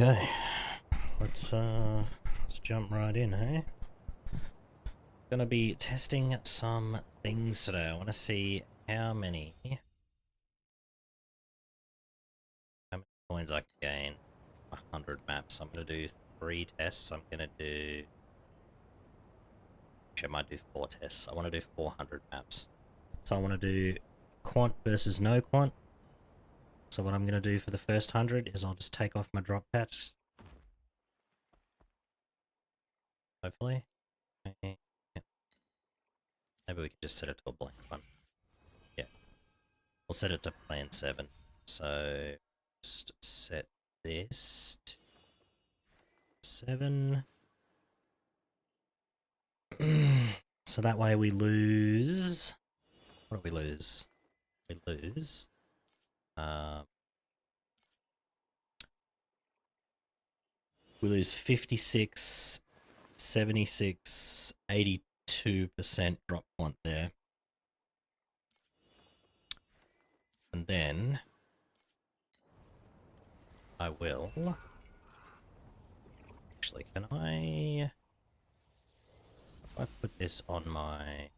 Okay, let's jump right in, hey? Gonna be testing some things today. I want to see how many coins I can gain. 100 maps. I'm gonna do 3 tests. I'm gonna do. Actually, I might do 4 tests. I want to do 400 maps. So I want to do quant versus no quant. So what I'm gonna do for the first 100 is I'll just take off my drop patch. Hopefully. Okay. Maybe we could just set it to a blank one. Yeah. We'll set it to plan 7. So just set this to 7. So that way we lose. What do we lose? We lose. We lose 56, 76, 82% drop quant there. And then I will. Actually, can I? If I put this on my.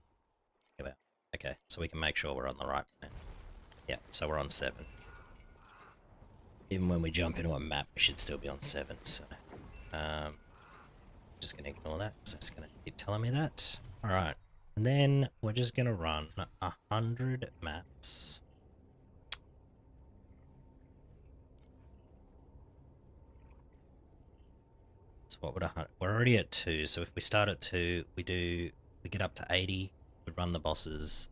Okay, so we can make sure we're on the right plan. Yeah, so we're on 7. Even when we jump into a map, we should still be on 7. So, just gonna ignore that because that's gonna keep telling me that. All right, and then we're just gonna run 100 maps. So what would 100? We're already at 2. So if we start at 2, we get up to 80. We run the bosses,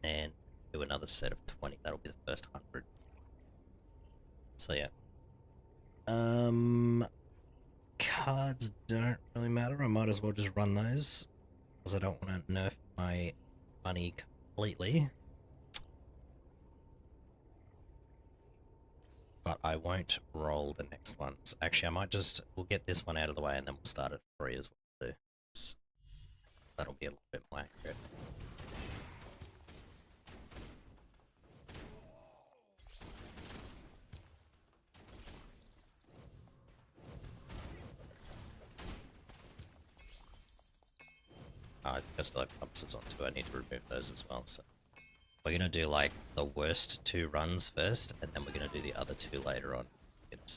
and do another set of 20. That'll be the first 100. So yeah. Cards don't really matter. I might as well just run those because I don't want to nerf my money completely. But I won't roll the next one. So actually, I might we'll get this one out of the way and then we'll start at 3 as well too. So that'll be a little bit more accurate. I still have compasses on too. I need to remove those as well. So we're gonna do like the worst 2 runs first, and then we're gonna do the other 2 later on. We're gonna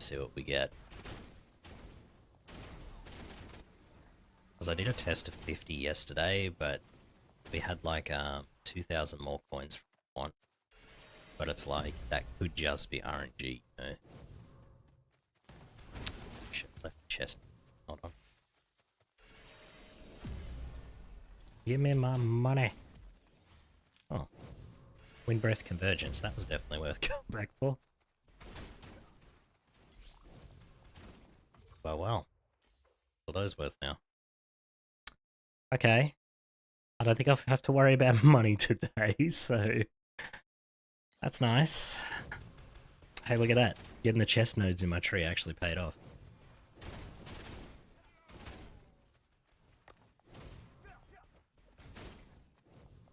see what we get. Because I did a test of 50 yesterday, but we had like 2,000 more coins from one. But it's like that could just be RNG, you know. Shit, left chest. Hold on. Give me my money. Oh. Wind breath convergence. That was definitely worth going back for. Well. What are those worth now? Okay. I don't think I have to worry about money today, so that's nice. Hey, look at that. Getting the chest nodes in my tree actually paid off.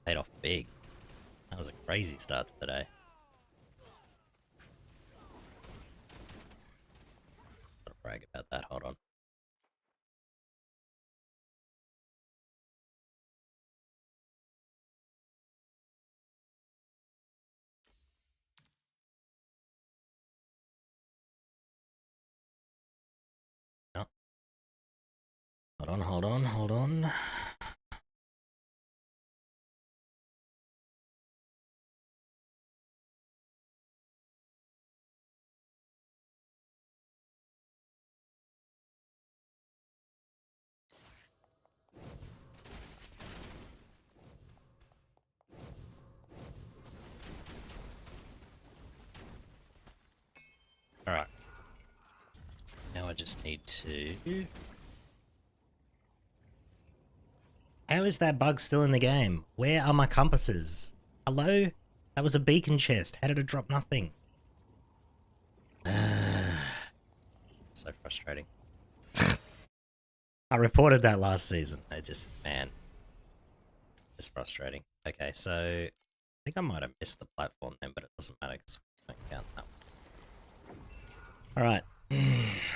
Paid off big. That was a crazy start to the day. Gotta brag about that, hold on. No. Hold on. Alright. Now I just need to... How is that bug still in the game? Where are my compasses? Hello? That was a beacon chest. How did it drop nothing? So frustrating. I reported that last season. Man. Just frustrating. Okay, so I think I might have missed the platform then, but it doesn't matter because Don't count that one. Alright,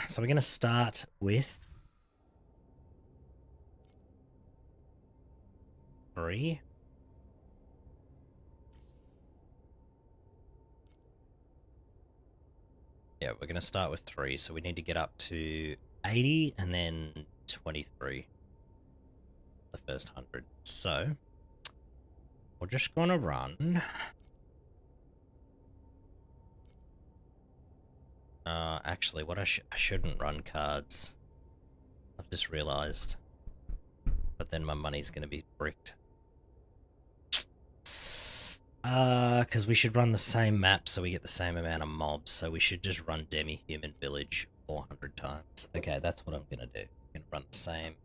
so we're going to start with 3. Yeah, we're going to start with 3, so we need to get up to 80 and then 23. The first 100. So, we're just going to run. Actually, what I shouldn't run cards. I've just realised. But then my money's going to be bricked. Because we should run the same map so we get the same amount of mobs. So we should just run Demi-Human Village 400 times. Okay, that's what I'm going to do. I'm going to run the same.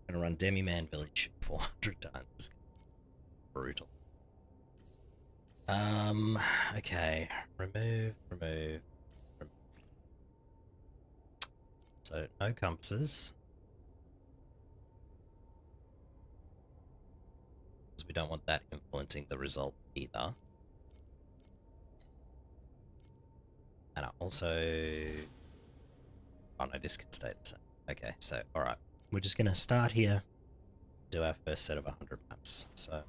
I'm going to run Demi-Man Village 400 times. Brutal. Okay. Remove. So, no compasses. Because we don't want that influencing the result either. And I also... Oh no, this can stay the same. Okay, so, alright. We're just going to start here. Do our first set of 100 maps. So,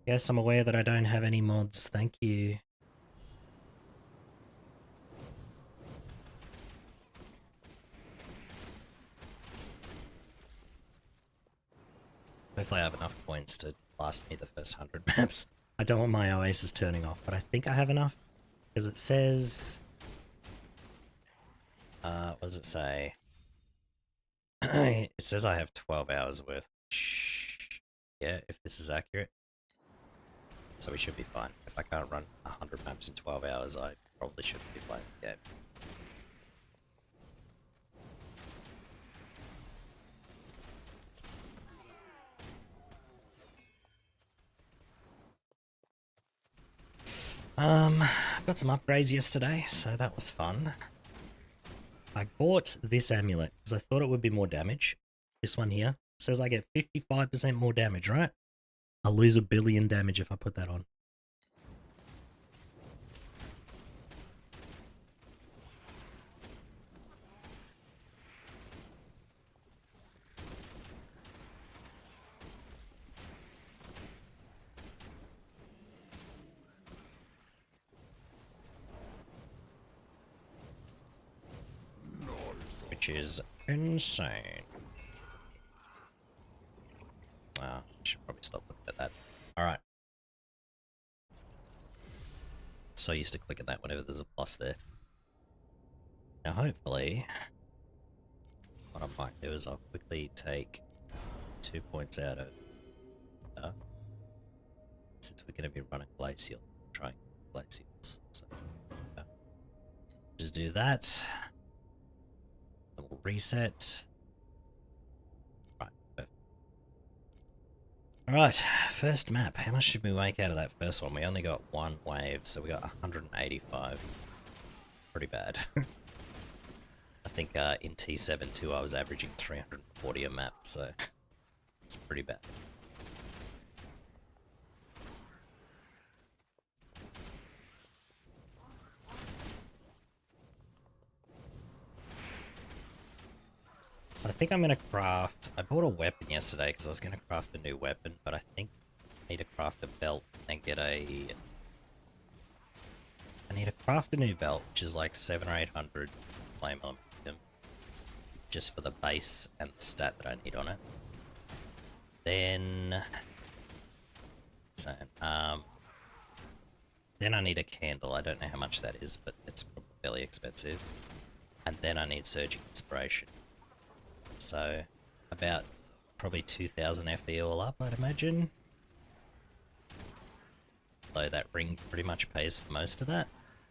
yes, I'm aware that I don't have any mods. Thank you. Hopefully I have enough points to last me the first 100 maps. I don't want my Oasis turning off, but I think I have enough. Because it says... what does it say? It says I have 12 hours worth. Yeah, if this is accurate. So we should be fine. If I can't run 100 maps in 12 hours, I probably shouldn't be playing the game. Got some upgrades yesterday, so that was fun. I bought this amulet because I thought it would be more damage. This one here says I get 55% more damage, right? I'll lose 1 billion damage if I put that on. Which is insane. I should probably stop looking at that. Alright. So used to clicking that whenever there's a plus there. Now hopefully, what I might do is I'll quickly take 2 points out of... since we're going to be running Glacial, trying Glacials. So, just do that. Then we'll reset. Right, perfect. Alright, first map. How much did we make out of that first one? We only got 1 wave, so we got 185. Pretty bad. I think in T7 too I was averaging 340 a map, so it's pretty bad. So I think I'm going to craft... I bought a weapon yesterday because I was going to craft a new weapon, but I think I need to craft a belt and get a... I need to craft a new belt, which is like 700 or 800 flame element, just for the base and the stat that I need on it. Then... then I need a candle. I don't know how much that is, but it's probably fairly expensive. And then I need Surging Inspiration. So, about probably 2,000 FE all up, I'd imagine. Although that ring pretty much pays for most of that.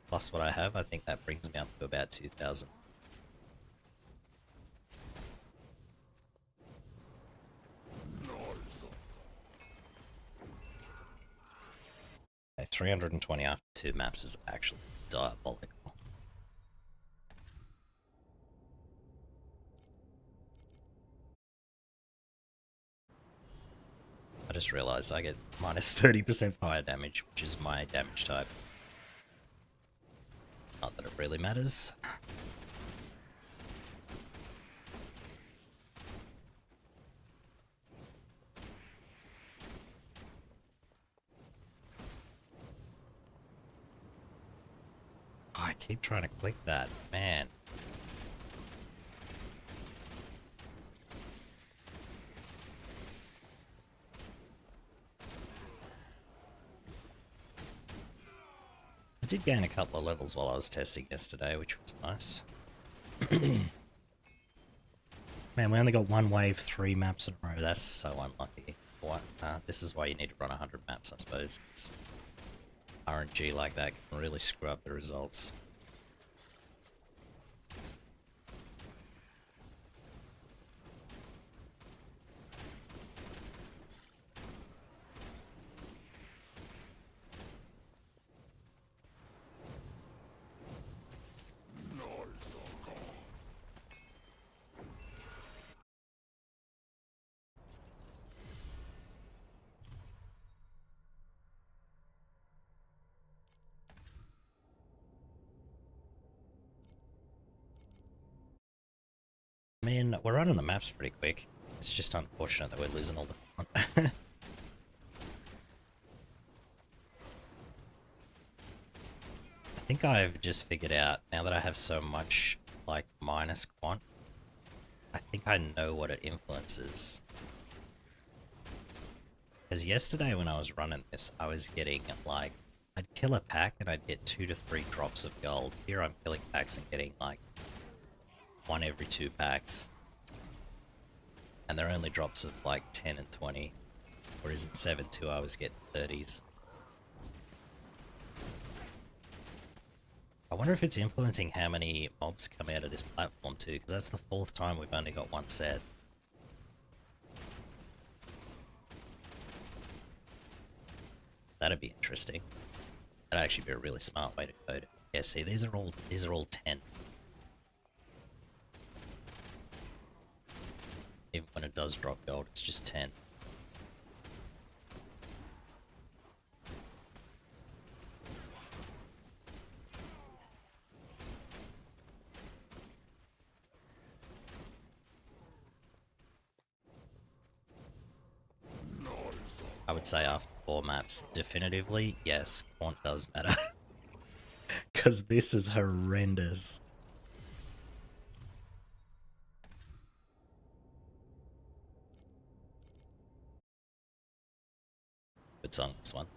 Plus what I have, I think that brings me up to about 2,000. Okay, 320 after 2 maps is actually diabolical. I just realized I get minus 30% fire damage, which is my damage type. Not that it really matters. Oh, I keep trying to click that, man. I did gain a couple of levels while I was testing yesterday, which was nice. Man, we only got one wave, 3 maps in a row. That's so unlucky. What? This is why you need to run 100 maps, I suppose. RNG like that can really screw up the results. I mean, we're running the maps pretty quick. It's just unfortunate that we're losing all the quant. I think I've just figured out, now that I have so much, like, minus quant, I think I know what it influences. Because yesterday when I was running this, I was getting, like, I'd kill a pack and I'd get 2 to 3 drops of gold. Here I'm killing packs and getting, like, 1 every 2 packs. And they're only drops of, like, 10 and 20. Whereas in 7.2 I was getting 30s. I wonder if it's influencing how many mobs come out of this platform too, because that's the 4th time we've only got 1 set. That'd be interesting. That'd actually be a really smart way to code it. Yeah, see, these are all 10. Even when it does drop gold, it's just 10. I would say after 4 maps, definitively, yes, quant does matter. Because this is horrendous. Good song, this one.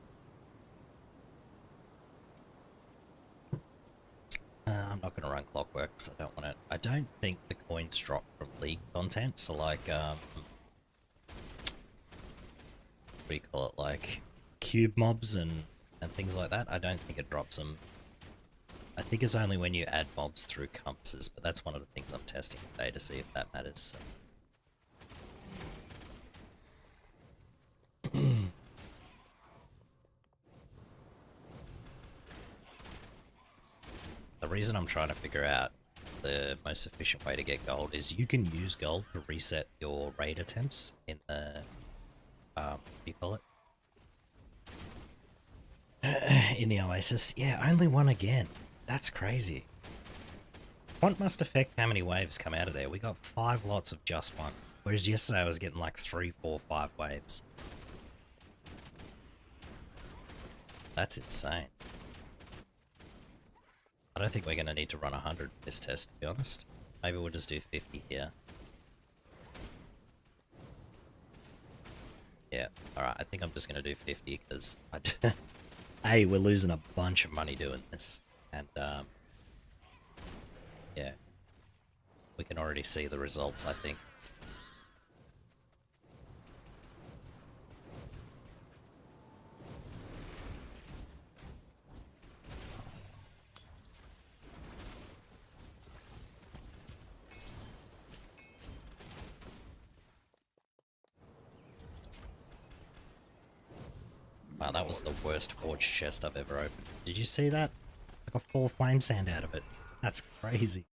I'm not going to run clockwork because I don't want it. I don't think the coins drop from league content, so like, what do you call it, like cube mobs and things like that. I don't think it drops them. I think it's only when you add mobs through compasses, but that's one of the things I'm testing today to see if that matters. So. The reason I'm trying to figure out the most efficient way to get gold is you can use gold to reset your raid attempts in the, what do you call it? In the Oasis. Yeah, only 1 again. That's crazy. Quant must affect how many waves come out of there. We got 5 lots of just 1. Whereas yesterday I was getting like 3, 4, 5 waves. That's insane. I don't think we're going to need to run 100 for this test, to be honest. Maybe we'll just do 50 here. Yeah, alright, I think I'm just going to do 50 because A, we're losing a bunch of money doing this. And, yeah. We can already see the results, I think. Wow, that was the worst forged chest I've ever opened. Did you see that? I got 4 flame sand out of it. That's crazy.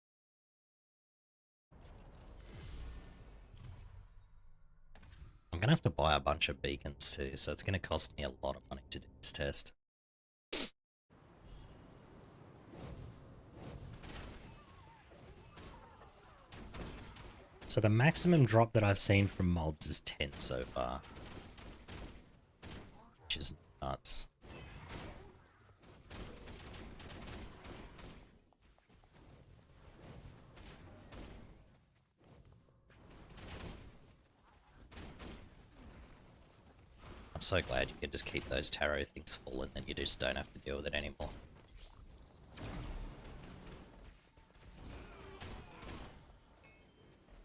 I'm gonna have to buy a bunch of beacons too, so it's gonna cost me a lot of money to do this test. So the maximum drop that I've seen from mobs is 10 so far. Which is nuts. I'm so glad you can just keep those tarot things full and then you just don't have to deal with it anymore.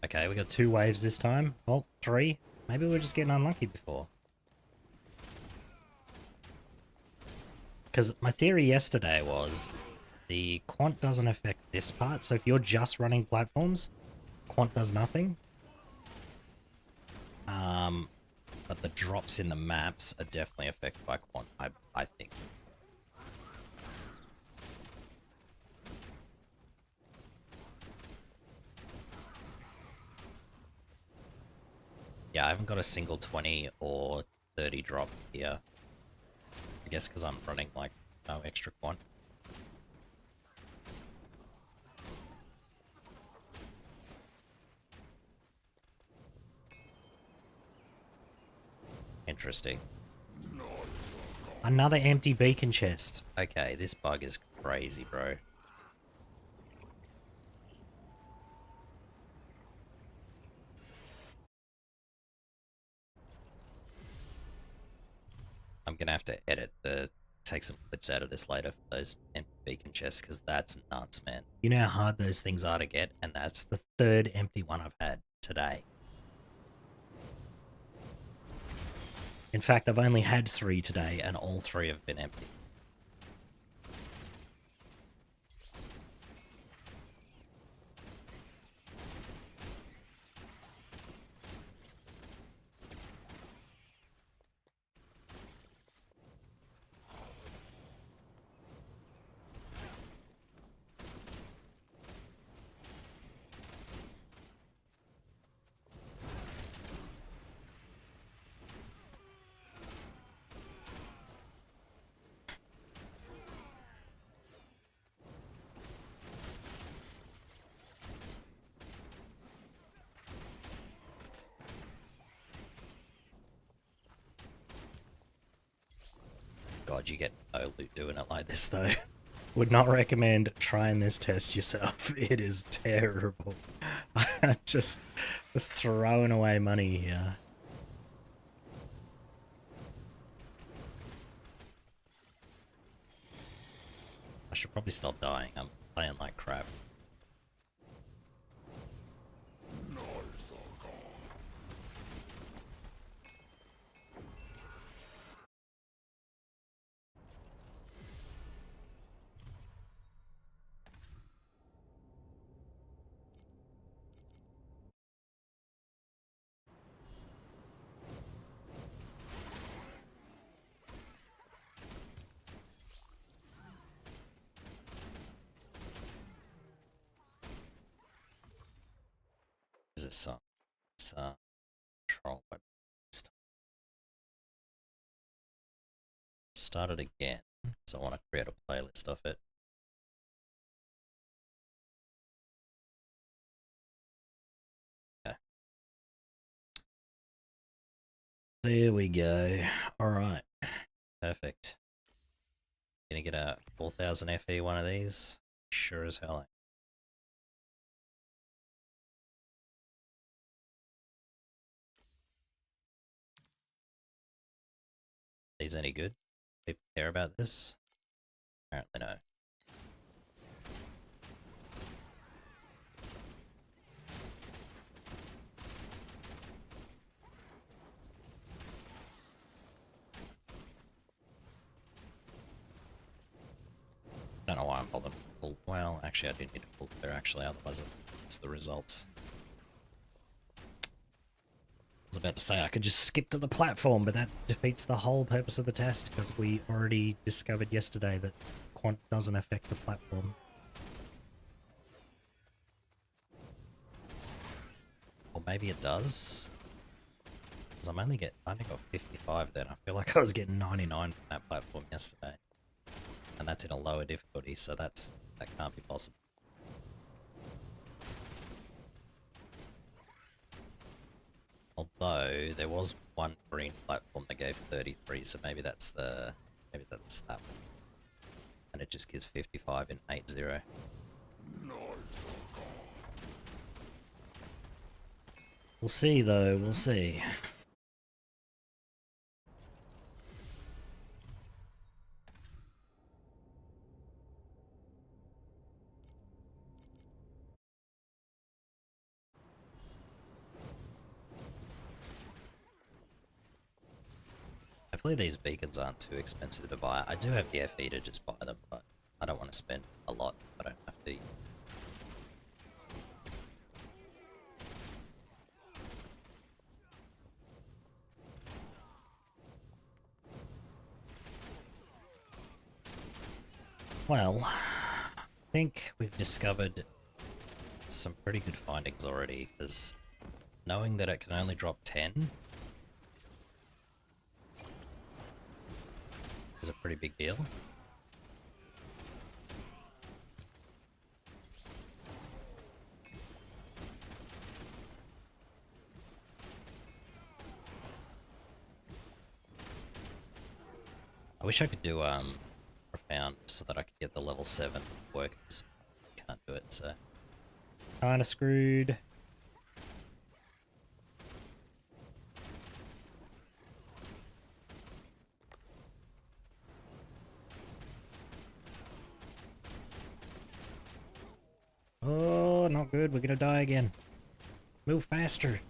Okay, we got 2 waves this time. Oh, 3. Maybe we're just getting unlucky before. Because my theory yesterday was the quant doesn't affect this part, so if you're just running platforms, quant does nothing. But the drops in the maps are definitely affected by quant, I think. Yeah, I haven't got a single 20 or 30 drop here. I guess because I'm running like no extra quant. Interesting. Another empty beacon chest. Okay, this bug is crazy, bro. I'm gonna have to take some clips out of this later for those empty beacon chests, because that's nuts, man. You know how hard those things are to get, and that's the 3rd empty one I've had today. In fact, I've only had 3 today, and all 3 have been empty. God, you get no loot doing it like this, though. Would not recommend trying this test yourself. It is terrible. I'm just throwing away money here. I should probably stop dying. I'm playing like crap. Is it some? It's control web. Start it again, because I want to create a playlist of it. Okay. There we go. Alright. Perfect. Gonna get a 4000 FE one of these? Sure as hell. These any good? People care about this? Apparently no. Don't know why I'm bothered. Well, actually I do need to pull clear actually, otherwise it's the results. I was about to say I could just skip to the platform, but that defeats the whole purpose of the test, because we already discovered yesterday that quant doesn't affect the platform. Or maybe it does? Because I only got 55 then. I feel like I was getting 99 from that platform yesterday. And that's in a lower difficulty, so that can't be possible. Although there was one green platform that gave 33, so maybe that's that one. And it just gives 55 in 8-0. We'll see though, we'll see. Hopefully these beacons aren't too expensive to buy. I do have the FE to just buy them, but I don't want to spend a lot if I don't have to. Well, I think we've discovered some pretty good findings already, because knowing that it can only drop 10 is a pretty big deal. I wish I could do profound so that I could get the level 7 workers. Can't do it, so kinda screwed. Oh, not good. We're gonna die again. Move faster.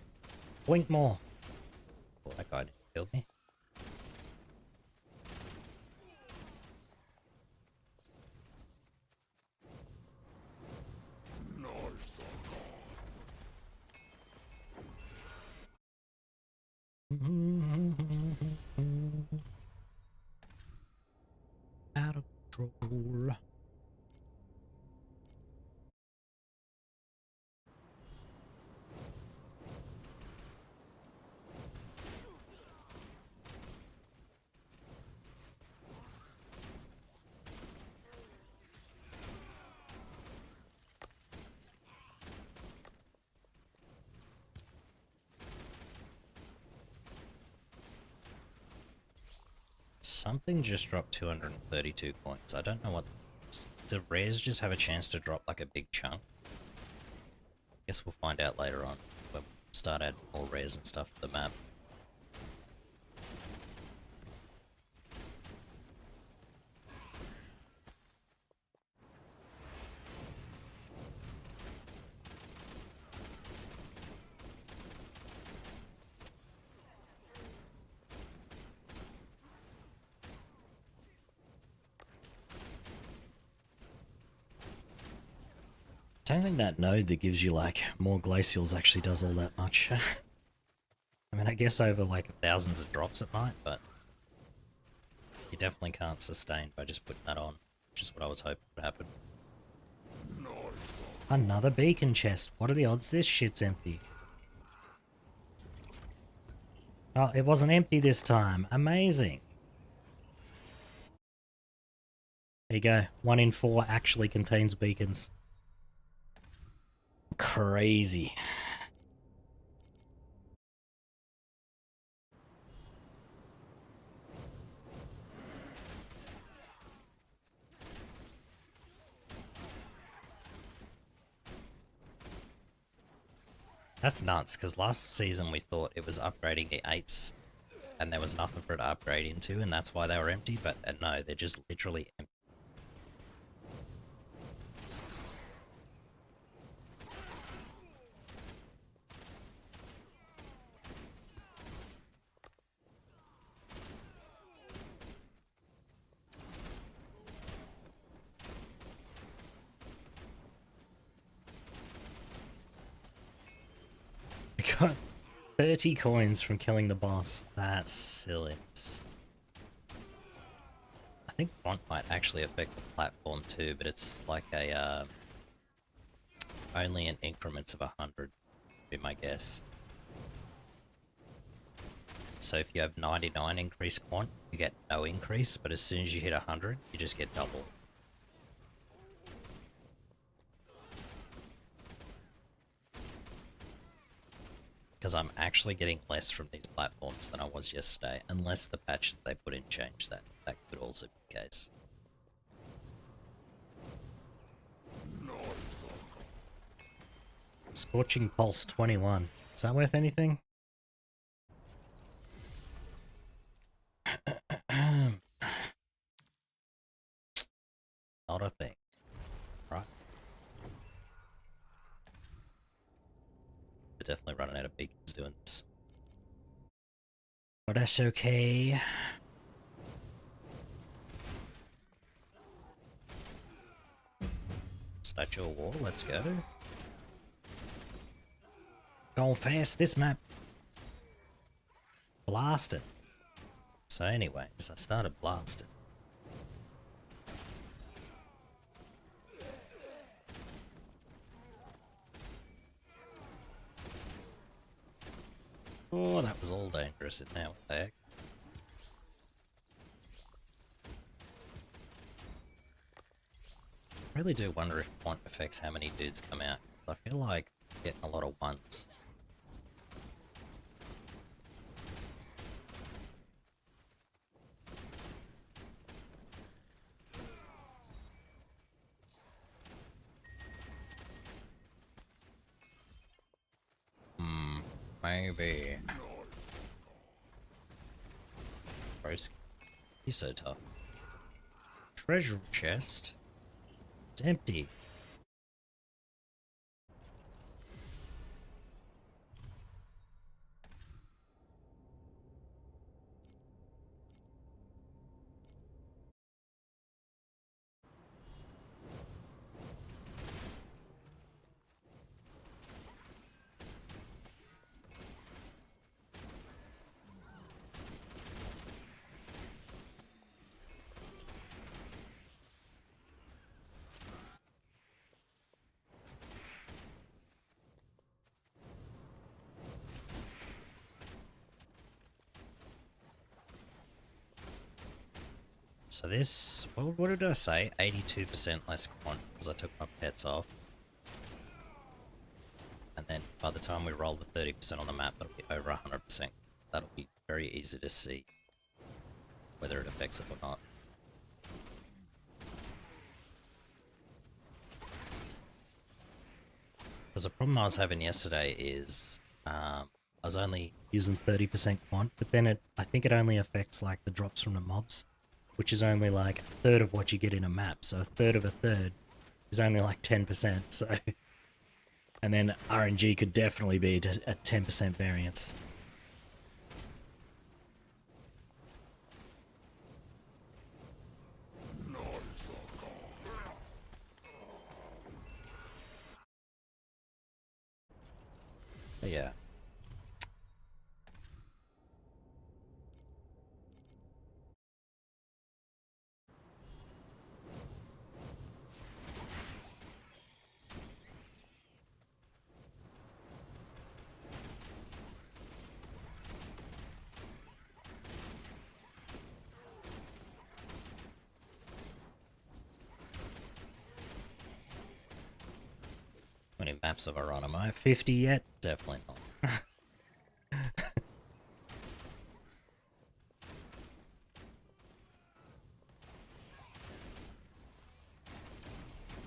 Blink more. Oh, that guy didn't kill me. Out of control. Something just dropped 232 coins. I don't know what... Do rares just have a chance to drop like a big chunk? Guess we'll find out later on when we start adding more rares and stuff to the map. I don't think that node that gives you like more glacials actually does all that much. I mean, I guess over like thousands of drops it might, but you definitely can't sustain by just putting that on, which is what I was hoping would happen. Another beacon chest. What are the odds this shit's empty? Oh, it wasn't empty this time. Amazing. There you go. 1 in 4 actually contains beacons. Crazy. That's nuts, because last season we thought it was upgrading the 8s and there was nothing for it to upgrade into, and that's why they were empty, but no, they're just literally empty. We got 30 coins from killing the boss. That's silly. I think quant might actually affect the platform too, but it's like a only in increments of 100, would be my guess. So if you have 99 increase quant, you get no increase, but as soon as you hit 100, you just get double. because I'm actually getting less from these platforms than I was yesterday, unless the patch that they put in changed that. That could also be the case. Scorching Pulse 21. Is that worth anything? Not a thing. Right. We're definitely running out of beacons doing this. But that's okay. Statue of War, let's go. Going fast this map. Blasting. So anyways, I started blasting. Oh, that was all dangerous in there. What the heck? I really do wonder if quant affects how many dudes come out. I feel like I'm getting a lot of ones. Maybe. Broski. He's so tough. Treasure chest. It's empty. So this, what did I say? 82% less quant because I took my pets off. And then by the time we roll the 30% on the map, it'll be over 100%. That'll be very easy to see whether it affects it or not. Because the problem I was having yesterday is I was only using 30% quant, but then I think it only affects like the drops from the mobs, which is only like a third of what you get in a map. So a third of a third is only like 10%. So, and then RNG could definitely be a 10% variance. But yeah. How many maps have I run? Am I 50 yet? Definitely not.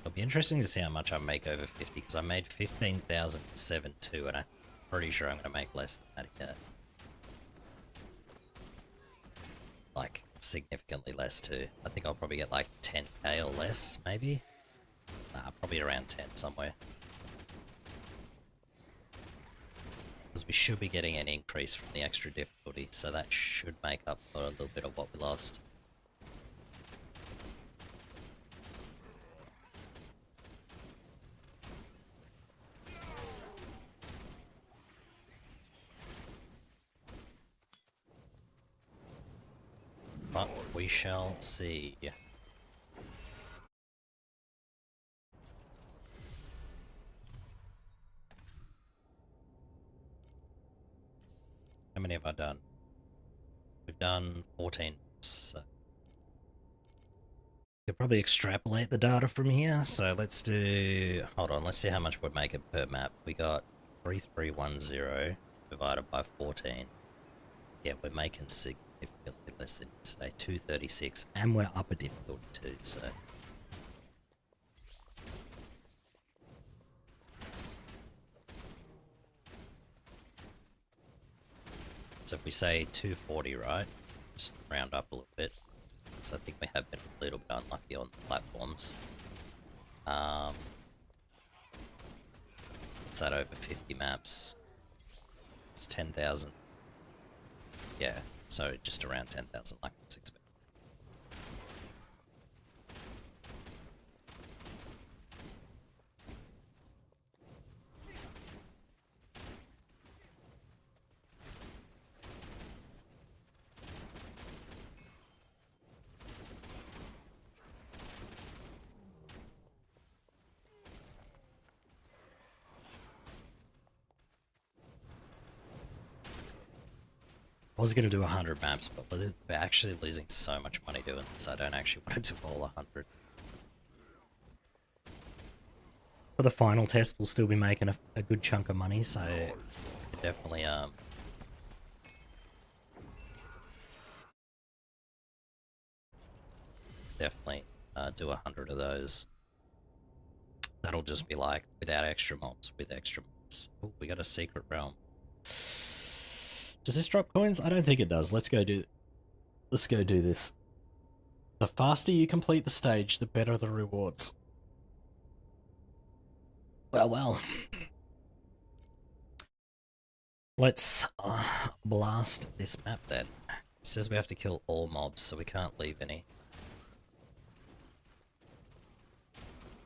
It'll be interesting to see how much I make over 50, because I made 15,007 and I'm pretty sure I'm going to make less than that yet. Like, significantly less too. I think I'll probably get like 10k or less, maybe? Nah, probably around 10 somewhere. Because we should be getting an increase from the extra difficulty, so that should make up for a little bit of what we lost. But we shall see. How many have I done? We've done 14, so could probably extrapolate the data from here. So let's do, hold on, let's see how much we're making per map. We got 3310. divided by 14. Yeah, we're making significantly less than yesterday, 236, and we're up a difficulty too, so... So if we say 240, right? Just round up a little bit. So I think we have been a little bit unlucky on the platforms. It's that over 50 maps. It's 10,000. Yeah, so just around 10,000 like I was expecting. I was going to do 100 maps, but we're actually losing so much money doing this, I don't actually want to do all 100. For the final test, we'll still be making a good chunk of money, so definitely do 100 of those. That'll just be like without extra mobs, with extra mobs. Oh, we got a secret realm. Does this drop coins? I don't think it does. Let's go do this. The faster you complete the stage, the better the rewards. Well. Let's blast this map then. It says we have to kill all mobs, so we can't leave any.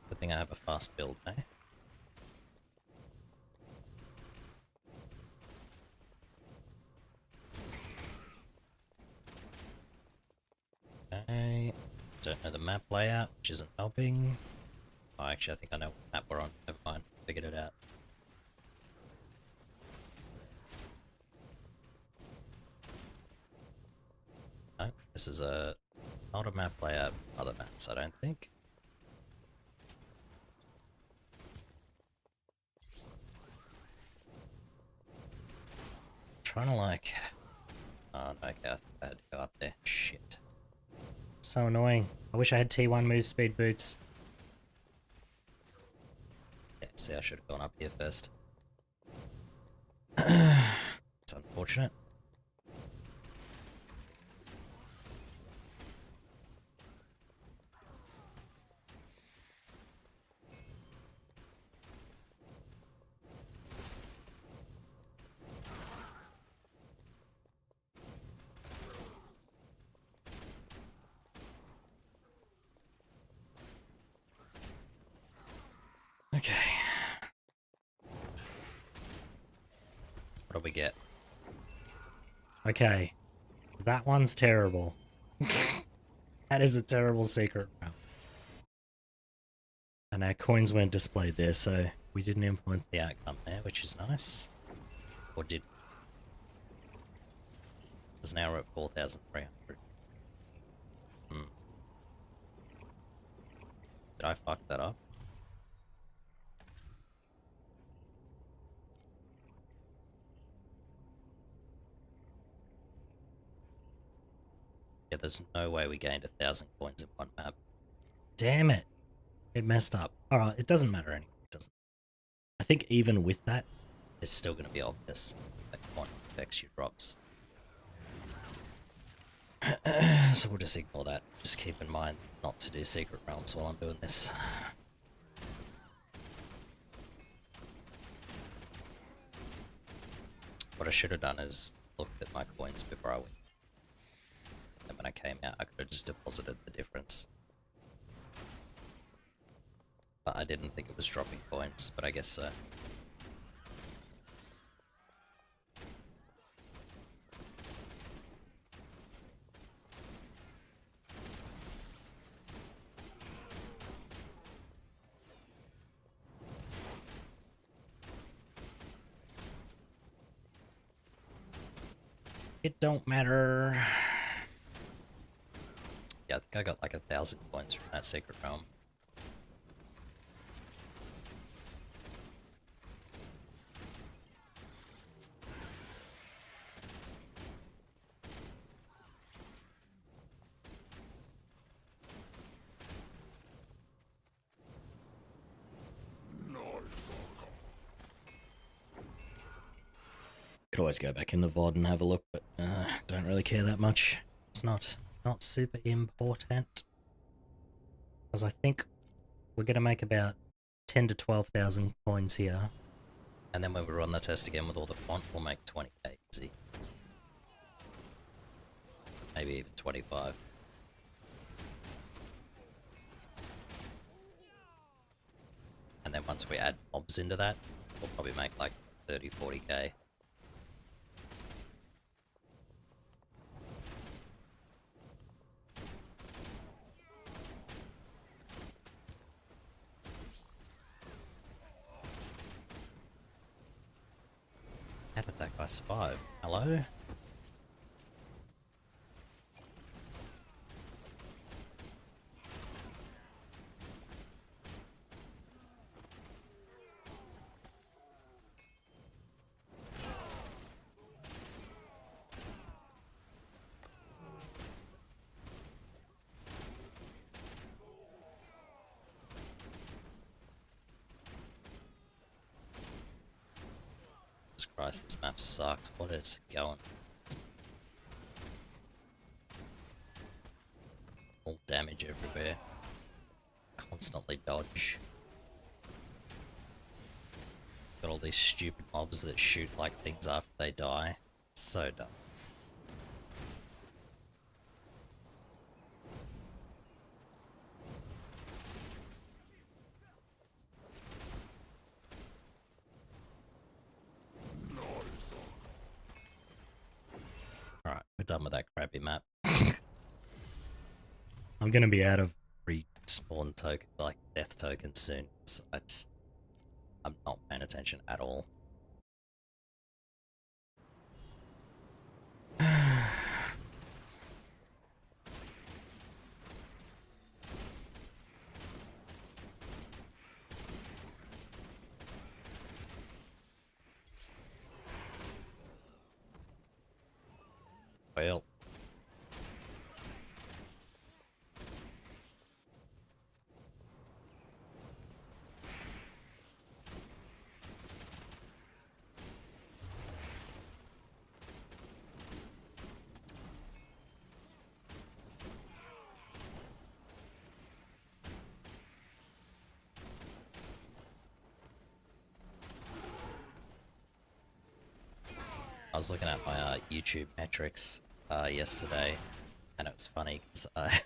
Good thing I have a fast build, eh? Okay. Don't know the map layout, which isn't helping. Oh, actually, I think I know what map we're on. Never mind. Figured it out. No, this is not a map layout. Other maps, I don't think. Trying to like... Oh no, okay, I had to go up there. Shit. So annoying. I wish I had T1 move speed boots. Yeah, see, I should have gone up here first. It's unfortunate. Okay. What do we get? Okay. That one's terrible. That is a terrible secret round. And our coins weren't displayed there, so we didn't influence the outcome there, which is nice. Or did? Because now we're at 4,300. Did I fuck that up? Yeah, there's no way we gained 1,000 coins in one map. Damn it! It messed up. Alright, it doesn't matter anyway. It doesn't. I think even with that, it's still going to be obvious that quant affects your drops. So we'll just ignore that. Just keep in mind not to do secret realms while I'm doing this. What I should have done is looked at my coins before I went. And when I came out, I could have just deposited the difference. But I didn't think it was dropping coins, but I guess so. It don't matter. Yeah, I think I got like 1,000 coins from that secret realm. Could always go back in the VOD and have a look, but don't really care that much. It's not super important. Because I think we're going to make about 10 to 12,000 coins here. And then when we run the test again with all the quant, we'll make 20k easy. Maybe even 25. And then once we add mobs into that, we'll probably make like 30, 40k. How did that guy survive? Hello? Christ, this map sucked. What is it going? All damage everywhere. Constantly dodge. Got all these stupid mobs that shoot like things after they die. So dumb. Alright, we're done with that crappy map. I'm gonna be out of respawn token, like death tokens soon. So I'm not paying attention at all. Well. I was looking at my YouTube metrics yesterday, and it was funny because I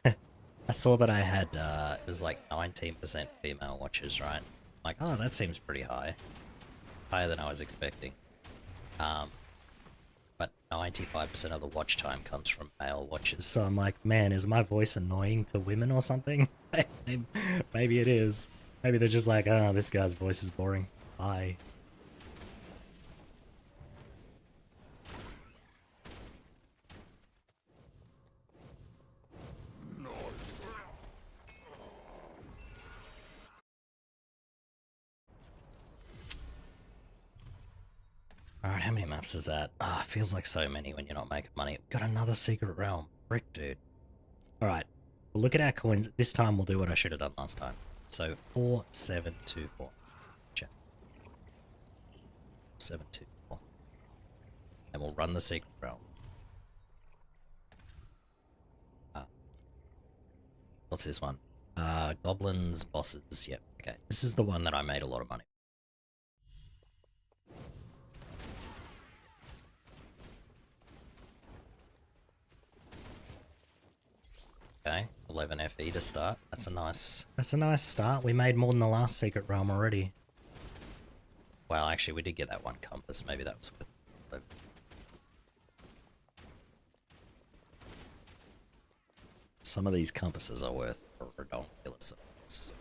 saw that I had it was like 19% female watchers, right? I'm like, oh, that seems pretty high, higher than I was expecting. But 95% of the watch time comes from male watchers. So I'm like, man, is my voice annoying to women or something? Maybe it is. Maybe they're just like, oh, this guy's voice is boring. Bye. Alright, how many maps is that? Ah, feels like so many when you're not making money. Got another secret realm. Brick, dude. Alright, we'll look at our coins. This time we'll do what I should have done last time. So, 4724. Check. 724. And we'll run the secret realm. What's this one? Goblins, bosses. Yep, okay. This is the one that I made a lot of money. Okay, 11 FE to start. That's a nice start. We made more than the last secret realm already. Well, actually, we did get that one compass. Maybe that was worth it. Some of these compasses are worth ridiculous amounts.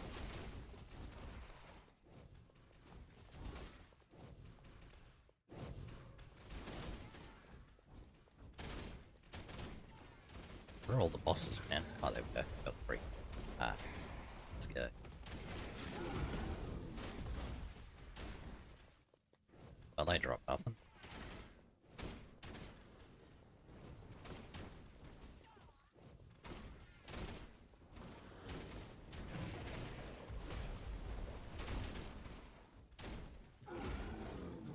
Where are all the bosses, man? Oh, there we go. Got 3. Ah, let's go. Well, they drop nothing.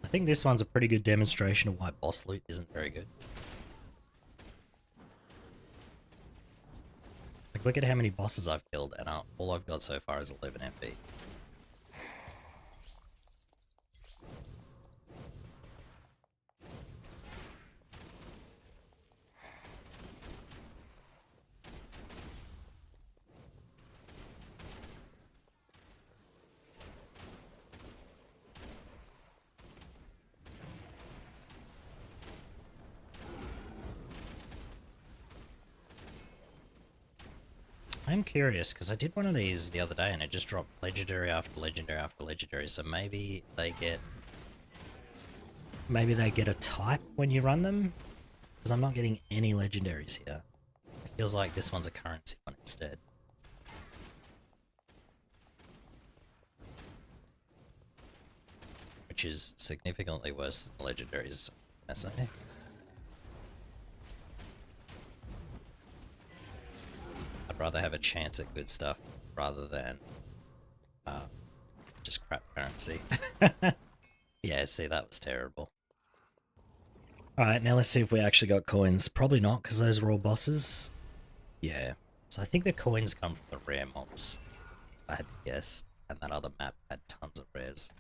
I think this one's a pretty good demonstration of why boss loot isn't very good. Like, look at how many bosses I've killed, and all I've got so far is 11 MP. I'm curious, because I did one of these the other day and it just dropped legendary after legendary after legendary, so maybe they get a type when you run them? Because I'm not getting any legendaries here. It feels like this one's a currency one instead. Which is significantly worse than the legendaries, I say. I'd rather have a chance at good stuff rather than just crap currency. Yeah, see, that was terrible. Alright, now let's see if we actually got coins. Probably not, because those were all bosses. Yeah. So I think the coins come from the rare mobs, I had to guess. And that other map had tons of rares.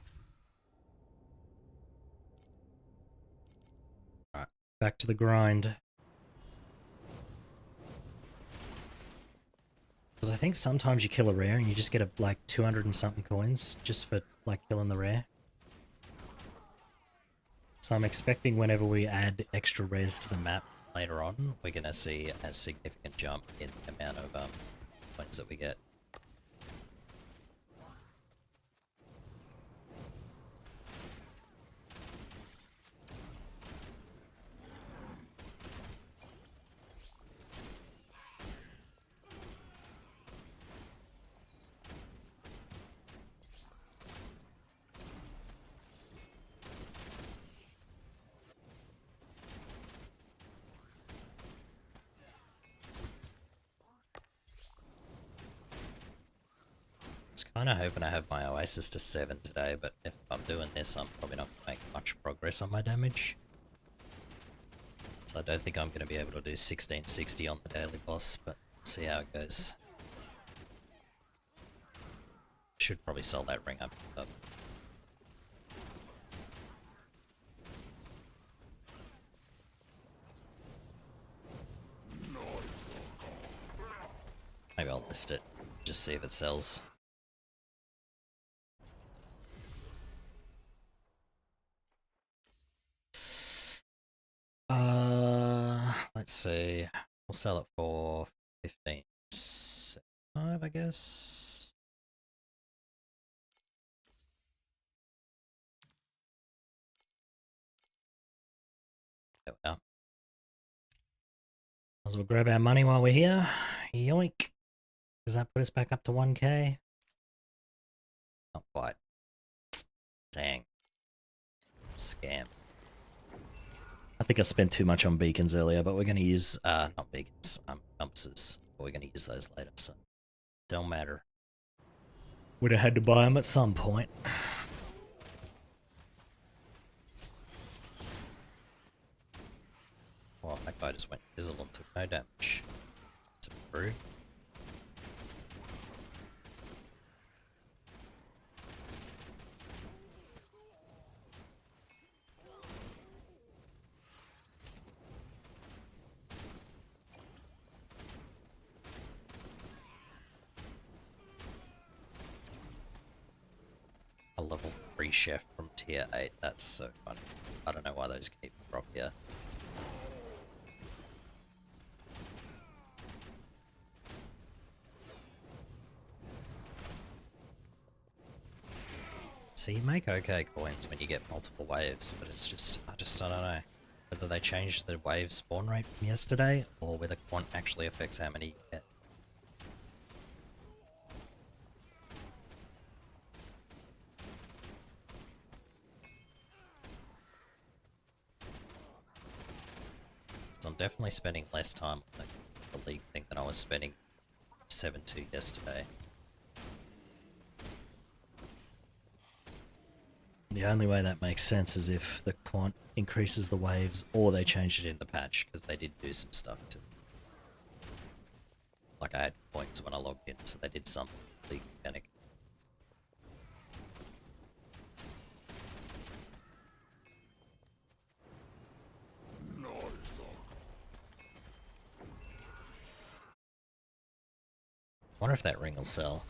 Alright, back to the grind. Because I think sometimes you kill a rare and you just get like 200 and something coins just for like killing the rare. So I'm expecting whenever we add extra rares to the map later on, we're going to see a significant jump in the amount of coins that we get. Kind of hoping I have my Oasis to 7 today, but if I'm doing this, I'm probably not going to make much progress on my damage. So I don't think I'm going to be able to do 1660 on the daily boss, but see how it goes. Should probably sell that ring up. Maybe I'll list it, just see if it sells. Let's see. We'll sell it for 15.75, I guess. There we are. Might as well grab our money while we're here. Yoink. Does that put us back up to 1k? Not quite. Dang. Scam. I think I spent too much on beacons earlier, but we're going to use, not beacons, compasses. But we're going to use those later, so don't matter. Would have had to buy them at some point. Well, that guy just went fizzle and took no damage. It's rude. A level 3 chef from tier 8, that's so funny. I don't know why those keep drop here. So you make okay coins when you get multiple waves, but it's just, I don't know. Whether they changed the wave spawn rate from yesterday, or whether quant actually affects how many you get. So I'm definitely spending less time on the league thing than I was spending 7-2 yesterday. The only way that makes sense is if the quant increases the waves or they changed it in the patch, because they did do some stuff to. Like I had points when I logged in, so they did something league mechanic. Wonder if that ring will sell.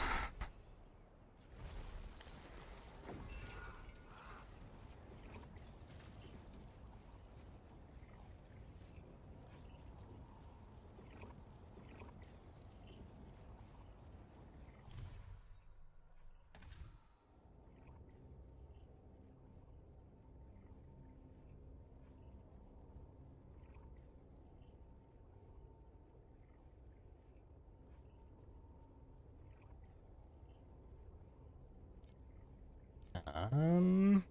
Um,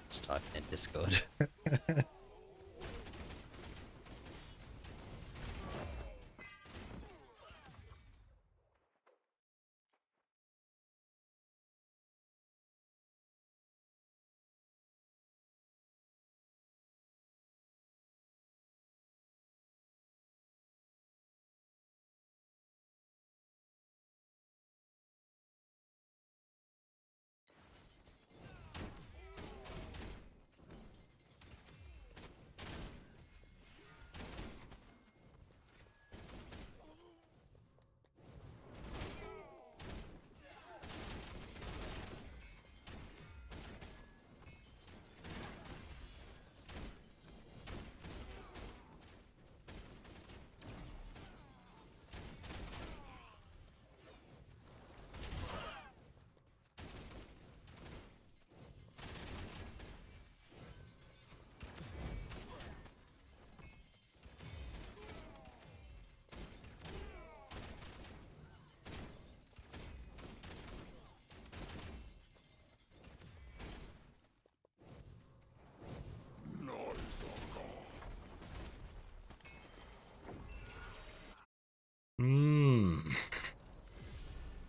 just type in Discord.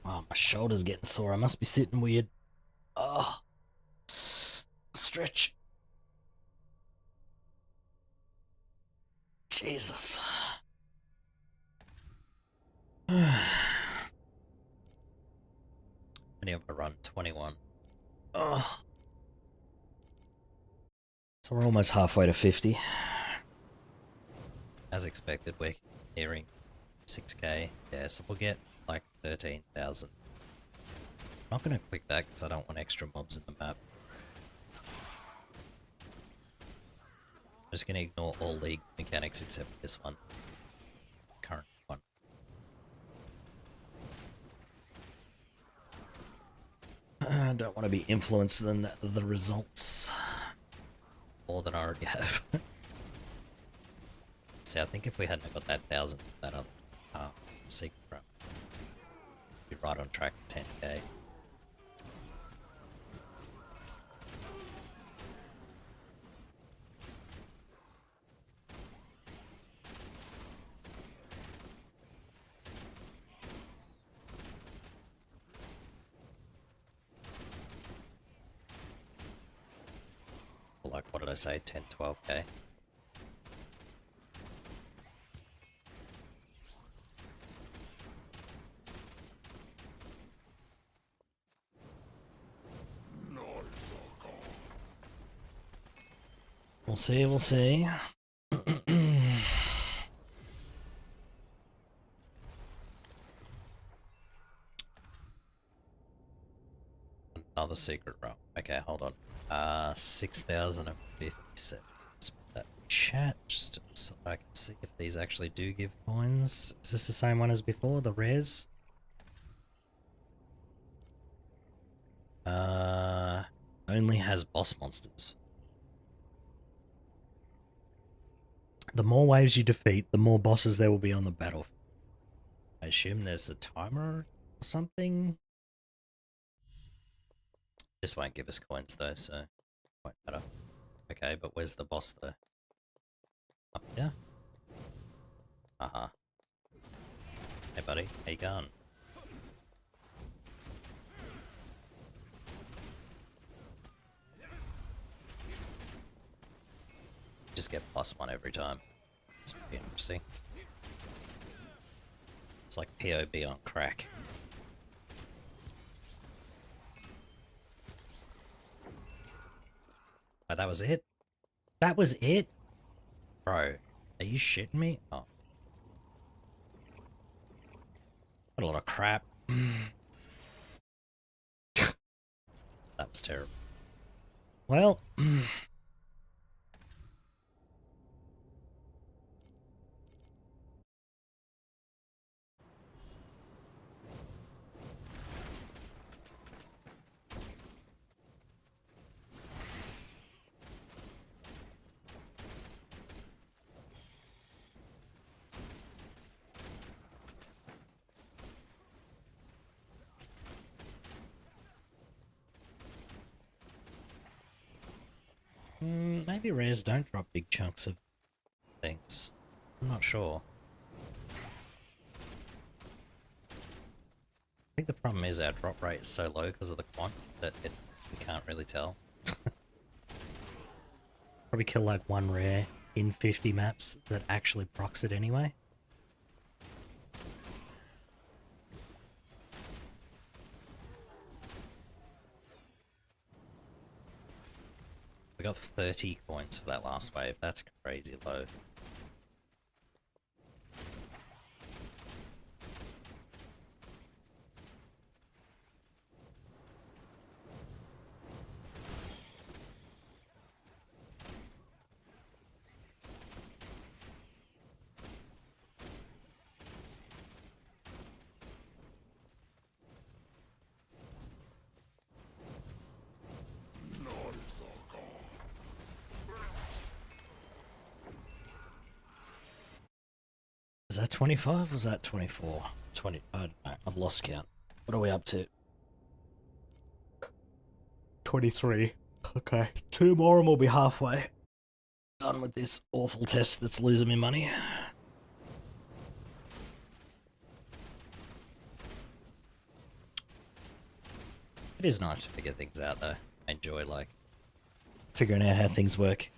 Oh, my shoulder's getting sore. I must be sitting weird. Oh, stretch. Jesus. I need to run 21. Oh. So we're almost halfway to 50. As expected, we're nearing 6k. Yeah, so we'll get like 13,000. I'm not going to click that because I don't want extra mobs in the map. I'm just going to ignore all league mechanics except this one. Current one. I don't want to be influenced than the results more than I already have. See, I think if we hadn't got that 1,000, that other secret room, we'd be right on track for 10k. Like, what did I say? 10, 12k. We'll see, we'll see. Another secret room. Okay, hold on. 6,057. Let's put that in chat just so I can see if these actually do give coins. Is this the same one as before, the rares? Only has boss monsters. The more waves you defeat, the more bosses there will be on the battlefield. I assume there's a timer or something? This won't give us coins though, so it won't matter. Okay, but where's the boss though? Up here? Haha. Hey buddy, how you going? Just get +1 every time. It's pretty interesting. It's like POB on crack. Oh, that was it? That was it? Bro, are you shitting me? Oh. What a lot of crap. That was terrible. Well... maybe rares don't drop big chunks of things. I'm not sure. I think the problem is our drop rate is so low because of the quant that we can't really tell. Probably kill like one rare in 50 maps that actually procs it anyway. We got 30 coins for that last wave. That's crazy low. Is that 25? Was that 24? 20. I don't know. I've lost count. What are we up to? 23. Okay. 2 more and we'll be halfway done with this awful test that's losing me money. It is nice to figure things out though. I enjoy like figuring out how things work.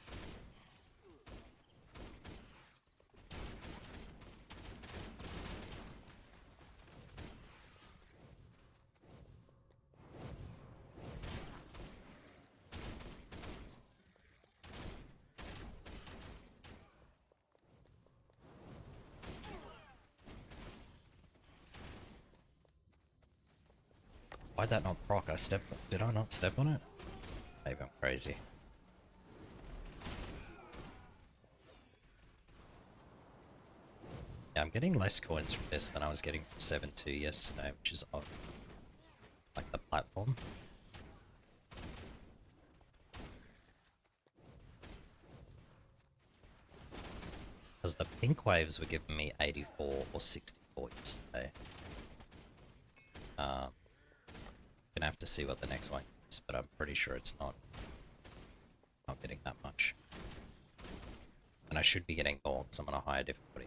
Why'd that not proc? Did I not step on it? Maybe I'm crazy. Yeah, I'm getting less coins from this than I was getting from 7.2 yesterday, which is odd. Like the platform. Because the pink waves were giving me 84 or 64 yesterday. Gonna have to see what the next one is, but I'm pretty sure it's not getting that much. And I should be getting more because I'm on a higher difficulty.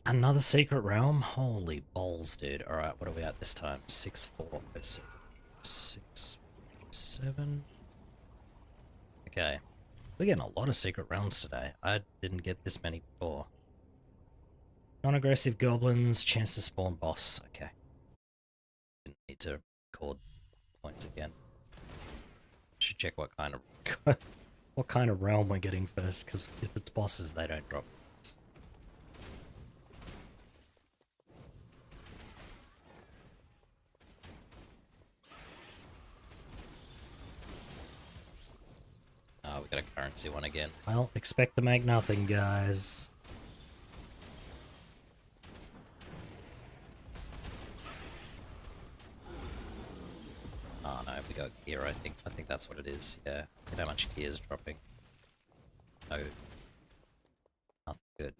Another secret realm? Holy balls, dude. Alright, what are we at this time? 6-4-06. 6, 7. Okay. We're getting a lot of secret realms today. I didn't get this many before. Non-aggressive goblins, chance to spawn boss. Okay. Didn't need to record points again. Should check what kind of what kind of realm we're getting first, because if it's bosses, they don't drop. Oh, we got a currency one again. Well, expect to make nothing, guys. Oh no, we got gear, I think. I think that's what it is. Yeah. Look how much gear is dropping. No. Nothing good.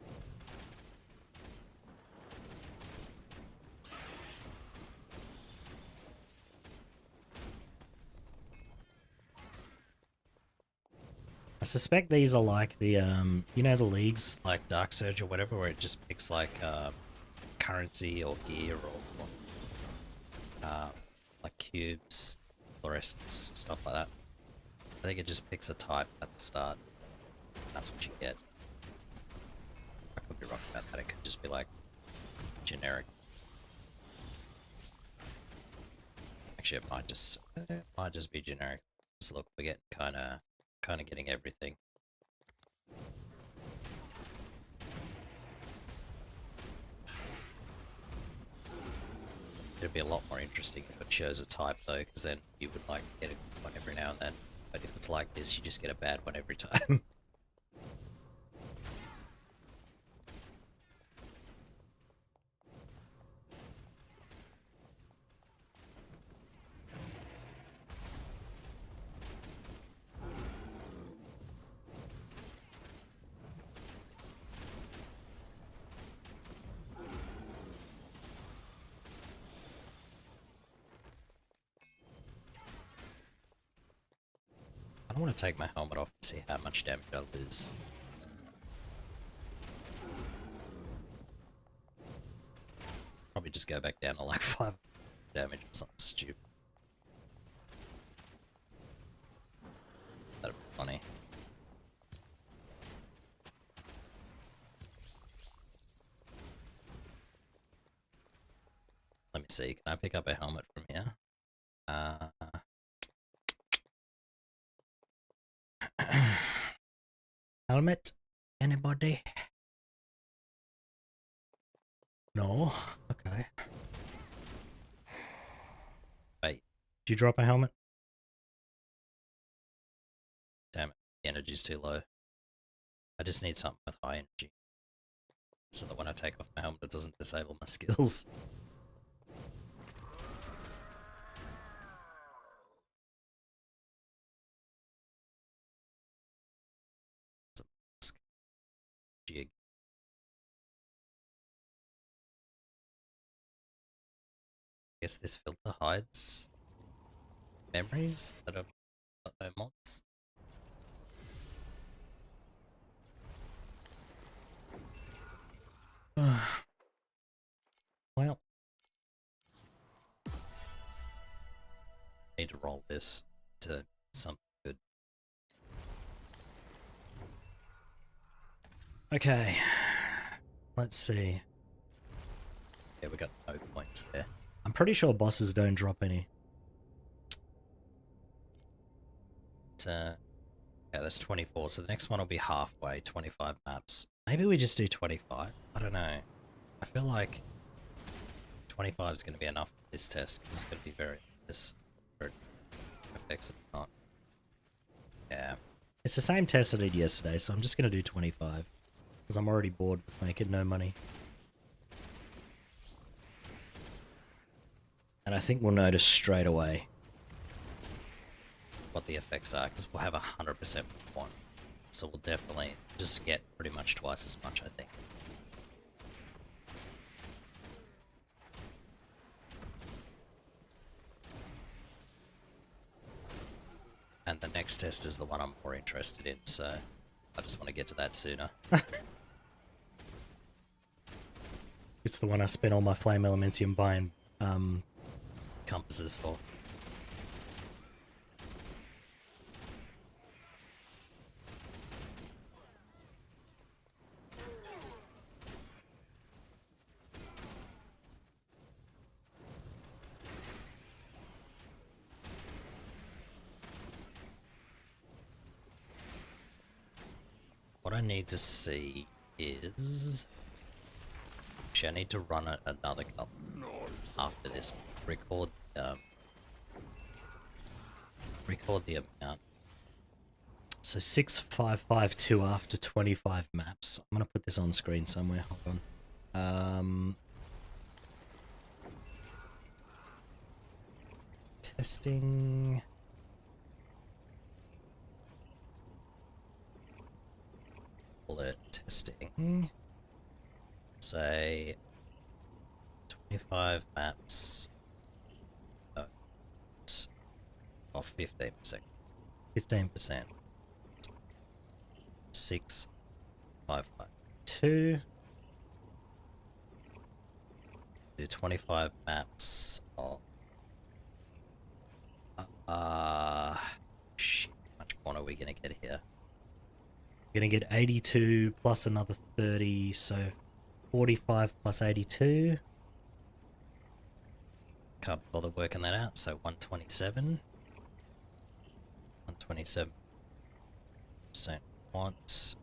suspect these are like the, you know, the leagues like Dark Surge or whatever, where it just picks like currency or gear or like cubes, fluorescence, stuff like that. I think it just picks a type at the start. That's what you get. I could be wrong about that. It could just be like generic. Actually, it might just be generic. So look, we're getting kind of getting everything. It'd be a lot more interesting if it shows a type though, because then you would like get a good one every now and then. But if it's like this, you just get a bad one every time. I don't want to take my helmet off and see how much damage I lose. Probably just go back down to like 5 damage or something stupid. That'd be funny. Let me see, can I pick up a helmet from here? Helmet? Anybody? No? Okay. Wait, did you drop a helmet? Damn it, the energy's too low. I just need something with high energy, so that when I take off my helmet it doesn't disable my skills. Jig. I guess this filter hides memories that have got no mods. Well, need to roll this to something good. Okay, let's see. Yeah, we got no points there. I'm pretty sure bosses don't drop any. Yeah, that's 24, so the next one will be halfway, 25 maps. Maybe we just do 25? I don't know. I feel like 25 is going to be enough for this test, because it's going to be very this for effects or not. Yeah. It's the same test I did yesterday, so I'm just going to do 25. Because I'm already bored with making no money. And I think we'll notice straight away what the effects are, because we'll have 100% one. So we'll definitely just get pretty much twice as much, I think. And the next test is the one I'm more interested in, so I just want to get to that sooner. It's the one I spent all my Flame Elementium buying compasses for. What I need to see is... Actually, I need to run another couple after this. Record the amount. So 6552 after 25 maps. I'm gonna put this on screen somewhere. Hold on. Testing. Bullet testing. Say 25 maps. Off 15%. 15%. 6552. Do 25 maps of shit, how much quant are we gonna get here? We're gonna get 82 plus another 30, so 45 plus 82. Can't bother working that out, so 127. 127% quant.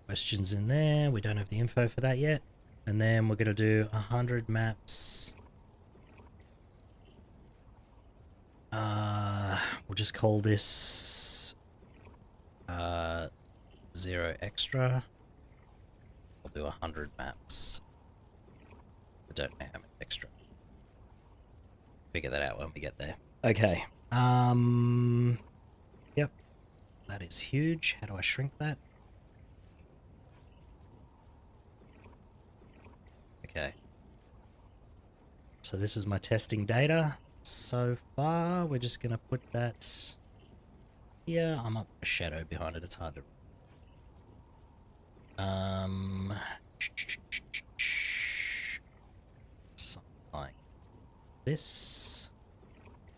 Questions in there, we don't have the info for that yet. And then we're gonna do 100 maps. We'll just call this 0 extra. We'll do 100 maps. I don't know how much extra. Figure that out when we get there. Okay. Yep. That is huge. How do I shrink that? Okay. So this is my testing data. So far, we're just gonna put that here. I'm up a shadow behind it, it's hard to something like this.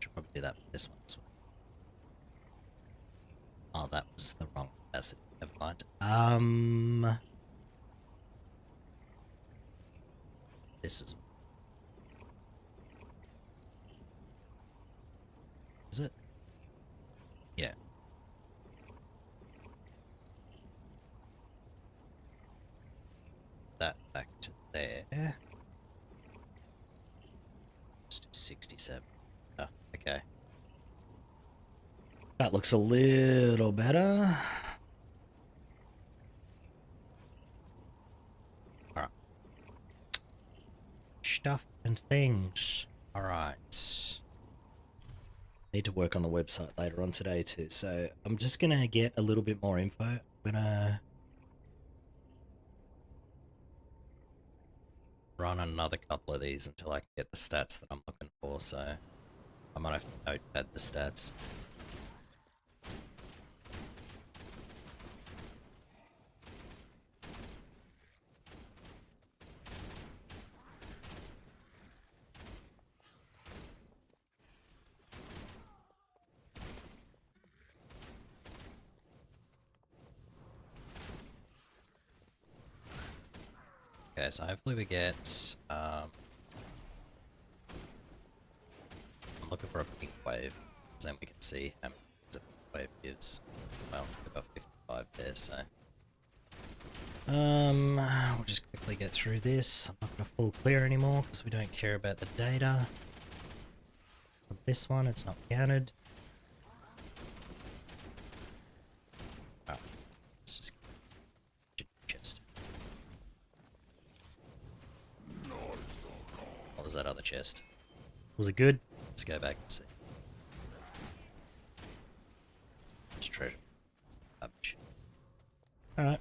Should probably do that for this one as well. Oh, that was the wrong capacity. Never mind. This is it? Yeah. That back to there. Just do 67. Oh, okay. That looks a little better. Alright. Stuff and things. Alright. Need to work on the website later on today too, so I'm just gonna get a little bit more info. I'm gonna run another couple of these until I can get the stats that I'm looking for, so I might have to notepad the stats. Okay, so hopefully we get, I'm looking for a pink wave, because then we can see how many the pink wave gives. Well, we've got 55 there, so. We'll just quickly get through this. I'm not going to full clear anymore, because we don't care about the data. From this one, it's not counted. Oh, let's just get chest. What was that other chest? Was it good? Let's go back and see. It's treasure. Rubbish. Alright.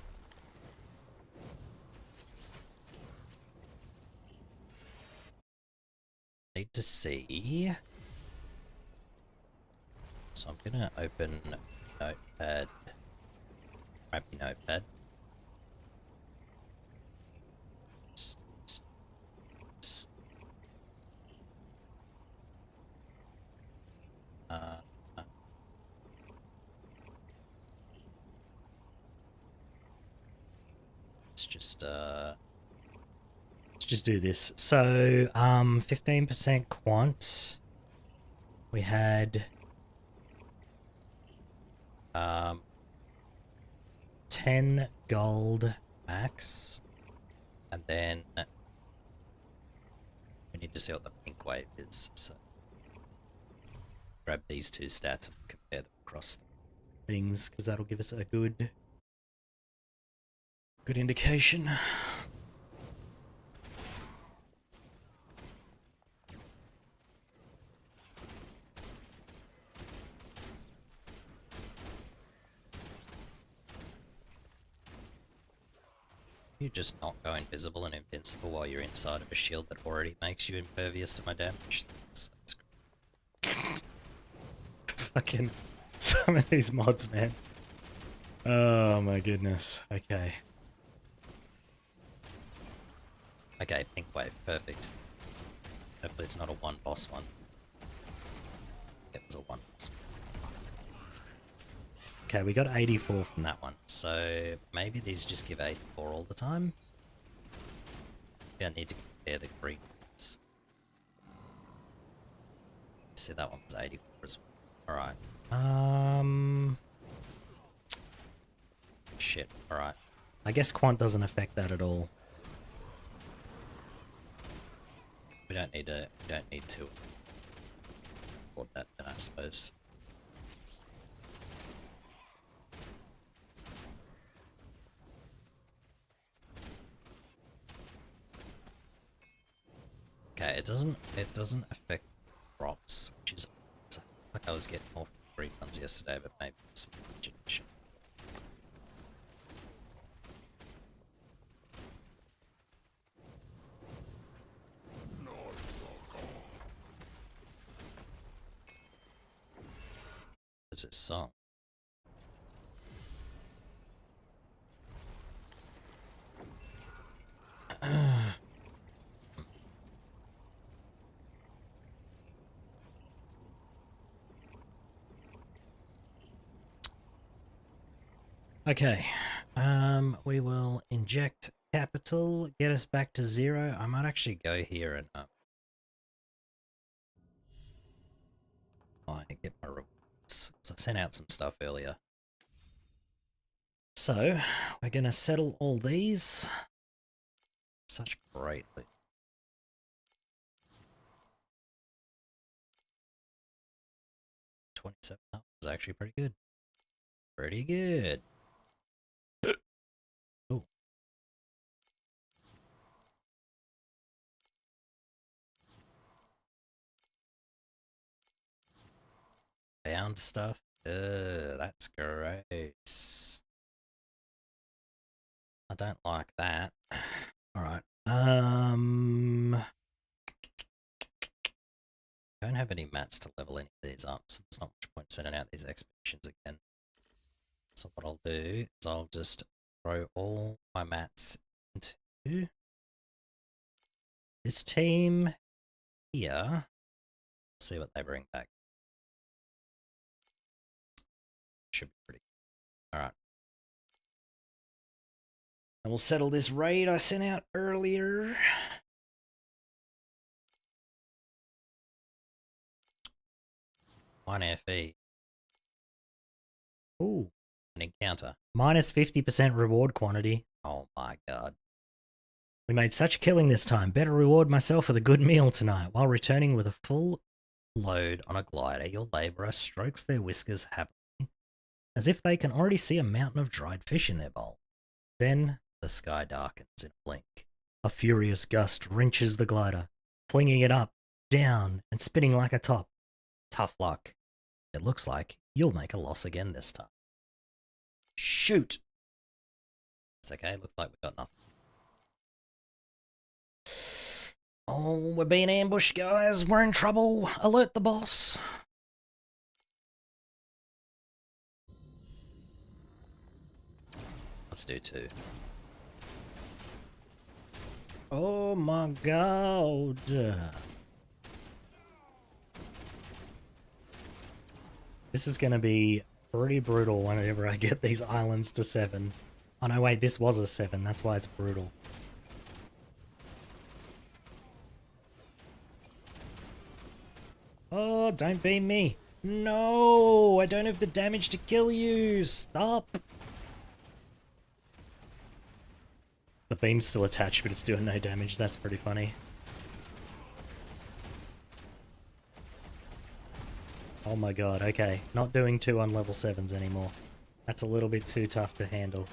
Need to see. So I'm gonna open Notepad. Crappy Notepad. Let's just do this. So 15% quant. We had 10 gold max, and then we need to see what the pink wave is, so grab these two stats and compare them across things, because that'll give us a good indication. You just not go invisible and invincible while you're inside of a shield that already makes you impervious to my damage. That's great. Fucking some of these mods, man. Oh my goodness. Okay. Okay, pink wave. Perfect. Hopefully it's not a one boss one. It was a one boss. Okay, we got 84 from that one. So maybe these just give 84 all the time. Yeah, I need to compare the green ones. See, that one was 84 as well. Alright. Shit, alright. I guess quant doesn't affect that at all. We don't need to hold that then, I suppose. Okay, it doesn't affect drops, which is like I was getting more free ones yesterday, but maybe it's some imagination. What's this song? Okay, we will inject capital, get us back to 0. I might actually go here and get my rewards. So I sent out some stuff earlier. So we're gonna settle all these. Such great loot. 27. That was actually pretty good. Pretty good. Oh. Found stuff. That's gross. I don't like that. Alright. Don't have any mats to level any of these up, so there's not much point sending out these expeditions again. So what I'll do is I'll just throw all my mats into this team here. See what they bring back. Should be pretty good. Alright. And we'll settle this raid I sent out earlier. One FE. Ooh, an encounter. Minus 50% reward quantity. Oh my god. We made such a killing this time. Better reward myself with a good meal tonight. While returning with a full load on a glider, your labourer strokes their whiskers happily, as if they can already see a mountain of dried fish in their bowl. Then the sky darkens in a blink. A furious gust wrenches the glider, flinging it up, down, and spinning like a top. Tough luck. It looks like you'll make a loss again this time. Shoot! It's okay, looks like we've got nothing. Oh, we're being ambushed, guys. We're in trouble. Alert the boss. Let's do 2. Oh my god. This is going to be pretty brutal whenever I get these islands to 7. Oh no, wait, this was a 7. That's why it's brutal. Oh, don't beam me. No, I don't have the damage to kill you. Stop. The beam's still attached, but it's doing no damage. That's pretty funny. Oh my god, okay. Not doing 2 on level 7s anymore. That's a little bit too tough to handle.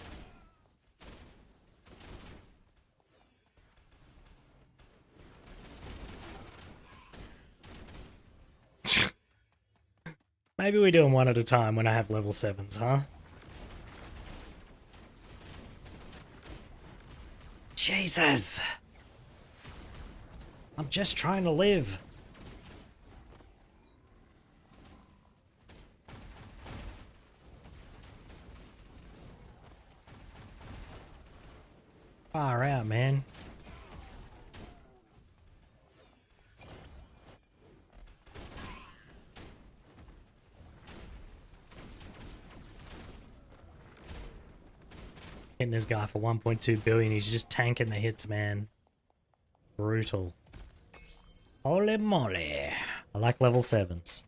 Maybe we do them one at a time when I have level 7s, huh? Jesus! I'm just trying to live. Far out, man. Hitting this guy for 1.2 billion. He's just tanking the hits, man. Brutal. Holy moly. I like level 7s.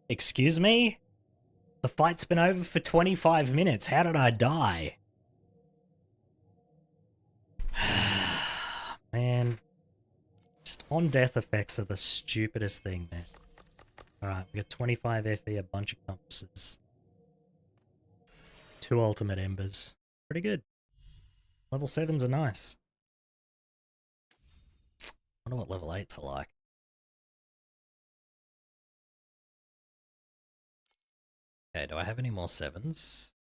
Excuse me? The fight's been over for 25 minutes. How did I die? Man. Just on-death effects are the stupidest thing, man. Alright, we got 25 FE, a bunch of compasses. 2 ultimate embers. Pretty good. Level 7s are nice. I wonder what level 8s are like. Okay, do I have any more 7s?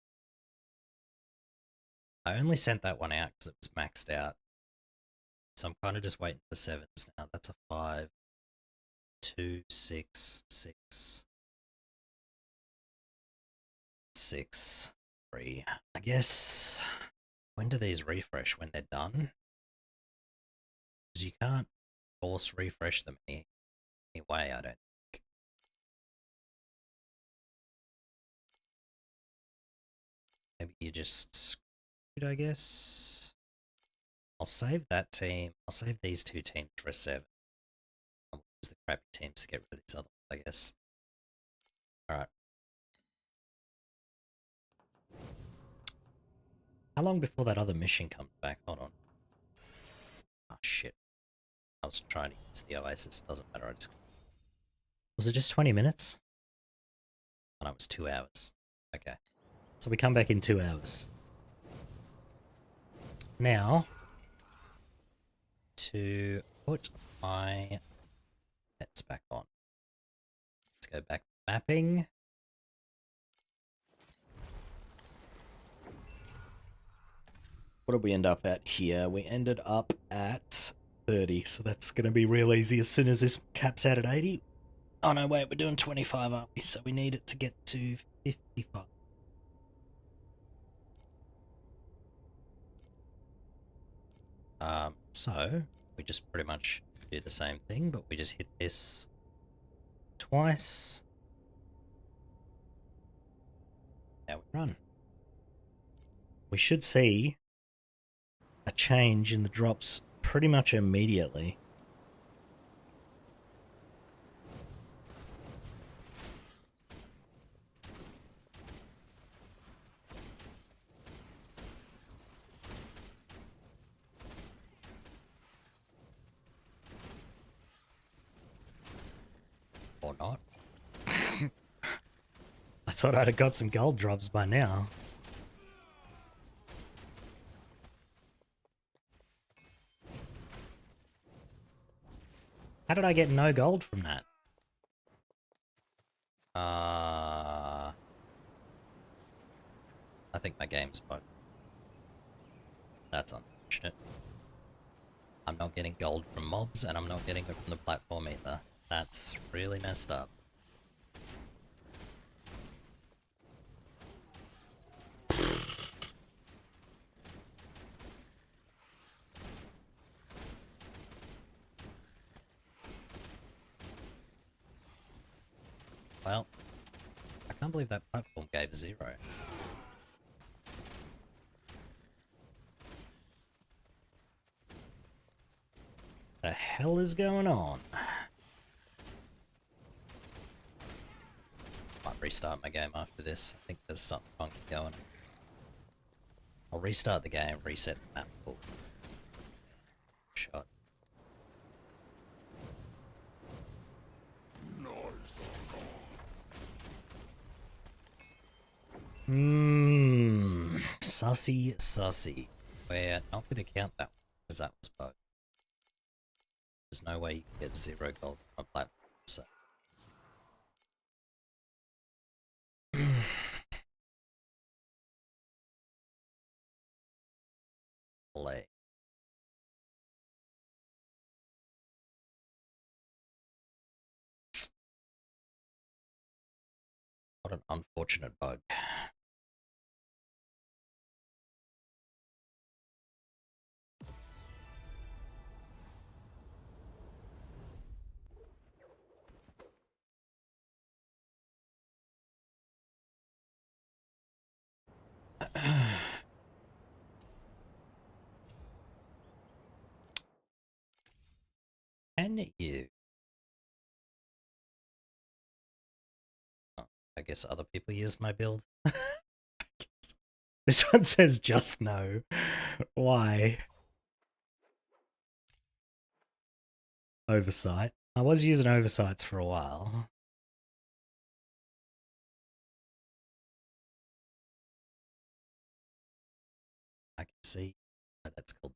I only sent that one out because it was maxed out. So I'm kind of just waiting for 7s now. That's a 5, 2, 6, 6, 6, 3. I guess, when do these refresh? When they're done? Because you can't force refresh them anyway, I don't think. Maybe you just, I guess. I'll save that team. I'll save these 2 teams for a 7. I'll use the crappy teams to get rid of these other ones, I guess. Alright. How long before that other mission comes back? Hold on. Oh shit. I was trying to use the Oasis. Doesn't matter. I just... Was it just 20 minutes? Oh, no, it was 2 hours. Okay. So we come back in 2 hours. Now, to put my pets back on. Let's go back to mapping. What did we end up at here? We ended up at 30, so that's going to be real easy as soon as this caps out at 80. Oh no, wait, we're doing 25, aren't we? So we need it to get to 55. So we just pretty much do the same thing, but we just hit this twice. Now we run. We should see a change in the drops pretty much immediately. Or not. I thought I'd have got some gold drops by now. How did I get no gold from that? I think my game's bugged. That's unfortunate. I'm not getting gold from mobs, and I'm not getting it from the platform either. That's really messed up. Well, I can't believe that platform gave 0. The hell is going on? Might restart my game after this. I think there's something funky going. I'll restart the game, reset the map. Cool. Shot. Sussy, sussy. We're not going to count that one, because that was bugged. There's no way you can get 0 gold on a platform, so... Play. What an unfortunate bug. Can you? Oh, I guess other people use my build. This one says just no. Why? Oversight. I was using oversights for a while. I can see. Oh, that's called.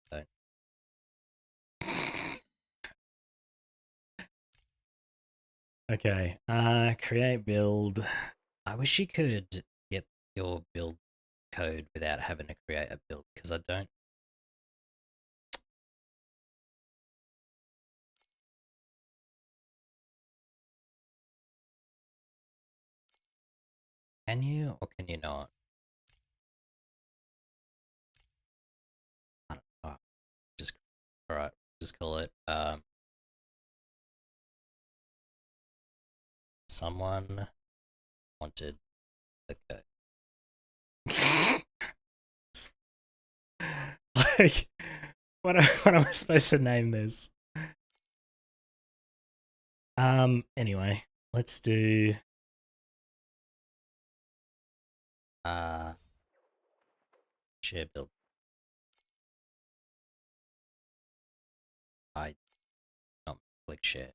Don't. Okay. Create build. I wish you could get your build code without having to create a build, because I don't. Can you or can you not? I don't know. Just alright. Just call it. Someone wanted the code. Like, what am I supposed to name this? Anyway, let's do share build. I don't click share.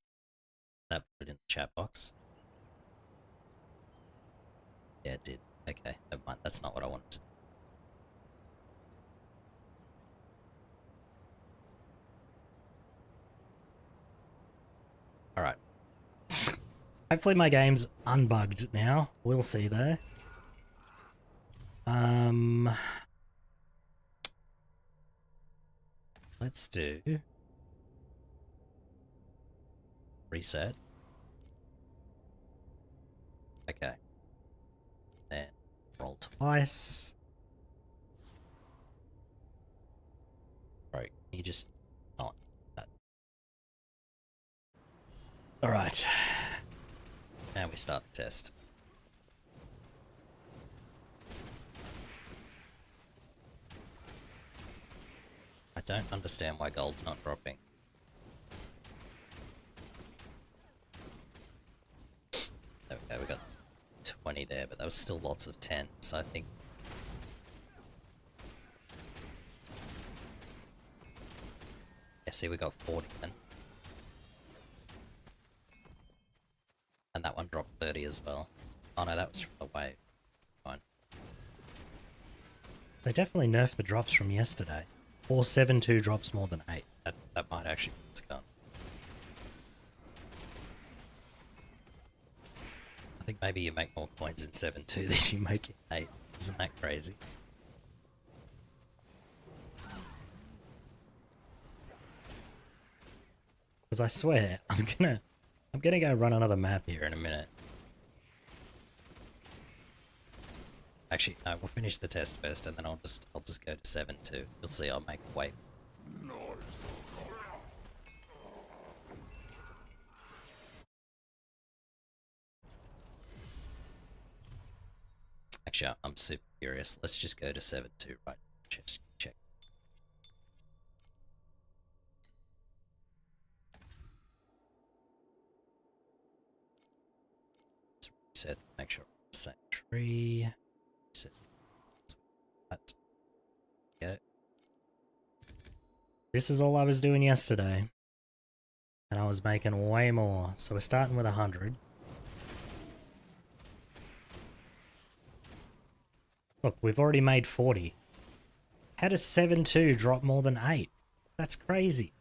That put it in the chat box. Yeah, it did. Okay, never mind. That's not what I wanted. Alright. Hopefully my game's unbugged now. We'll see though. Let's do reset. Okay. Then roll twice. Right, you just not that. Alright. Now we start the test. I don't understand why gold's not dropping. There we go, we got 20 there, but there was still lots of 10, so I think... Yeah, see, we got 40 then. And that one dropped 30 as well. Oh no, that was from the wave. Fine. They definitely nerfed the drops from yesterday. Or 7-2 drops more than 8. That might actually be what's gone. I think maybe you make more coins in 7-2 than you make in 8. Isn't that crazy? Because I swear, I'm gonna go run another map here in a minute. Actually, no, we'll finish the test first, and then I'll just go to 7-2. You'll see, I'll make a wave. Actually, I'm super curious. Let's just go to 7-2 right now. Check. Let's reset, make sure we're on the same tree. Reset. That. Go. This is all I was doing yesterday. And I was making way more. So we're starting with 100. Look, we've already made 40. How does 7-2 drop more than 8? That's crazy.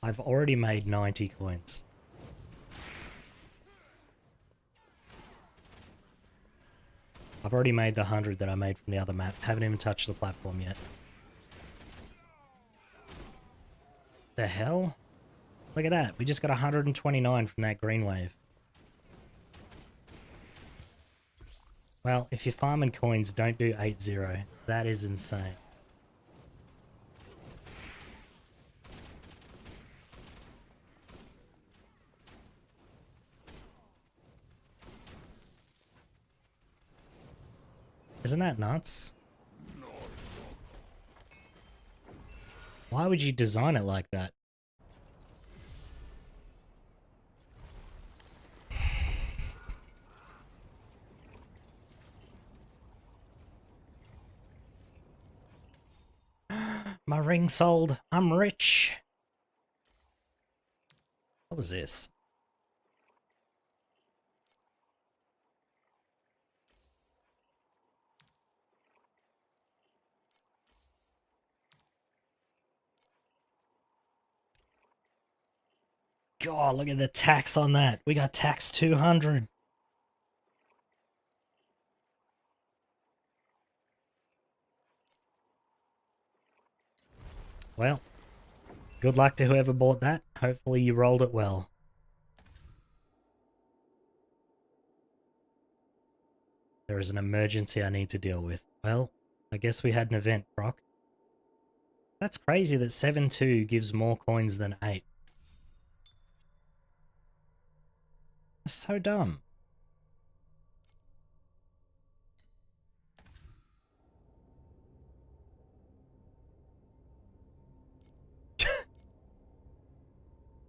I've already made 90 coins. I've already made the 100 that I made from the other map. Haven't even touched the platform yet. The hell? Look at that. We just got 129 from that green wave. Well, if you're farming coins, don't do 8-0. That is insane. Isn't that nuts? Why would you design it like that? My ring sold. I'm rich. What was this? God, look at the tax on that. We got tax 200. Well, good luck to whoever bought that. Hopefully you rolled it well. There is an emergency I need to deal with. Well, I guess we had an event, Brock. That's crazy that 7-2 gives more coins than 8. That's so dumb.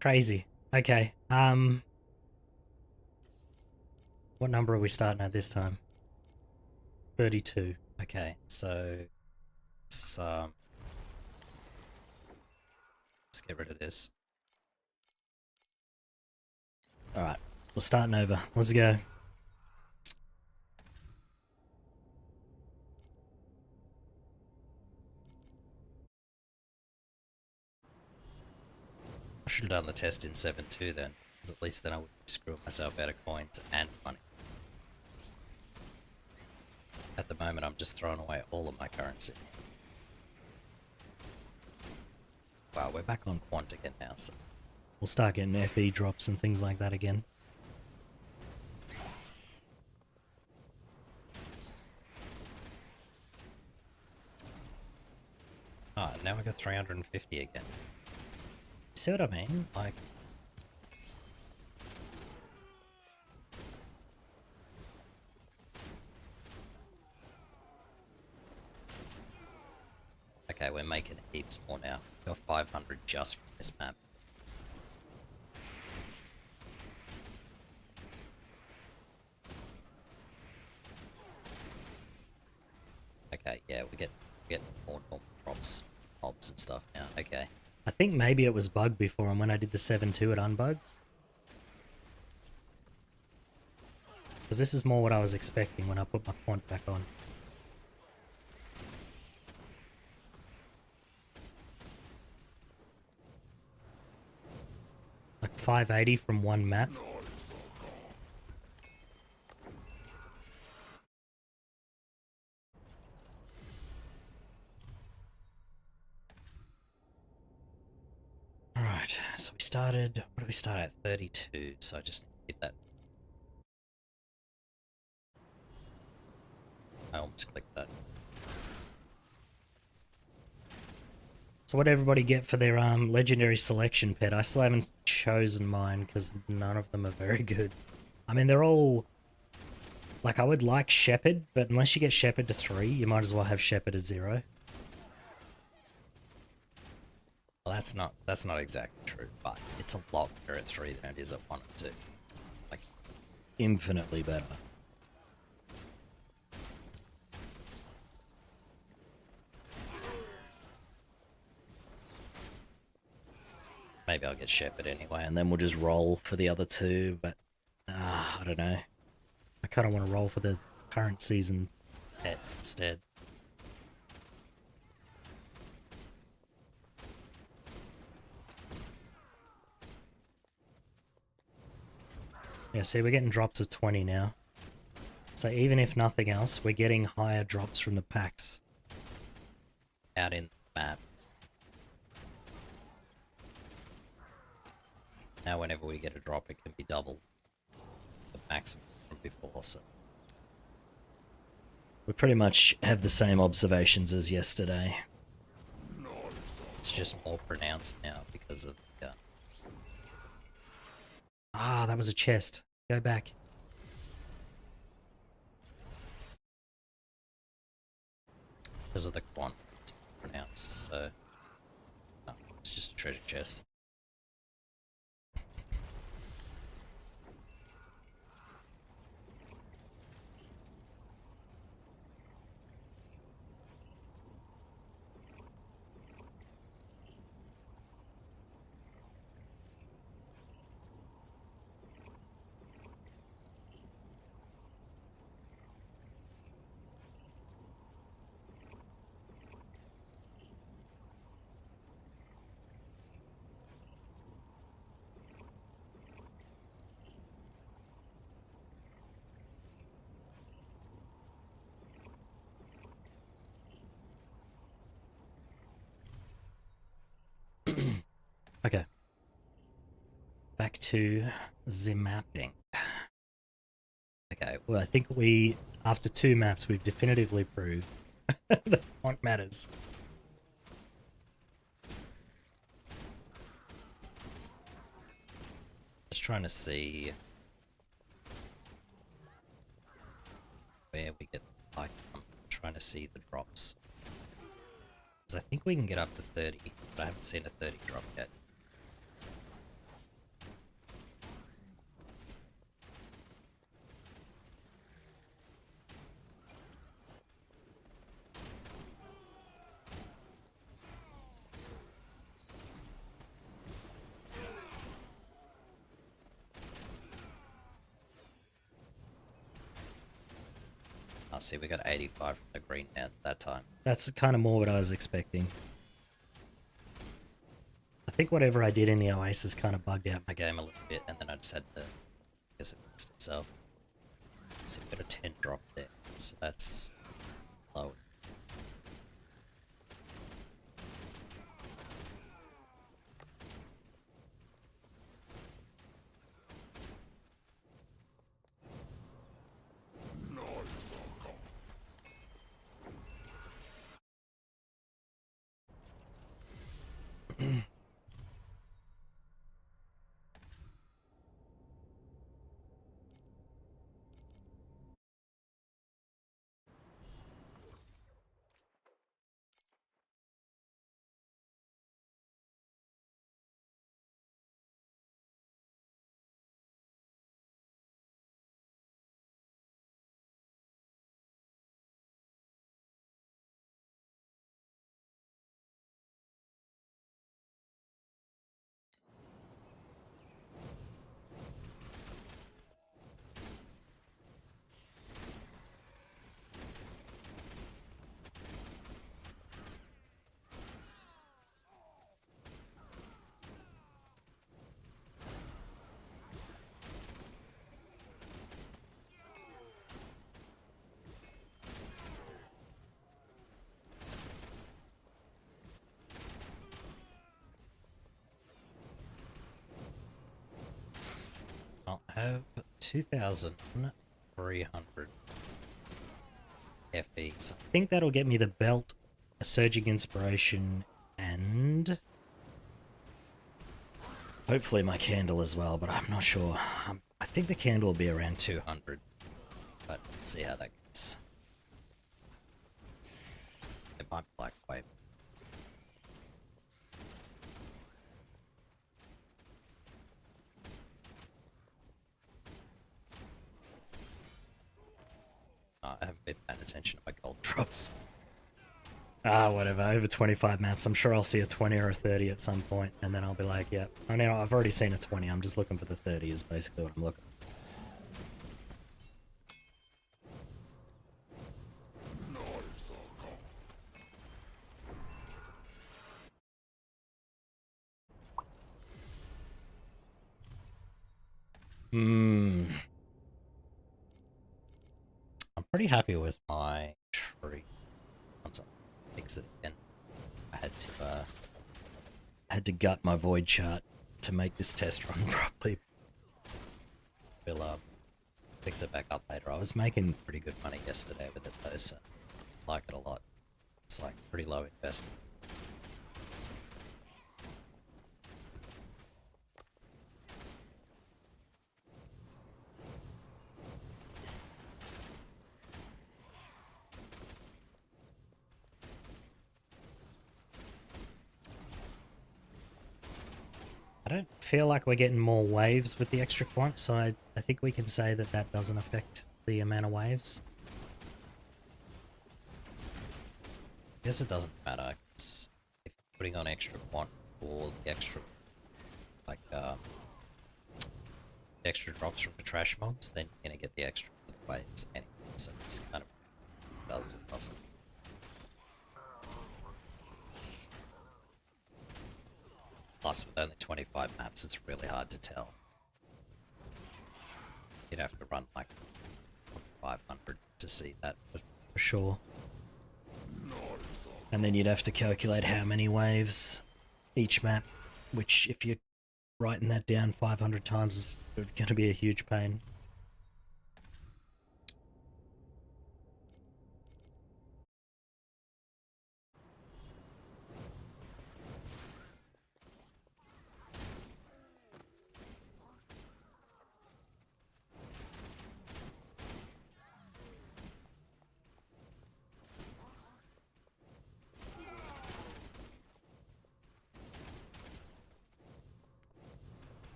Crazy. Okay. What number are we starting at this time? 32. Okay, so let's get rid of this. Alright, we're starting over. Let's go. I should have done the test in 7-2 then, because at least then I would screw myself out of coins and money. At the moment, I'm just throwing away all of my currency. Wow, we're back on quant again now, so we'll start getting FE drops and things like that again. Ah, now I got 350 again. See what I mean? Like, okay, we're making heaps more now. Got 500 just from this map. Okay, yeah, we get more normal drops, mobs and stuff now. Okay. I think maybe it was bugged before, and when I did the 7-2 it unbugged. Because this is more what I was expecting when I put my quant back on. Like 580 from one map. Alright, so we started, what did we start at? 32, so I just need to hit that. I almost clicked that. So what did everybody get for their legendary selection pet? I still haven't chosen mine because none of them are very good. I mean, they're all... Like, I would like Shepherd, but unless you get Shepherd to 3, you might as well have Shepherd at 0. Well, that's not exactly true, but it's a lot better at 3 than it is at 1 and 2. Like, infinitely better. Maybe I'll get Shepherd anyway, and then we'll just roll for the other 2, but I don't know. I kind of want to roll for the current season pet instead. Yeah, see, we're getting drops of 20 now. So even if nothing else, we're getting higher drops from the packs out in the map. Now whenever we get a drop, it can be double the maximum from before, so... We pretty much have the same observations as yesterday. It's just more pronounced now because of... Ah, that was a chest. Go back. Because of the quant, it's pronounced, so... treasure chest. Okay. Back to the mapping. Okay, well I think after 2 maps, we've definitively proved that quant matters. Just trying to see where we get like I'm trying to see the drops. Because I think we can get up to 30, but I haven't seen a 30 drop yet. I see we got 85 from the green at that time. That's kind of more what I was expecting. I think whatever I did in the Oasis kind of bugged out my game a little bit, and then I just had to, I guess it fixed itself. So we got a 10 drop there, so that's low. I'll have 2,300 FE. So I think that'll get me the belt, a surging inspiration, and hopefully my candle as well, but I'm not sure. I think the candle will be around 200, but we'll see how that goes. It might be Black Wave. I haven't been paying attention to my gold drops. Ah, whatever. Over 25 maps. I'm sure I'll see a 20 or a 30 at some point, and then I'll be like, yeah. I know I've already seen a 20. I'm just looking for the 30 is basically what I'm looking for. I'm pretty happy with my tree. Once I fix it again, I had to gut my void chart to make this test run properly. We'll fix it back up later. I was making pretty good money yesterday with it though, so I like it a lot. It's like pretty low investment. feel like we're getting more waves with the extra quant, so I think we can say that that doesn't affect the amount of waves. I guess it doesn't matter, 'cause if you're putting on extra quant for the extra, like, extra drops from the trash mobs, then you're gonna get the extra waves anyway, so it's kind of does it doesn't. Plus, with only 25 maps, it's really hard to tell. You'd have to run like 500 to see that for sure. And then you'd have to calculate how many waves each map, which if you're writing that down 500 times is going to be a huge pain.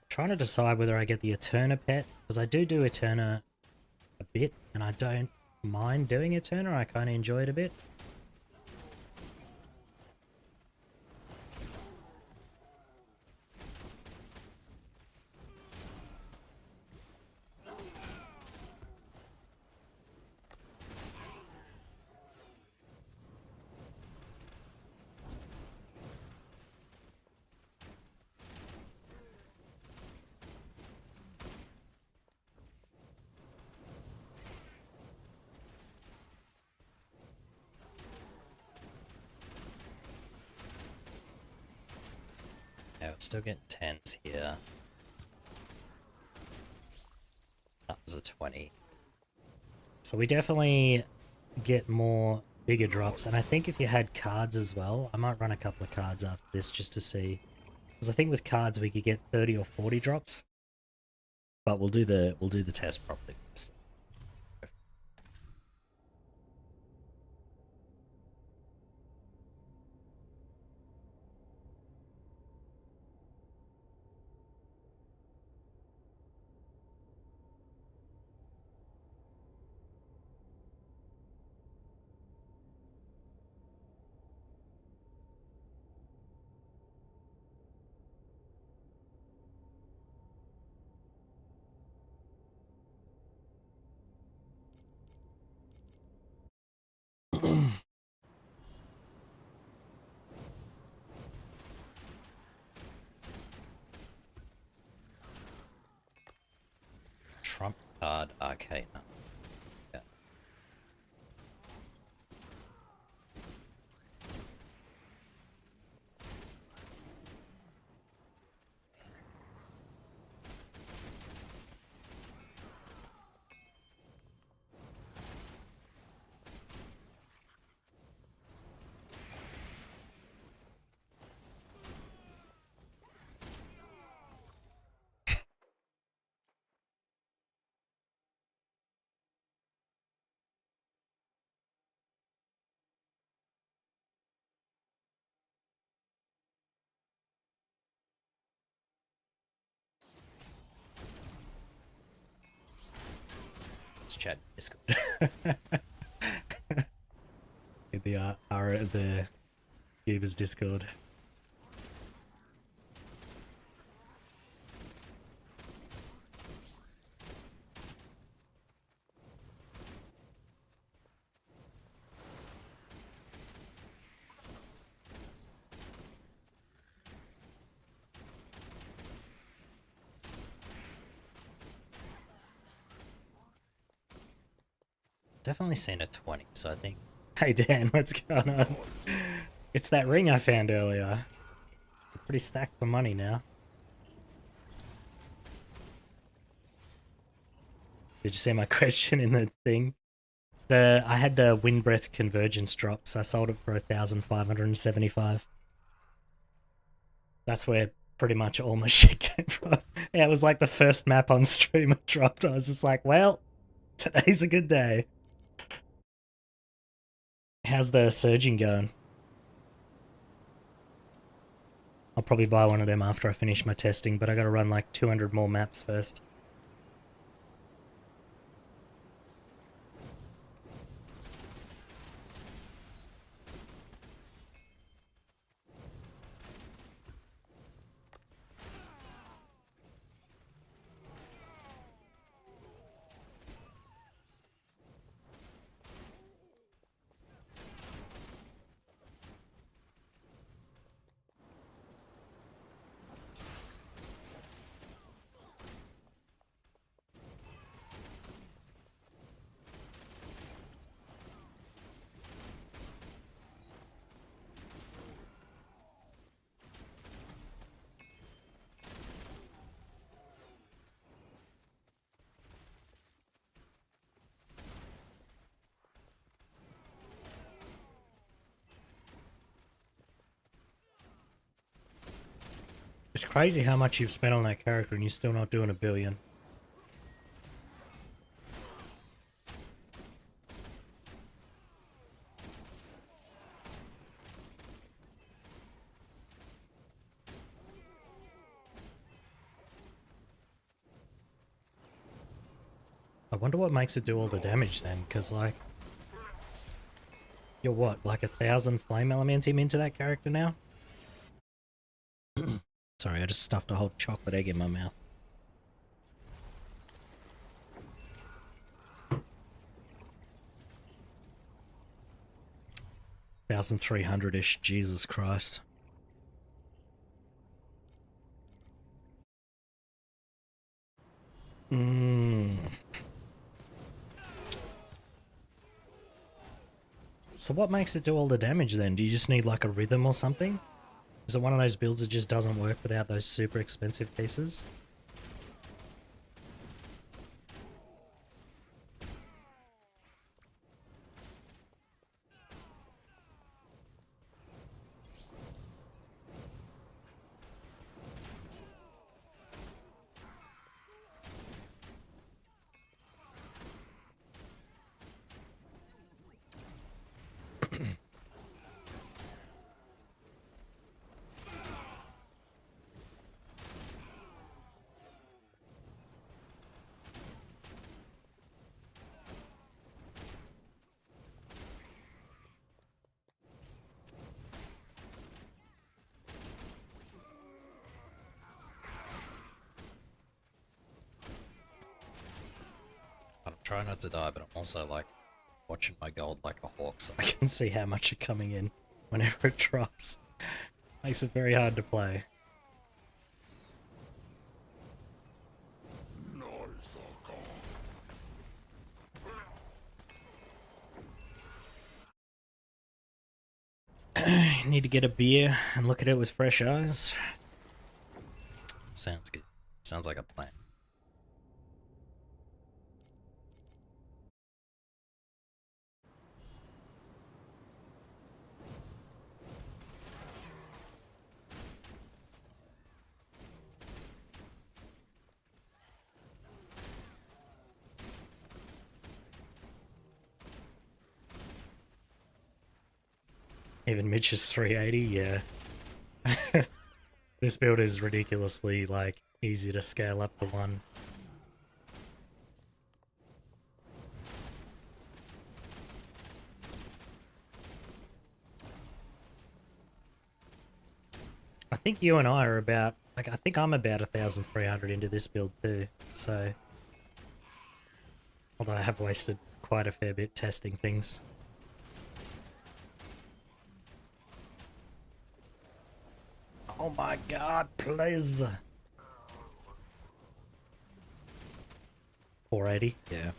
Trying to decide whether I get the Eterna pet, because I do Eterna a bit, and I don't mind doing Eterna, I kind of enjoy it a bit. Yeah, we're still getting 10s here. That was a 20. So we definitely get more bigger drops, and I think if you had cards as well, I might run a couple of cards after this just to see. Because I think with cards we could get 30 or 40 drops. But we'll do the test properly first. Trump card Arcana. Yeah. Let's chat Discord. The Cuba's Discord. Definitely seen a 20, so I think... Hey Dan, what's going on? It's that ring I found earlier. We're pretty stacked for money now. Did you see my question in the thing? I had the Wind Breath Convergence drop, so I sold it for 1,575. That's where pretty much all my shit came from. Yeah, it was like the first map on stream I dropped. I was just like, well, today's a good day. How's the surging going? I'll probably buy one of them after I finish my testing, but I gotta run like 200 more maps first. It's crazy how much you've spent on that character and you're still not doing a billion. I wonder what makes it do all the damage then, because like... You're what, like 1,000 flame elementum into that character now? Sorry, I just stuffed a whole chocolate egg in my mouth. 1,300-ish, Jesus Christ. So what makes it do all the damage then? Do you just need like a rhythm or something? Is it one of those builds that just doesn't work without those super expensive pieces? I'm trying not to die, but I'm also like watching my gold like a hawk, so I can see how much is coming in whenever it drops. Makes it very hard to play. Need to get a beer and look at it with fresh eyes. Sounds good. Sounds like a plan. Even Mitch's 380, yeah. This build is ridiculously, like, easy to scale up to 1. I think you and I are about, like, I think I'm about 1,300 into this build too, so... Although I have wasted quite a fair bit testing things. Oh my god, please! 480? Yeah.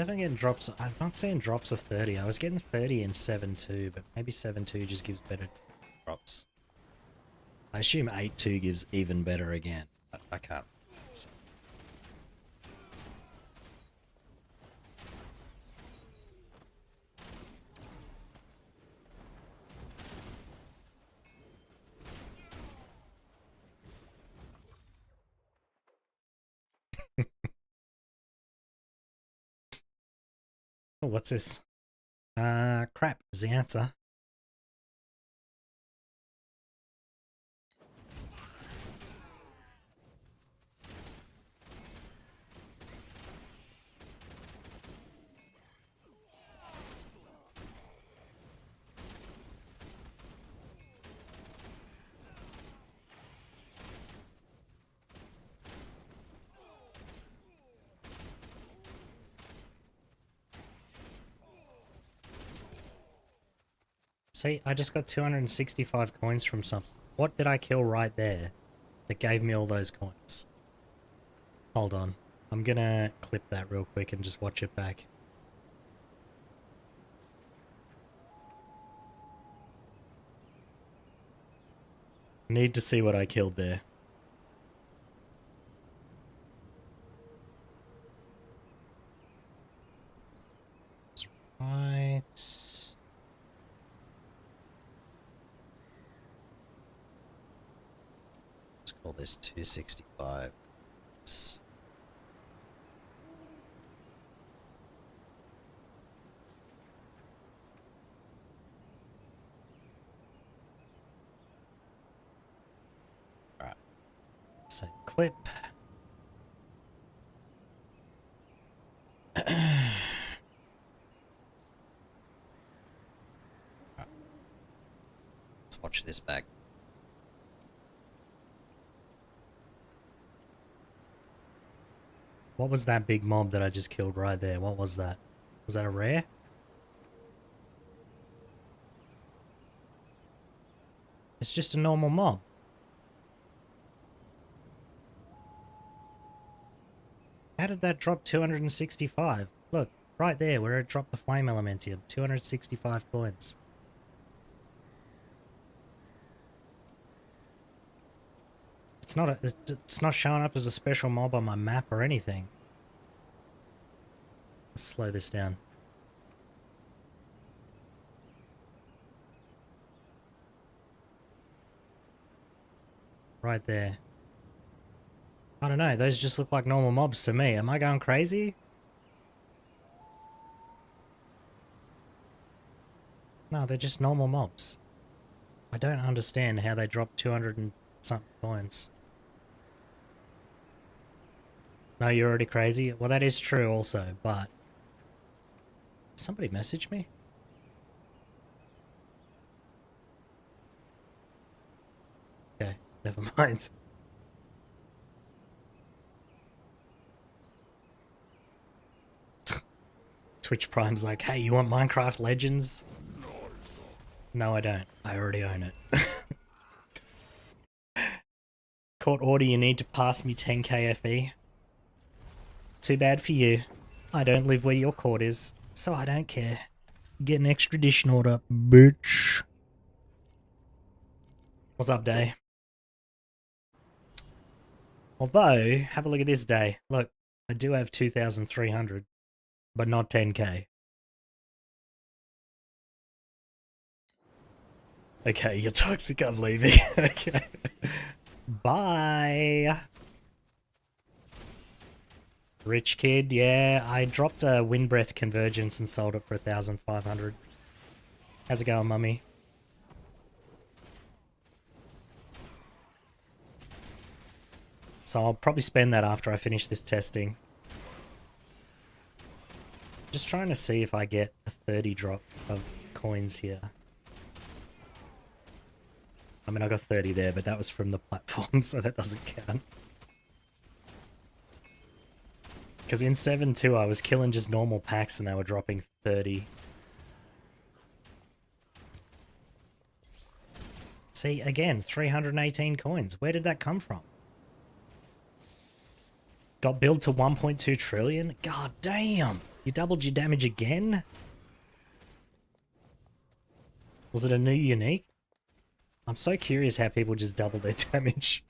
definitely getting drops. I'm not seeing drops of 30. I was getting 30 in 7.2, but maybe 7.2 just gives better drops. I assume 8.2 gives even better again. I can't. So. Oh, what's this? Crap is the answer. See, I just got 265 coins from something. What did I kill right there that gave me all those coins? Hold on. I'm gonna clip that real quick and just watch it back. Need to see what I killed there. That's right. Let's call this 265. Alright. Same clip. Let's watch this back. What was that big mob that I just killed right there? What was that? Was that a rare? It's just a normal mob. How did that drop 265? Look, right there where it dropped the flame elementium. 265 coins. It's not showing up as a special mob on my map or anything. Let's slow this down. Right there. I don't know, those just look like normal mobs to me. Am I going crazy? No, they're just normal mobs. I don't understand how they drop 200 and something coins. No, you're already crazy? Well, that is true also, but... Somebody message me? Okay, never mind. Twitch Prime's like, hey, you want Minecraft Legends? No, I don't. I already own it. Court order, you need to pass me 10k FE. Too bad for you. I don't live where your court is, so I don't care. Get an extradition order, bitch. What's up, Day? Although, have a look at this, Day. Look, I do have 2,300, but not 10k. Okay, you're toxic, I'm leaving. Okay. Bye. Rich kid, yeah. I dropped a Wind Breath Convergence and sold it for 1,500. How's it going, mummy? So I'll probably spend that after I finish this testing. Just trying to see if I get a 30 drop of coins here. I mean, I got 30 there, but that was from the platform, so that doesn't count. Because in 7.2 I was killing just normal packs and they were dropping 30. See, again, 318 coins. Where did that come from? Got billed to 1.2 trillion? God damn! You doubled your damage again? Was it a new unique? I'm so curious how people just double their damage.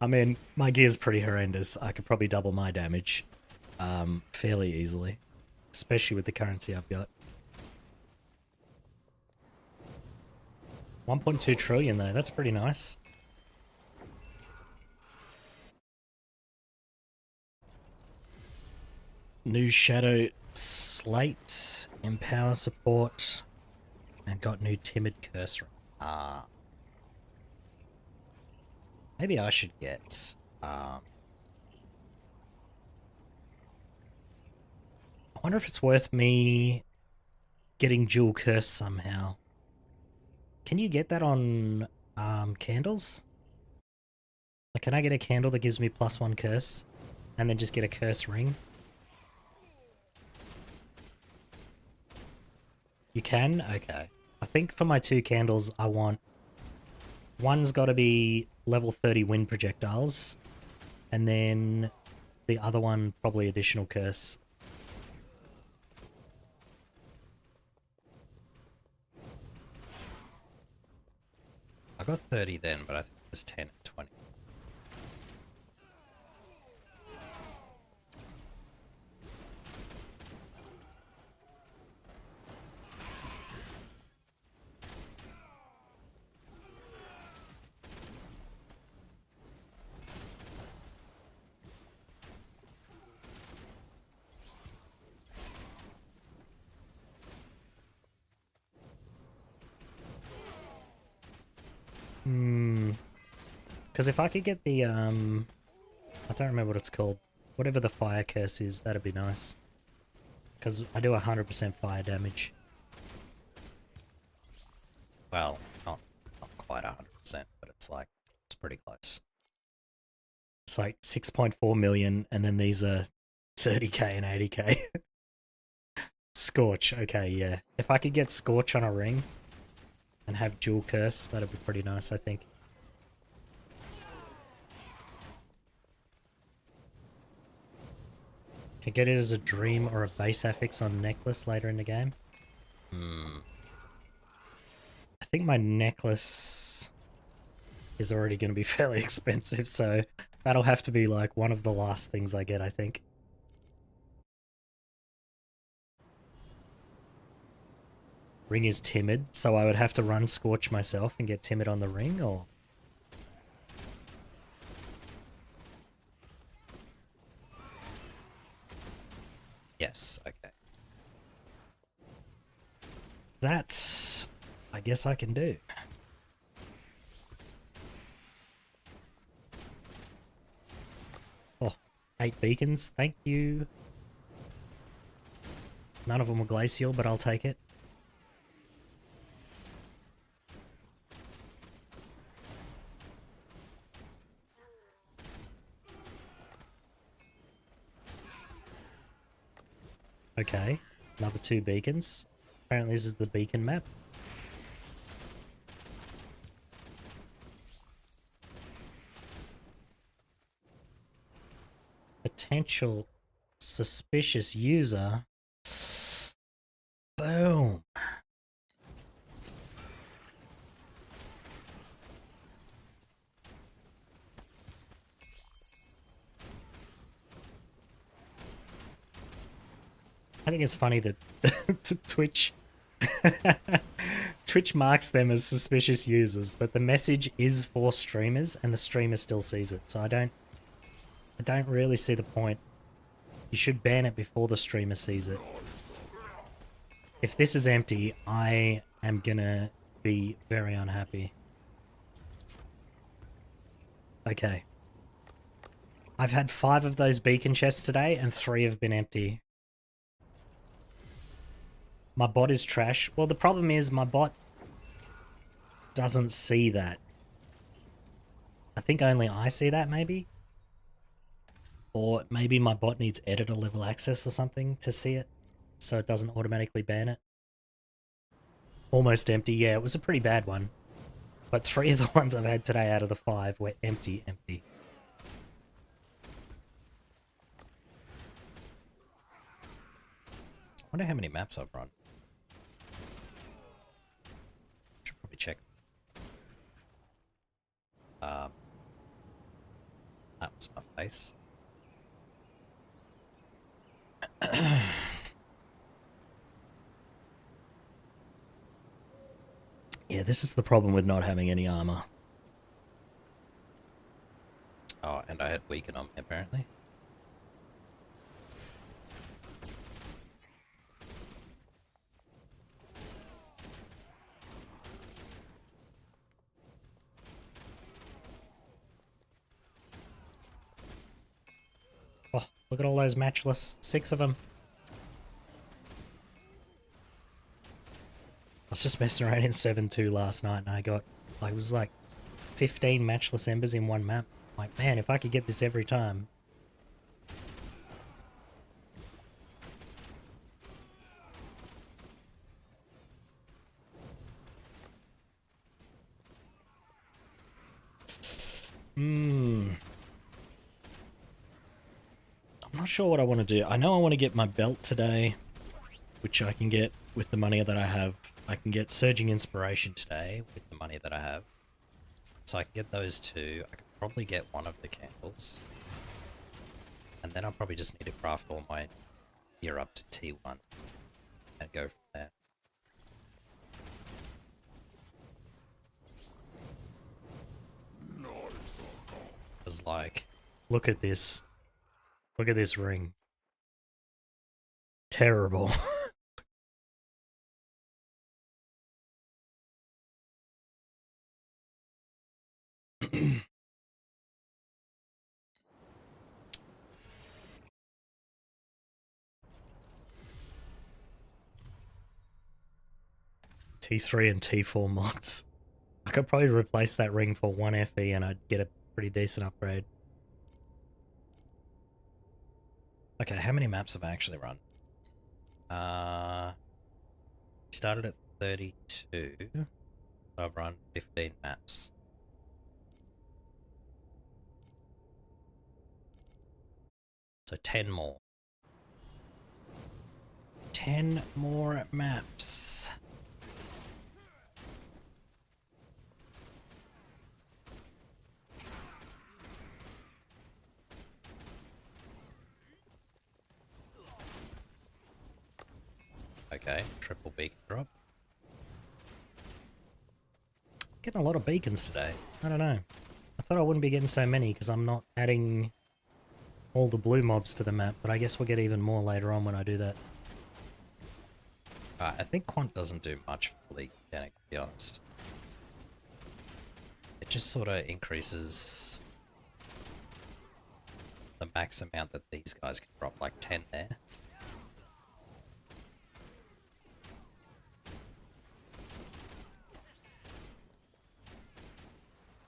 I mean, my gear's pretty horrendous. I could probably double my damage fairly easily. Especially with the currency I've got. 1.2 trillion though, that's pretty nice. New Shadow Slate, Empower support, and got new Timid Curse. Ah. Maybe I should get... I wonder if it's worth me getting Dual Curse somehow. Can you get that on candles? Like, can I get a candle that gives me +1 curse? And then just get a curse ring? You can? Okay. I think for my 2 candles, I want... One's got to be level 30 wind projectiles. And then the other one, probably additional curse. I got 30 then, but I think it was 10 and 20. Because if I could get the, I don't remember what it's called. Whatever the fire curse is, that'd be nice. Because I do 100% fire damage. Well, not quite 100%, but it's like, it's pretty close. It's like 6.4 million, and then these are 30k and 80k. Scorch, okay, yeah. If I could get Scorch on a ring and have dual curse, that'd be pretty nice, I think. Can get it as a dream or a base affix on necklace later in the game. I think my necklace is already going to be fairly expensive, so that'll have to be like one of the last things I get, I think. Ring is timid, so I would have to run Scorch myself and get timid on the ring, or... Yes, okay. That's... I guess I can do. Oh, 8 beacons, thank you. None of them were glacial, but I'll take it. Okay, another 2 beacons. Apparently this is the beacon map. Potential suspicious user. Boom. I think it's funny that Twitch Twitch marks them as suspicious users, but the message is for streamers and the streamer still sees it. So I don't really see the point. You should ban it before the streamer sees it. If this is empty, I am gonna be very unhappy. Okay. I've had 5 of those beacon chests today and 3 have been empty. My bot is trash. Well, the problem is my bot doesn't see that. I think only I see that, maybe? Or maybe my bot needs editor level access or something to see it, so it doesn't automatically ban it. Almost empty, yeah, it was a pretty bad one. But 3 of the ones I've had today out of the 5 were empty. Wonder how many maps I've run. Should probably check. That was my face. Yeah, this is the problem with not having any armor. Oh, and I had weaken on me apparently. Oh, look at all those matchless. 6 of them. I was just messing around in 7-2 last night and I got, like, it was like 15 matchless embers in one map. Like, man, if I could get this every time. I'm not sure what I want to do. I know I want to get my belt today, which I can get with the money that I have. I can get Surging Inspiration today with the money that I have. So I can get those two. I could probably get one of the candles. And then I'll probably just need to craft all my gear up to T1 and go from there. Because, like, look at this. Look at this ring. Terrible. T3 and T4 mods. I could probably replace that ring for 1 FE and I'd get a pretty decent upgrade. Okay, how many maps have I actually run? Started at 32. So I've run 15 maps. So 10 more. 10 more maps. Okay, triple beacon drop. Getting a lot of beacons today. I don't know. I thought I wouldn't be getting so many because I'm not adding all the blue mobs to the map, but I guess we'll get even more later on when I do that. I think quant doesn't do much for league mechanic, to be honest. It just sort of increases the max amount that these guys can drop, like 10 there.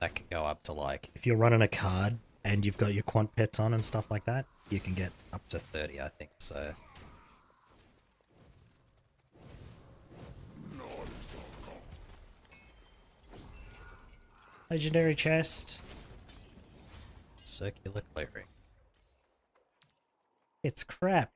That can go up to, like, if you're running a card and you've got your quant pets on and stuff like that, you can get up to 30, I think, so. Legendary chest. Circular clearing. It's crap.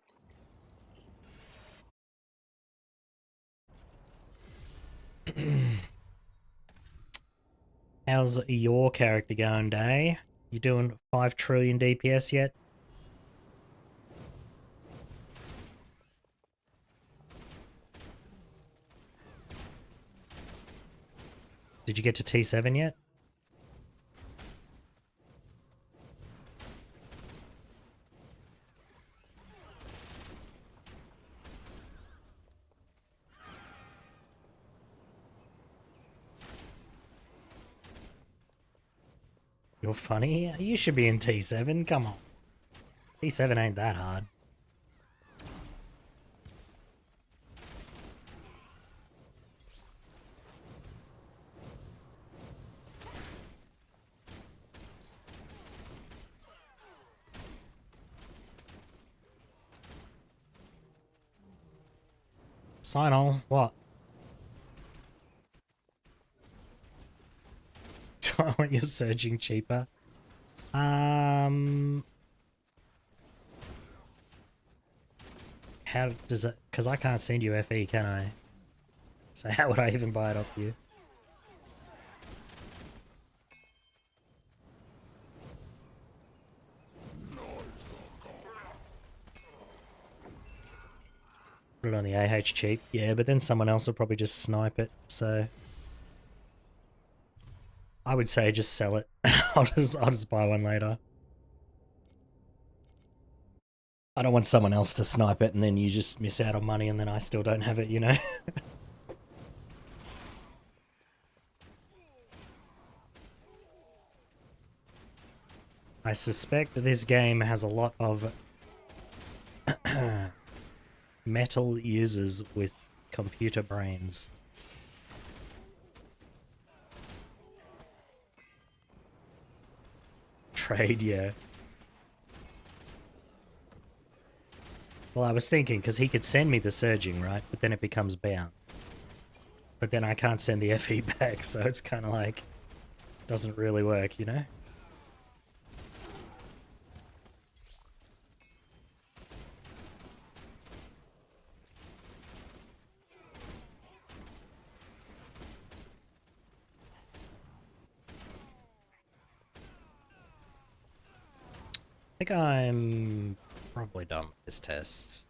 How's your character going, Day? You doing 5 trillion DPS yet? Did you get to T7 yet? You're funny? You should be in T7, come on. T7 ain't that hard. Sign on, what? Do I want your surging cheaper? How How does it... Because I can't send you FE, can I? So how would I even buy it off you? Put it on the AH cheap. Yeah, but then someone else will probably just snipe it, so... I would say just sell it. I'll just buy one later. I don't want someone else to snipe it and then you just miss out on money and then I still don't have it, you know? I suspect this game has a lot of metal users with computer brains. Trade, yeah. Well, I was thinking, because he could send me the surging, right? But then it becomes bound. But then I can't send the FE back, so it's kind of like... doesn't really work, you know? I think I'm Probably done with this test.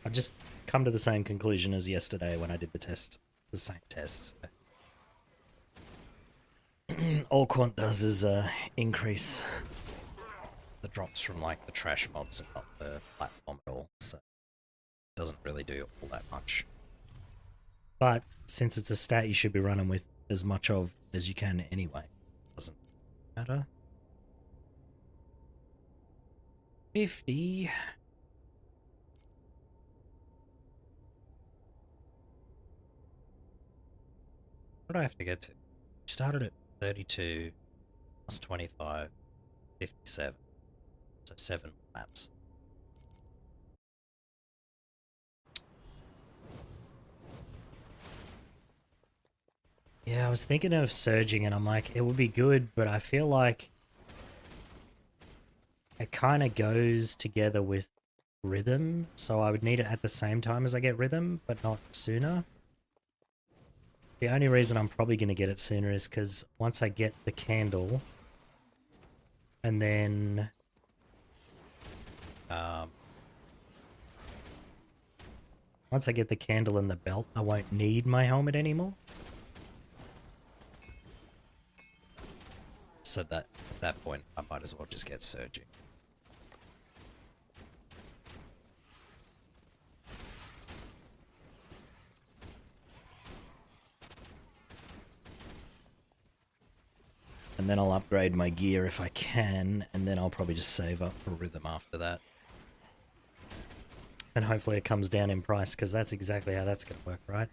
I've just come to the same conclusion as yesterday when I did the test. The same test. All quant does is increase The drops from like the trash mobs and not the platform at all, so it doesn't really do all that much. But since it's a stat you should be running with as much of as you can anyway. Doesn't Matter. 50. What do I have to get to? Started at 32, plus 25, 57. So 7 maps. Yeah, I was thinking of surging and I'm like, it would be good, but I feel like it kind of goes together with rhythm, so I would need it at the same time as I get rhythm, but not sooner. The only reason I'm probably going to get it sooner is because once I get the candle, and then... once I get the candle and the belt, I won't need my helmet anymore. So that at that point, I might as well just get surging. And then I'll upgrade my gear if I can, and then I'll probably just save up For rhythm after that. and hopefully it comes down in price, because that's exactly how that's going to work, right?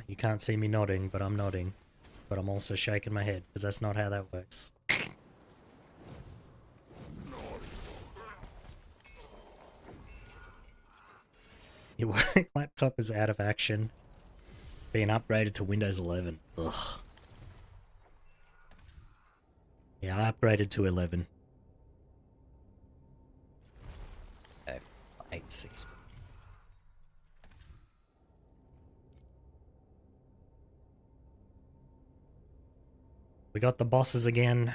You can't see me nodding, but I'm nodding. But I'm also shaking my head, because that's not how that works. Your work laptop is out of action. Being upgraded to Windows 11. Ugh. Yeah, I upgraded to 11. Okay, 8.6. We got the bosses again.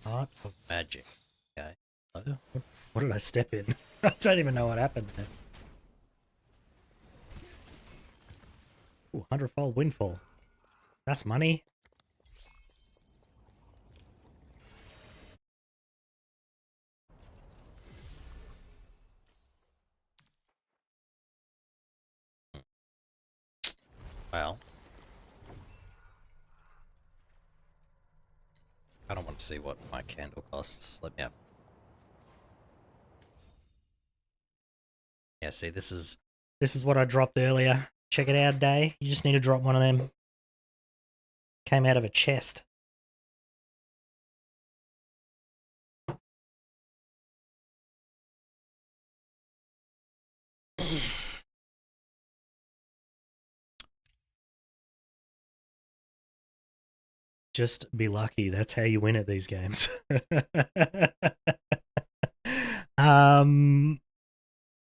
Art of Magic. Okay. Oh, what did I step in? I don't even know what happened there. Ooh, 100-fold windfall. That's money. Well, I don't want to see what my candle costs. Let me have. Yeah, see, this is This is what I dropped earlier. Check it out, Day. You just need to drop one of them. Came out of a chest. Just be lucky. That's how you win at these games.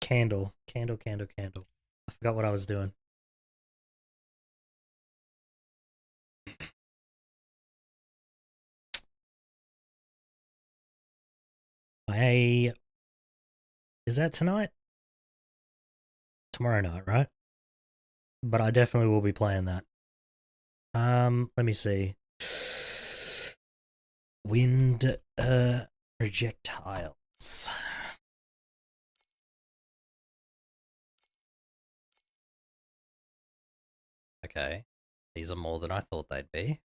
Candle. Candle, candle, candle. I forgot what I was doing. Is that tonight? Tomorrow night, right? But I definitely will be playing that. Let me see. Wind projectiles. Okay. These are more than I thought they'd be.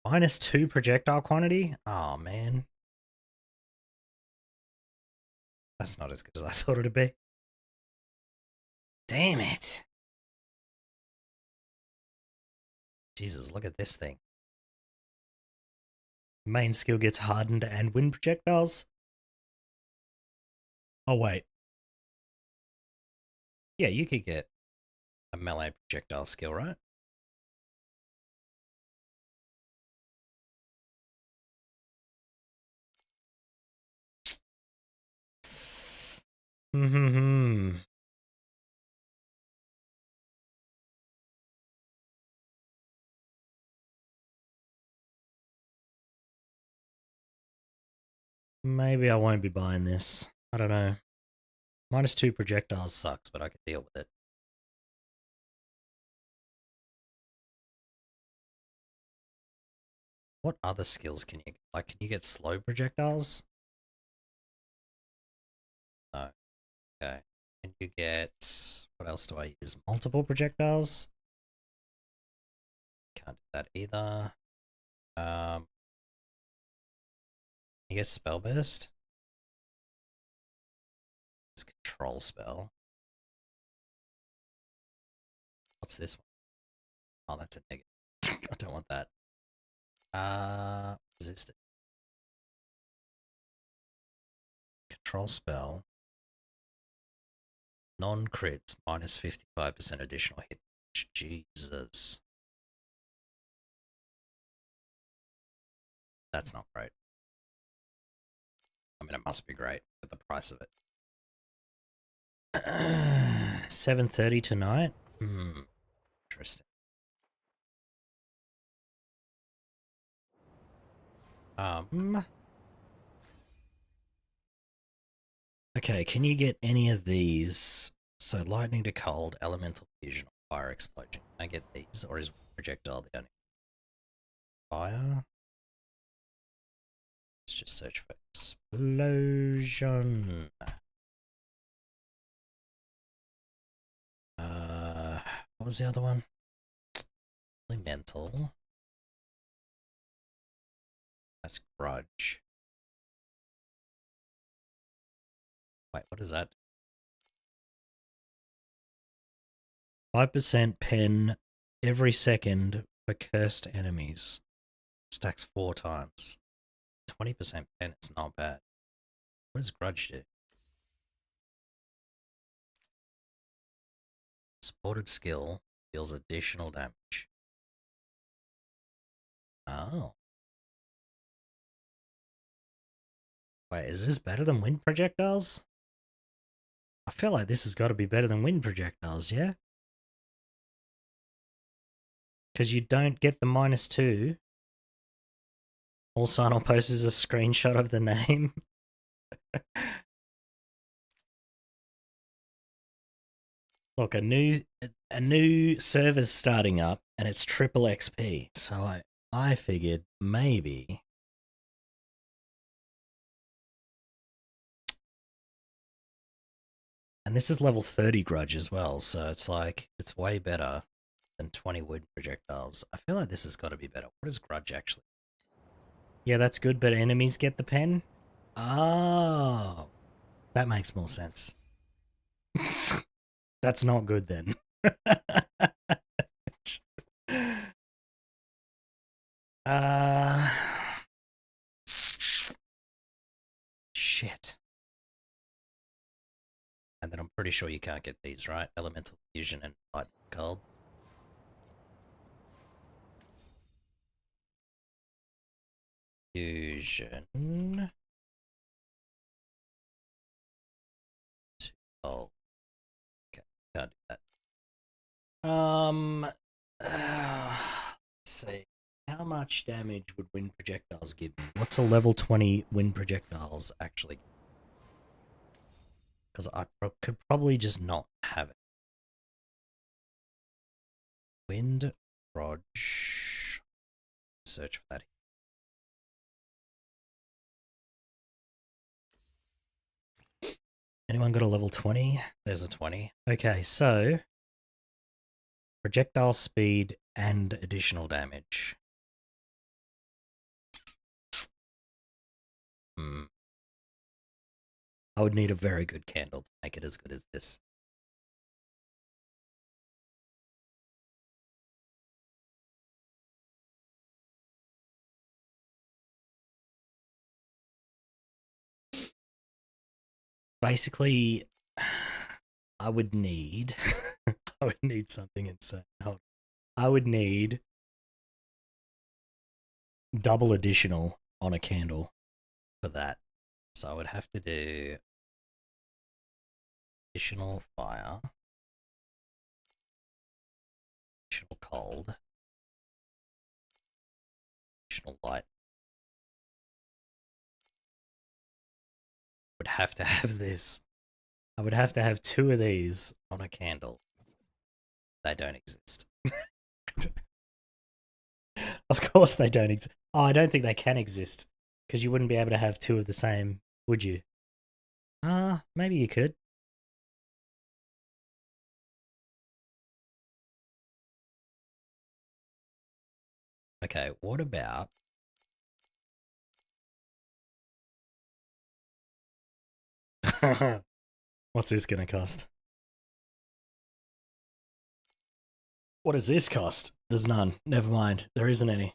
-2 projectile quantity? Oh man. That's not as good as I thought it'd be. Damn it. Jesus, look at this thing. Main skill gets hardened and wind projectiles. Oh, wait. Yeah, you could get a melee projectile skill, right? Hmm. Maybe I won't be buying this. I don't know. -2 projectiles sucks, but I can deal with it. What other skills can you get? Like, can you get slow projectiles? No. Okay. Can you get... What else do I use? Multiple projectiles? Can't do that either. You get spell burst? It's control spell. What's this one? Oh, that's a negative. I don't want that. Resistant. Control spell. Non-crits, -55% additional hit. Jesus. That's not great. I mean, it must be great with the price of it. 7:30 tonight? Interesting. Okay, can you get any of these? So lightning to cold, elemental fusion, or fire explosion. Can I get these, or is projectile the only fire? Let's just search for explosion. What was the other one? Elemental. That's grudge. Wait, what is that? 5% pen every second for cursed enemies. Stacks 4 times. 20% pen, it's not bad. What does grudge do? Supported skill deals additional damage. Oh. Wait, is this better than wind projectiles? I feel like this has got to be better than wind projectiles, yeah? Because you don't get the -2. Also, I'll post as a screenshot of the name. Look, a new server's starting up, and it's triple XP. So I figured maybe. And this is level 30 grudge as well, so it's like, it's way better than 20 wood projectiles. I feel like this has got to be better. What is grudge actually? Yeah, that's good, but enemies get the pen? Oh, that makes more sense. That's not good then. uh Shit. And then I'm pretty sure you can't get these, right? Elemental fusion and light and cold. Fusion. To cold. Okay, can't do that. Let's see. How much damage would wind projectiles give me? What's a level 20 wind projectiles actually give? Because I could probably just not have it. Wind proj. Search for that. Anyone got a level 20? There's a 20. Okay, so projectile speed and additional damage. I would need a very good candle to make it as good as this. Basically, I would need I would need something insane. I would need double additional on a candle for that. So I would have to do additional fire, additional cold, additional light. Would have to have this. I would have to have 2 of these on a candle. They don't exist. Of course they don't exist. Oh, I don't think they can exist. Because you wouldn't be able to have 2 of the same, would you? Maybe you could. Okay, what about... What's this gonna cost? What does this cost? There's none. Never mind. There isn't any.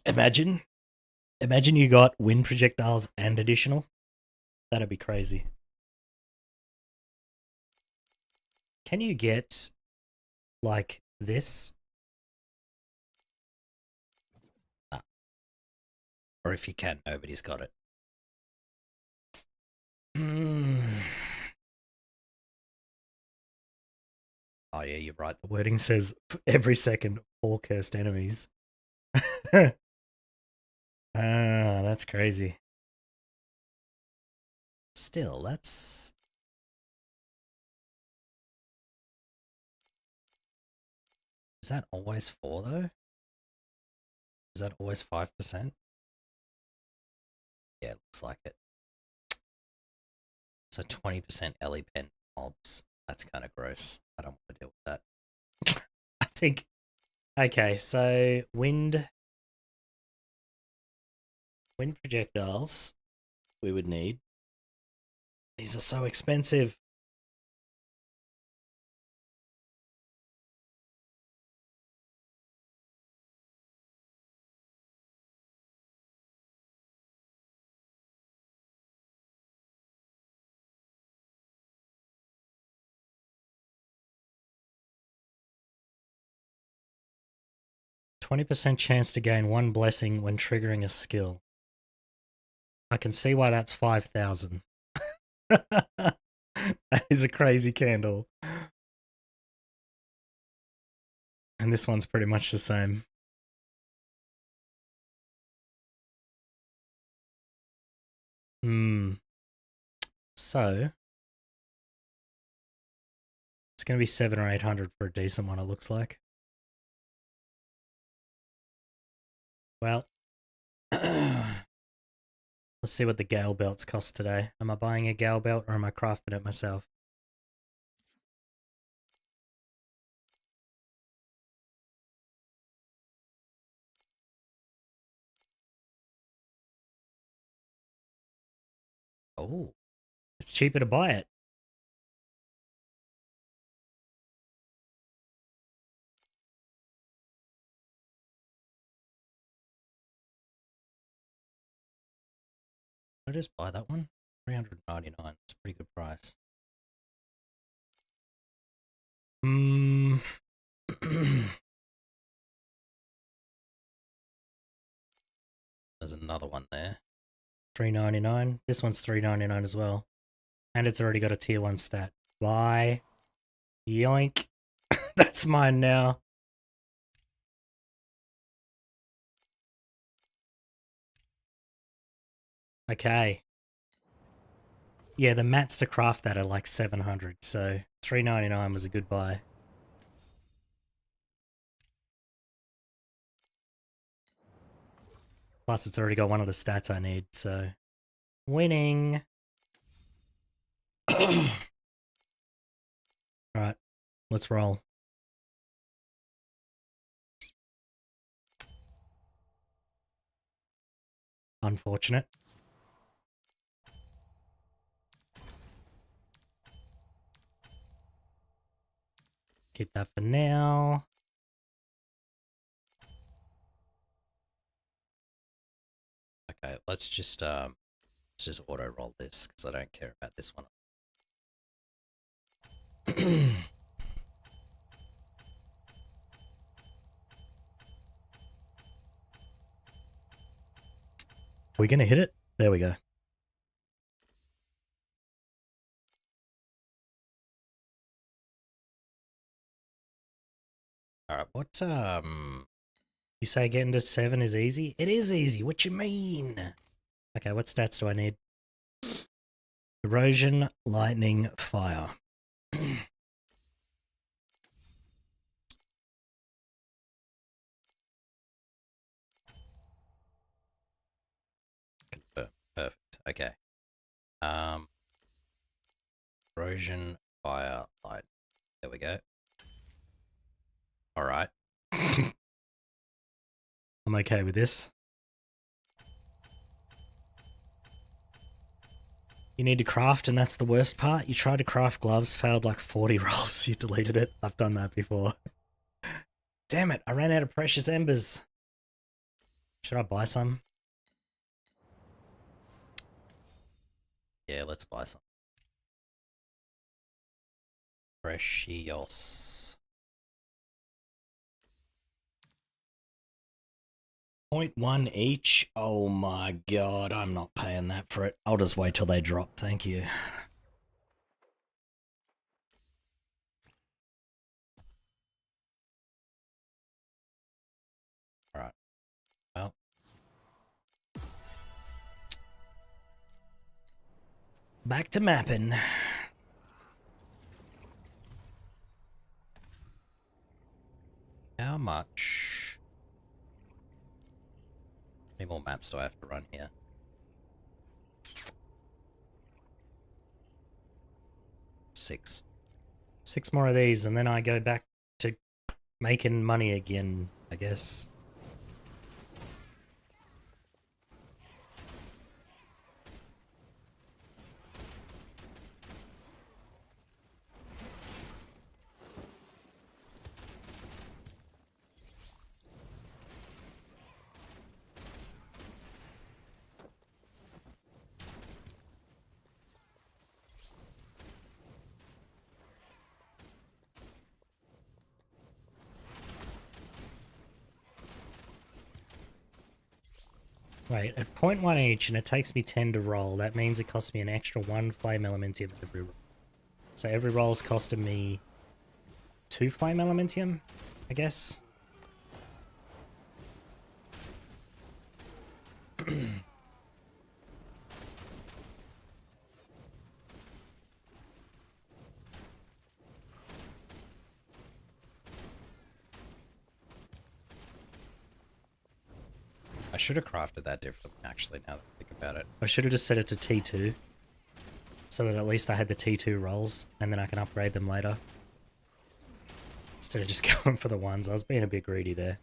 Imagine you got wind projectiles and additional. That'd be crazy. Can you get like this? Nah. Or if you can, nobody's got it. Oh yeah, you're right. The wording says every second 4 cursed enemies. That's crazy. Still, that's... Is that always 4 though? Is that always 5%? Yeah, it looks like it. So 20% Ellie pen mobs. That's kind of gross. I don't want to deal with that. I think... Okay, so wind projectiles we would need. These are so expensive. %20 chance to gain 1 blessing when triggering a skill. I can see why that's 5,000. That is a crazy candle. And this one's pretty much the same. So it's going to be 700 or 800 for a decent one, it looks like. Well, let's see what the Gale belts cost today. Am I buying a Gale belt or am I crafting it myself? Oh, It's cheaper to buy it. I just buy that one. $399. It's a pretty good price. Hmm. There's another one there. $3.99. This one's $3.99 as well. And it's already got a tier 1 stat. Buy. Yoink. That's mine now. Okay. Yeah, the mats to craft that are like 700, so $3.99 was a good buy. Plus, it's already got one of the stats I need, so winning. Alright, let's roll. Unfortunate. Keep that for now. Okay, let's just auto roll this because I don't care about this one. We're gonna hit it? There we go. Alright, what You say getting to 7 is easy? It is easy, what you mean? Okay, what stats do I need? Erosion, lightning, fire. confirm. Perfect. Okay. Erosion, fire, light. There we go. Alright. I'm okay with this. You need to craft, and that's the worst part. You tried to craft gloves, failed like 40 rolls, you deleted it. I've done that before. Damn it, I ran out of precious embers. Should I buy some? Yeah, let's buy some. Precious. 0.1 each? Oh my god, I'm not paying that for it. I'll just wait till they drop, thank you. Alright. Well. Back to mapping. How much? How many more maps do I have to run here? 6. 6 more of these, and then I go back to making money again, I guess. Wait, at 0.1 each, and it takes me 10 to roll. That means it costs me an extra 1 flame elementium every roll. So every roll's costing me 2 flame elementium, I guess. I should have crafted that differently, actually, now that I think about it. I should have just set it to T2. So that at least I had the T2 rolls, and then I can upgrade them later. Instead of just going for the ones. I was being a bit greedy there.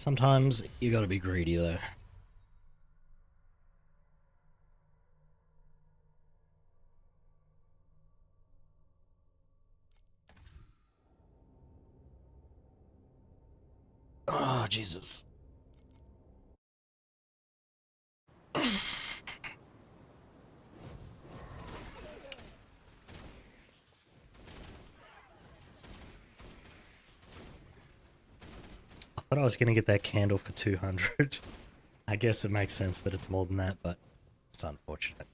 Sometimes you gotta be greedy though. Oh, Jesus. I thought I was going to get that candle for 200. I guess it makes sense that it's more than that, but it's unfortunate.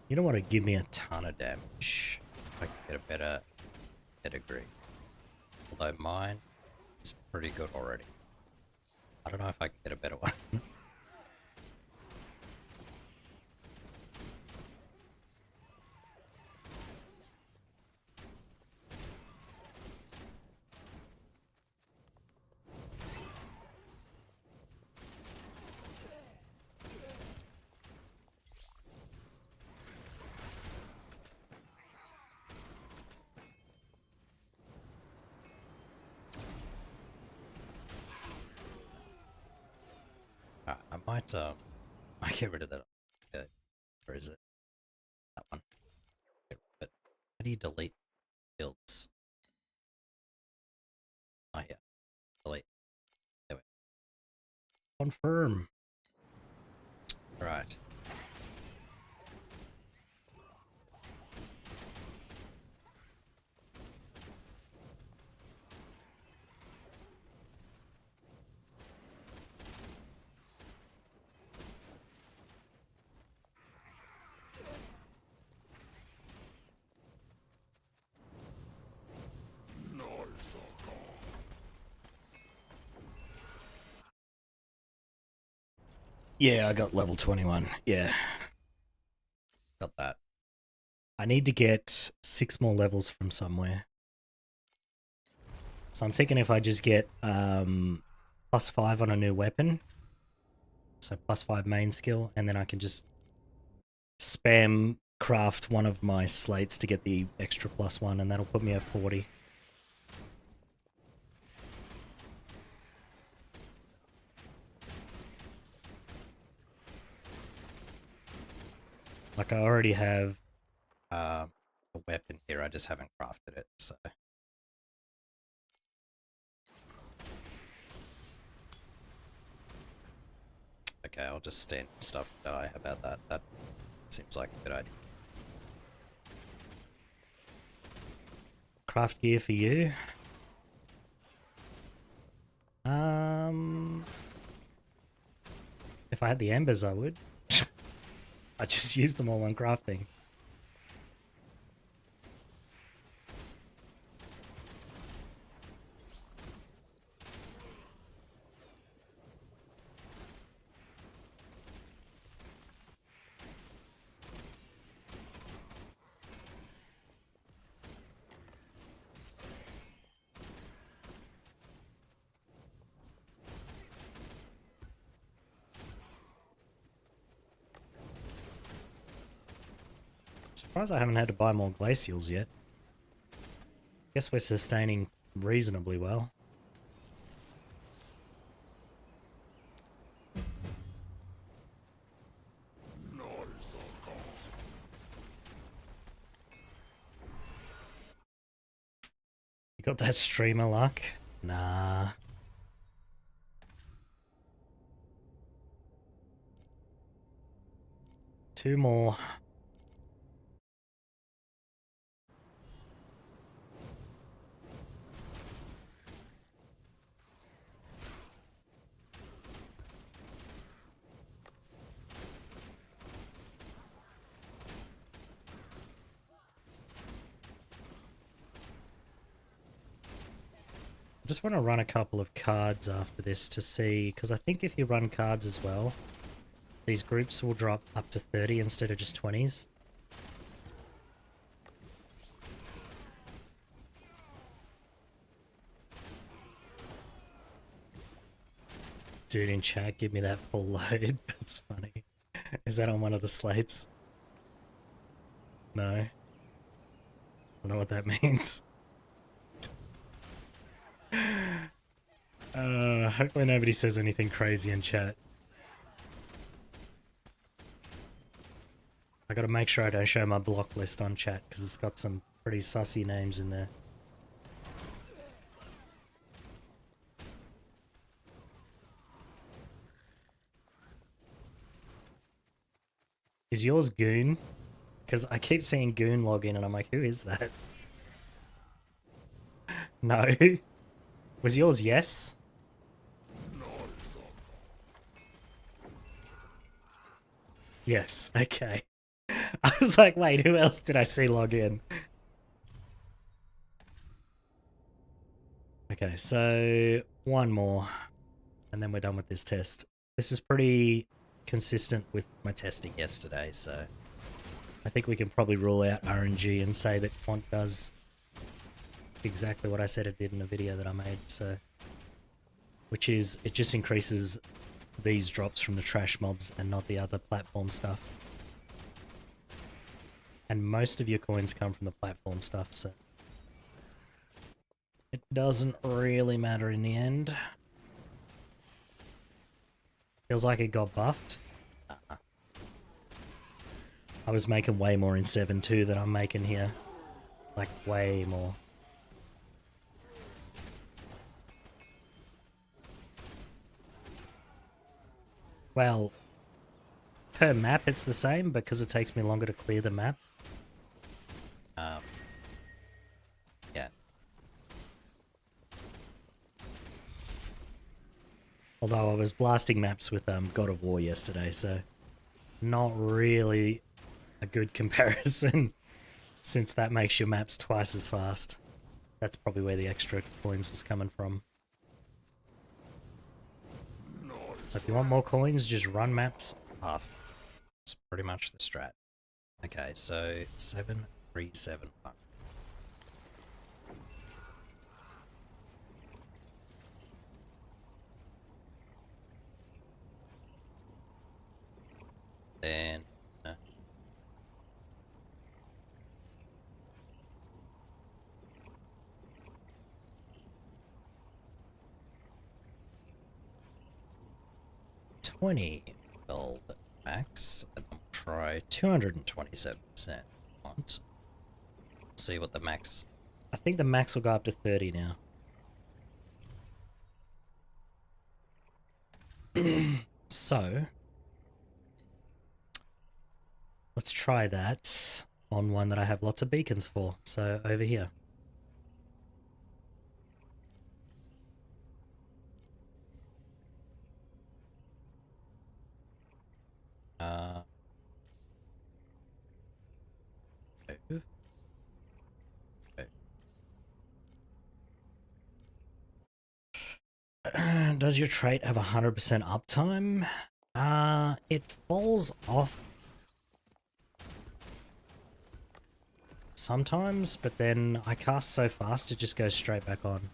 You don't want to give me a ton of damage. I can get a better pedigree. Although mine is pretty good already. I don't know if I can get a better one. I might get rid of that. Where is it? That one. But how do you delete builds? Oh yeah, delete. There we go. Confirm. Right. Yeah, I got level 21. Yeah. Got that. I need to get 6 more levels from somewhere. So I'm thinking if I just get +5 on a new weapon. So +5 main skill, and then I can just spam craft one of my slates to get the extra +1, and that'll put me at 40. Like I already have a weapon here, I just haven't crafted it, so. Okay, I'll just stand stuff and die. How about that? That seems like a good idea. Craft gear for you. If I had the embers, I would. I just used them all on crafting. Surprised I haven't had to buy more glacials yet. Guess we're sustaining reasonably well. You got that streamer luck? Nah. 2 more. I just want to run a couple of cards after this to see, because I think if you run cards as well, these groups will drop up to 30 instead of just 20s. Dude in chat, give me that full load. That's funny. Is that on one of the slates? No. I don't know what that means. Hopefully nobody says anything crazy in chat. I gotta make sure I don't show my block list on chat because it's got some pretty sussy names in there. Is yours Goon? Because I keep seeing Goon log in and I'm like, who is that? No. Was yours yes? Yes, okay. I was like, wait, who else did I see log in? Okay, so one more, and then we're done with this test. This is pretty consistent with my testing yesterday, so I think we can probably rule out RNG and say that quant does exactly what I said it did in the video that I made, so which is it just increases these drops from the trash mobs and not the other platform stuff. And most of your coins come from the platform stuff, so it doesn't really matter in the end. Feels like it got buffed. I was making way more in 7 too than I'm making here. Like, way more. Well, per map it's the same because it takes me longer to clear the map. Yeah. Although I was blasting maps with God of War yesterday, so not really a good comparison since that makes your maps twice as fast. That's probably where the extra coins was coming from. So if you want more coins, just run maps fast. It's pretty much the strat. Okay, so 7371. Then 20 gold max, and I'll try 227% quant. See what the max. I think the max will go up to 30 now. So let's try that on one that I have lots of beacons for. So over here. Okay. Does your trait have 100% uptime? It falls off sometimes, but then I cast so fast it just goes straight back on.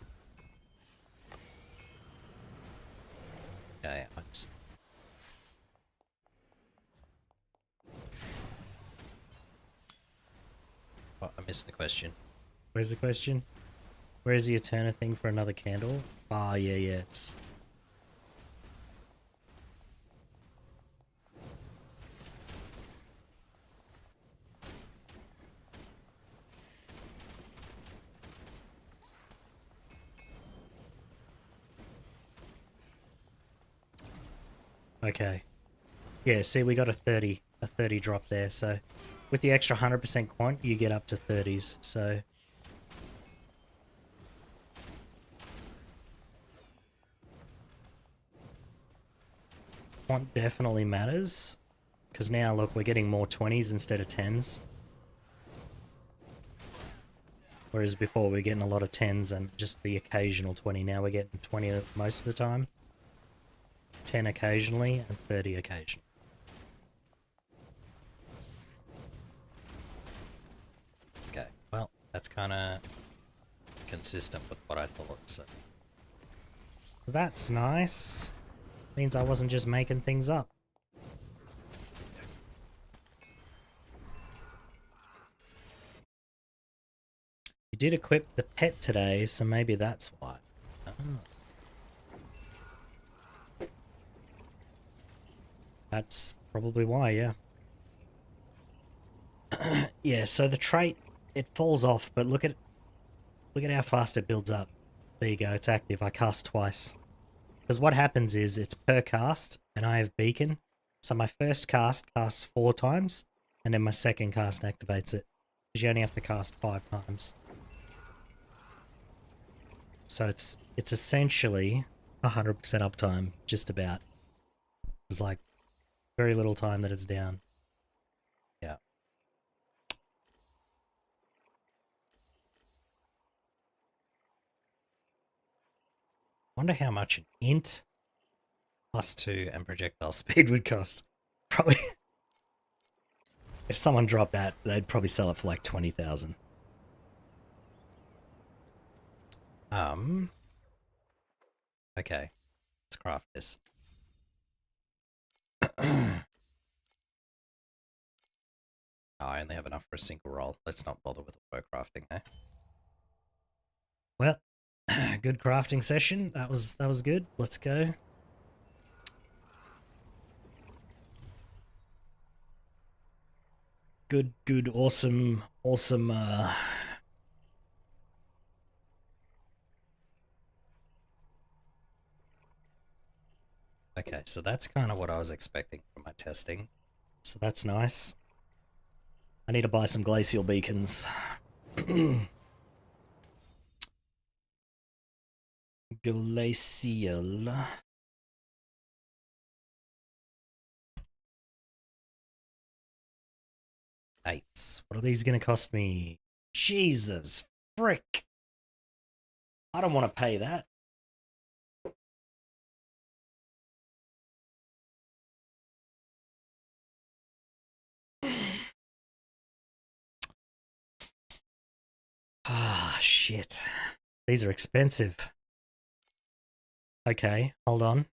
Okay, I just... Oh, I missed the question. Where's the question? Where's the Eterna thing for another candle? Ah, yeah, it's... Okay. Yeah, see, we got a 30. a 30 drop there. So with the extra 100% quant, you get up to 30s. So quant definitely matters. Because now, look, we're getting more 20s instead of 10s. Whereas before we were getting a lot of 10s and just the occasional 20. Now we're getting 20 most of the time. 10 occasionally and 30 occasionally. Okay, well, that's kind of consistent with what I thought, so... That's nice. Means I wasn't just making things up. You did equip the pet today, so maybe that's why. Oh. That's probably why, yeah. Yeah, so the trait, it falls off, but look at how fast it builds up. There you go, it's active. I cast twice. Because what happens is, it's per cast, and I have beacon. So my first cast casts 4 times, and then my second cast activates it. Because you only have to cast 5 times. So it's essentially 100% uptime, just about. There's like very little time that it's down. Yeah. Wonder how much an int +2 and projectile speed would cost. Probably. If someone dropped that, they'd probably sell it for like 20,000. Okay. Let's craft this. I only have enough for a single roll. Let's not bother with auto crafting, eh? Well, good crafting session. That was good. Let's go. Good, awesome. Okay, so that's kind of what I was expecting from my testing. So that's nice. I need to buy some glacial beacons. Glacial. Eights. What are these going to cost me? Jesus frick. I don't want to pay that. Ah, shit. These are expensive. Okay, hold on.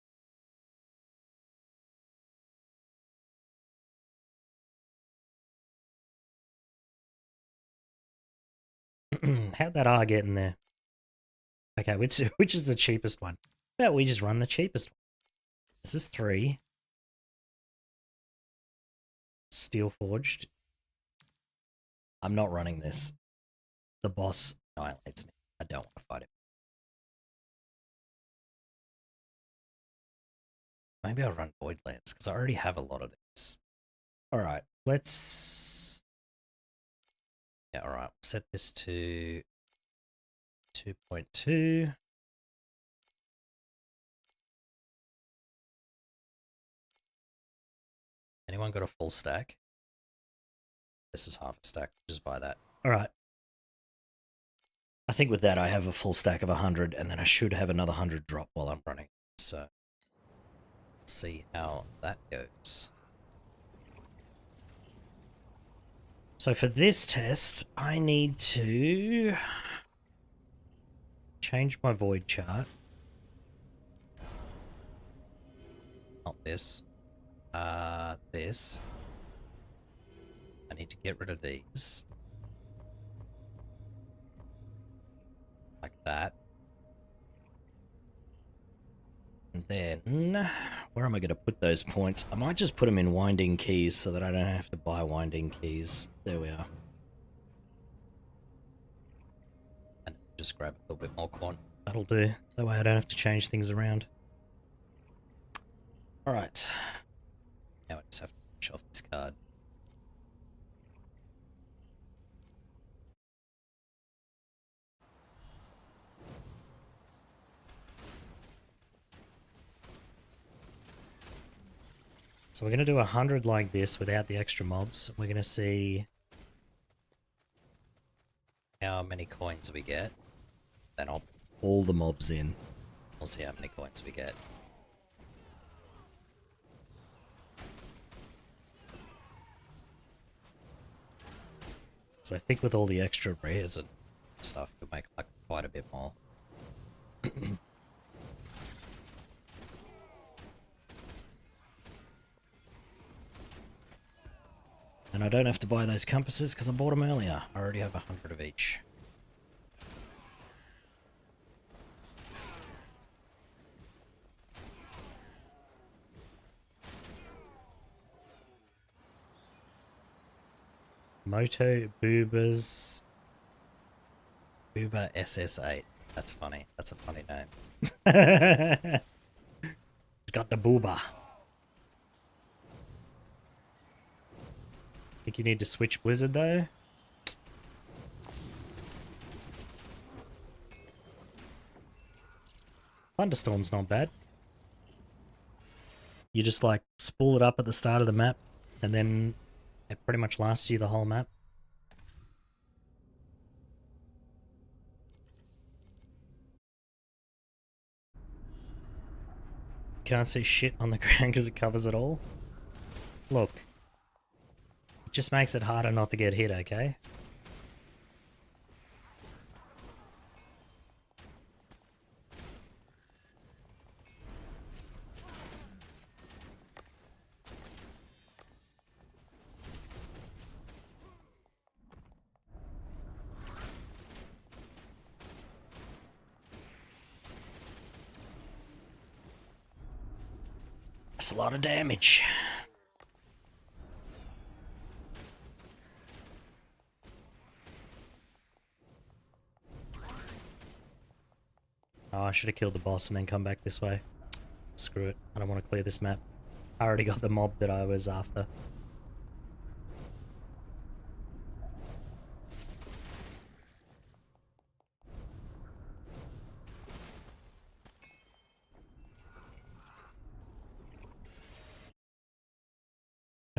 How'd that R get in there? Okay, which is the cheapest one? How about we just run the cheapest one? This is 3. Steel forged. I'm not running this. The boss annihilates me. I don't want to fight him. Maybe I'll run Voidlands, because I already have a lot of these. Alright, let's... Yeah, alright. Set this to 2.2. Anyone got a full stack? This is half a stack. Just buy that. Alright. I think with that I have a full stack of 100, and then I should have another 100 drop while I'm running. So, see how that goes. So for this test, I need to change my void chart. Not this. This. I need to get rid of these. Like that. And then, where am I going to put those points? I might just put them in winding keys so that I don't have to buy winding keys. There we are. And just grab a little bit more quant. That'll do. That way I don't have to change things around. Alright. Now I just have to damage off this card. So we're going to do 100 like this without the extra mobs. We're going to see how many coins we get. Then I'll all the mobs in. we'll see how many coins we get. So I think with all the extra Rares and stuff, you'll make like quite a bit more. And I don't have to buy those compasses because I bought them earlier. I already have 100 of each. Moto Boobers. Booba SS8. That's funny. That's a funny name. It's got the booba. Think you need to switch Blizzard though? Thunderstorm's not bad. You just like spool it up at the start of the map and then it pretty much lasts you the whole map. Can't see shit on the ground because it covers it all. Look. It just makes it harder not to get hit, okay? That's a lot of damage. Oh, I should have killed the boss and then come back this way. Screw it. I don't want to clear this map. I already got the mob that I was after.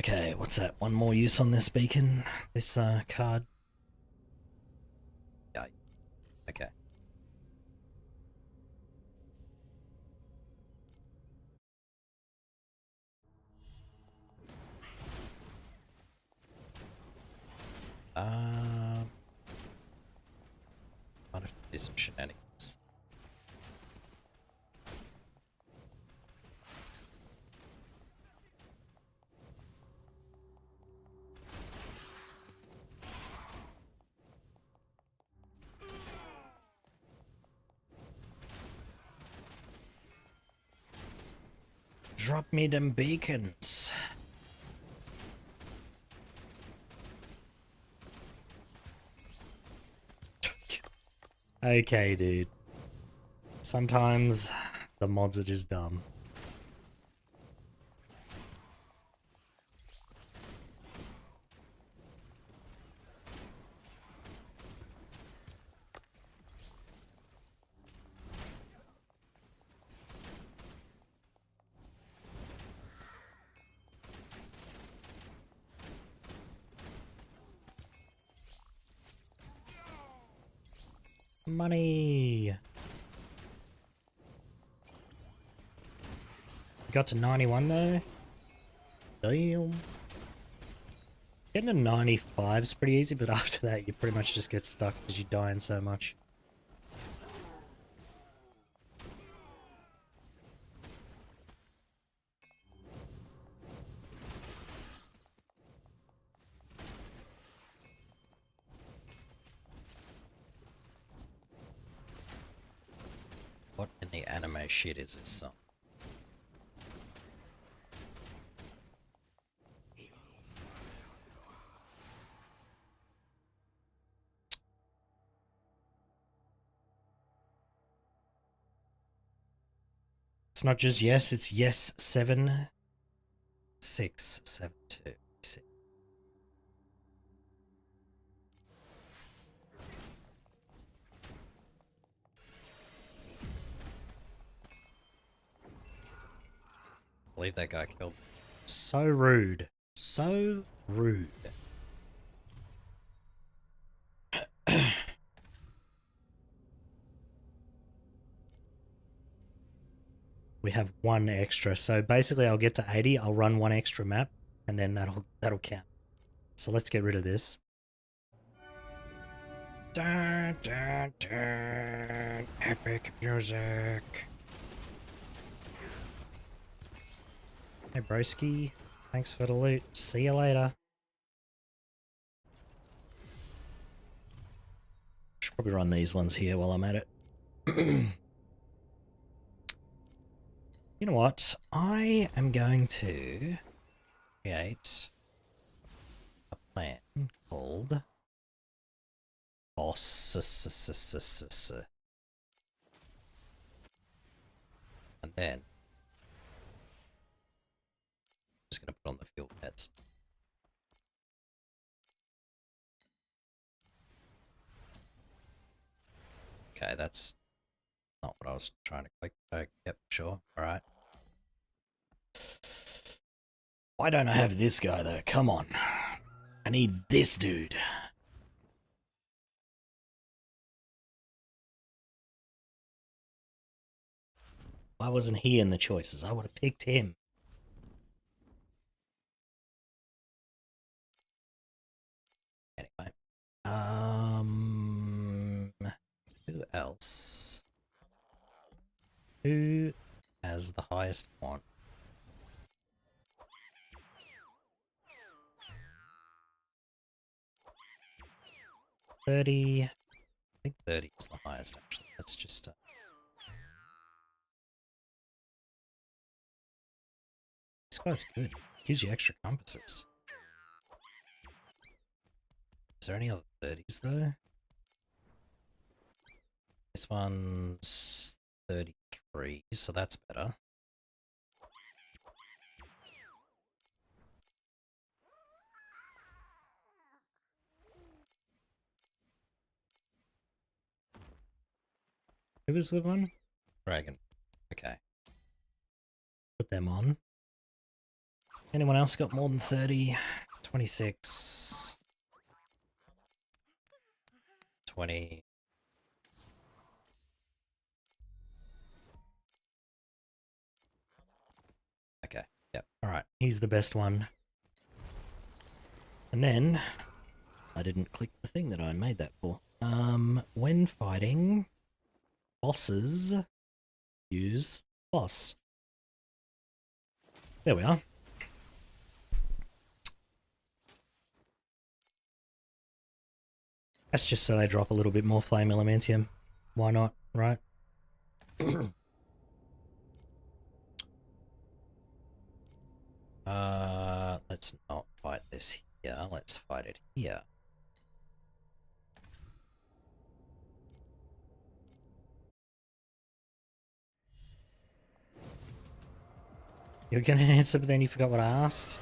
Okay, what's that? One more use on this beacon? This card? Yeah. Okay. Might have to do some shenanigans. Drop me them beacons. Okay, dude. Sometimes the mods are just dumb. Money. Got to 91 though. Damn. Getting to 95 is pretty easy, but after that you pretty much just get stuck because you're dying so much. What in the anime shit is this song? It's not just yes, it's yes 7. 6, 7, 2, 6. I believe that guy killed. So rude. So rude. We have one extra, so basically I'll get to 80, I'll run one extra map, and then that'll count. So let's get rid of this. Dun, dun, dun. Epic music. Hey broski, thanks for the loot. See you later. Should probably run these ones here while I'm at it. You know what? I am going to create a plan called Boss. And then I'm just going to put on the field pets. Okay, that's not what I was trying to click. Yep, sure. Alright. Why don't I have this guy though? Come on. I need this dude. Why wasn't he in the choices? I would have picked him. Anyway. Who else? Who has the highest quant? 30. I think 30 is the highest actually. Let's just this guy's good. Gives you extra compasses. Is there any other 30s though? This one's 33, so that's better. Who was the one? Dragon. Okay. Put them on. Anyone else got more than 30? 26. 20. Okay. Yep. Alright. He's the best one. And then I didn't click the thing that I made that for. When fighting bosses, use boss. There we are. That's just so they drop a little bit more flame elementium. Why not, right? Let's not fight this here. Let's fight it here. You're gonna answer, but then you forgot what I asked.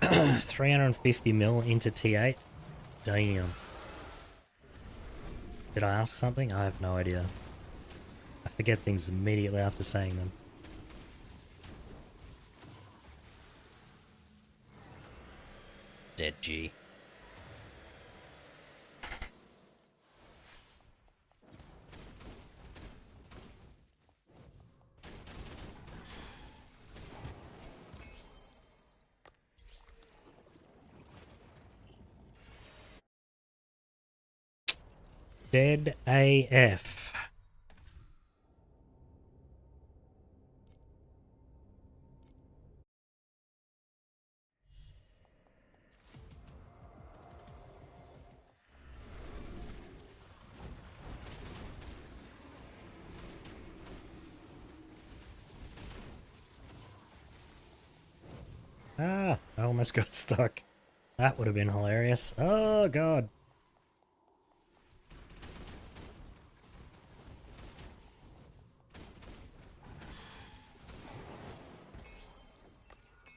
350 mil into T8. Damn. Did I ask something? I have no idea. I forget things immediately after saying them. Dead G. Dead AF. Ah, I almost got stuck. That would have been hilarious. Oh, God.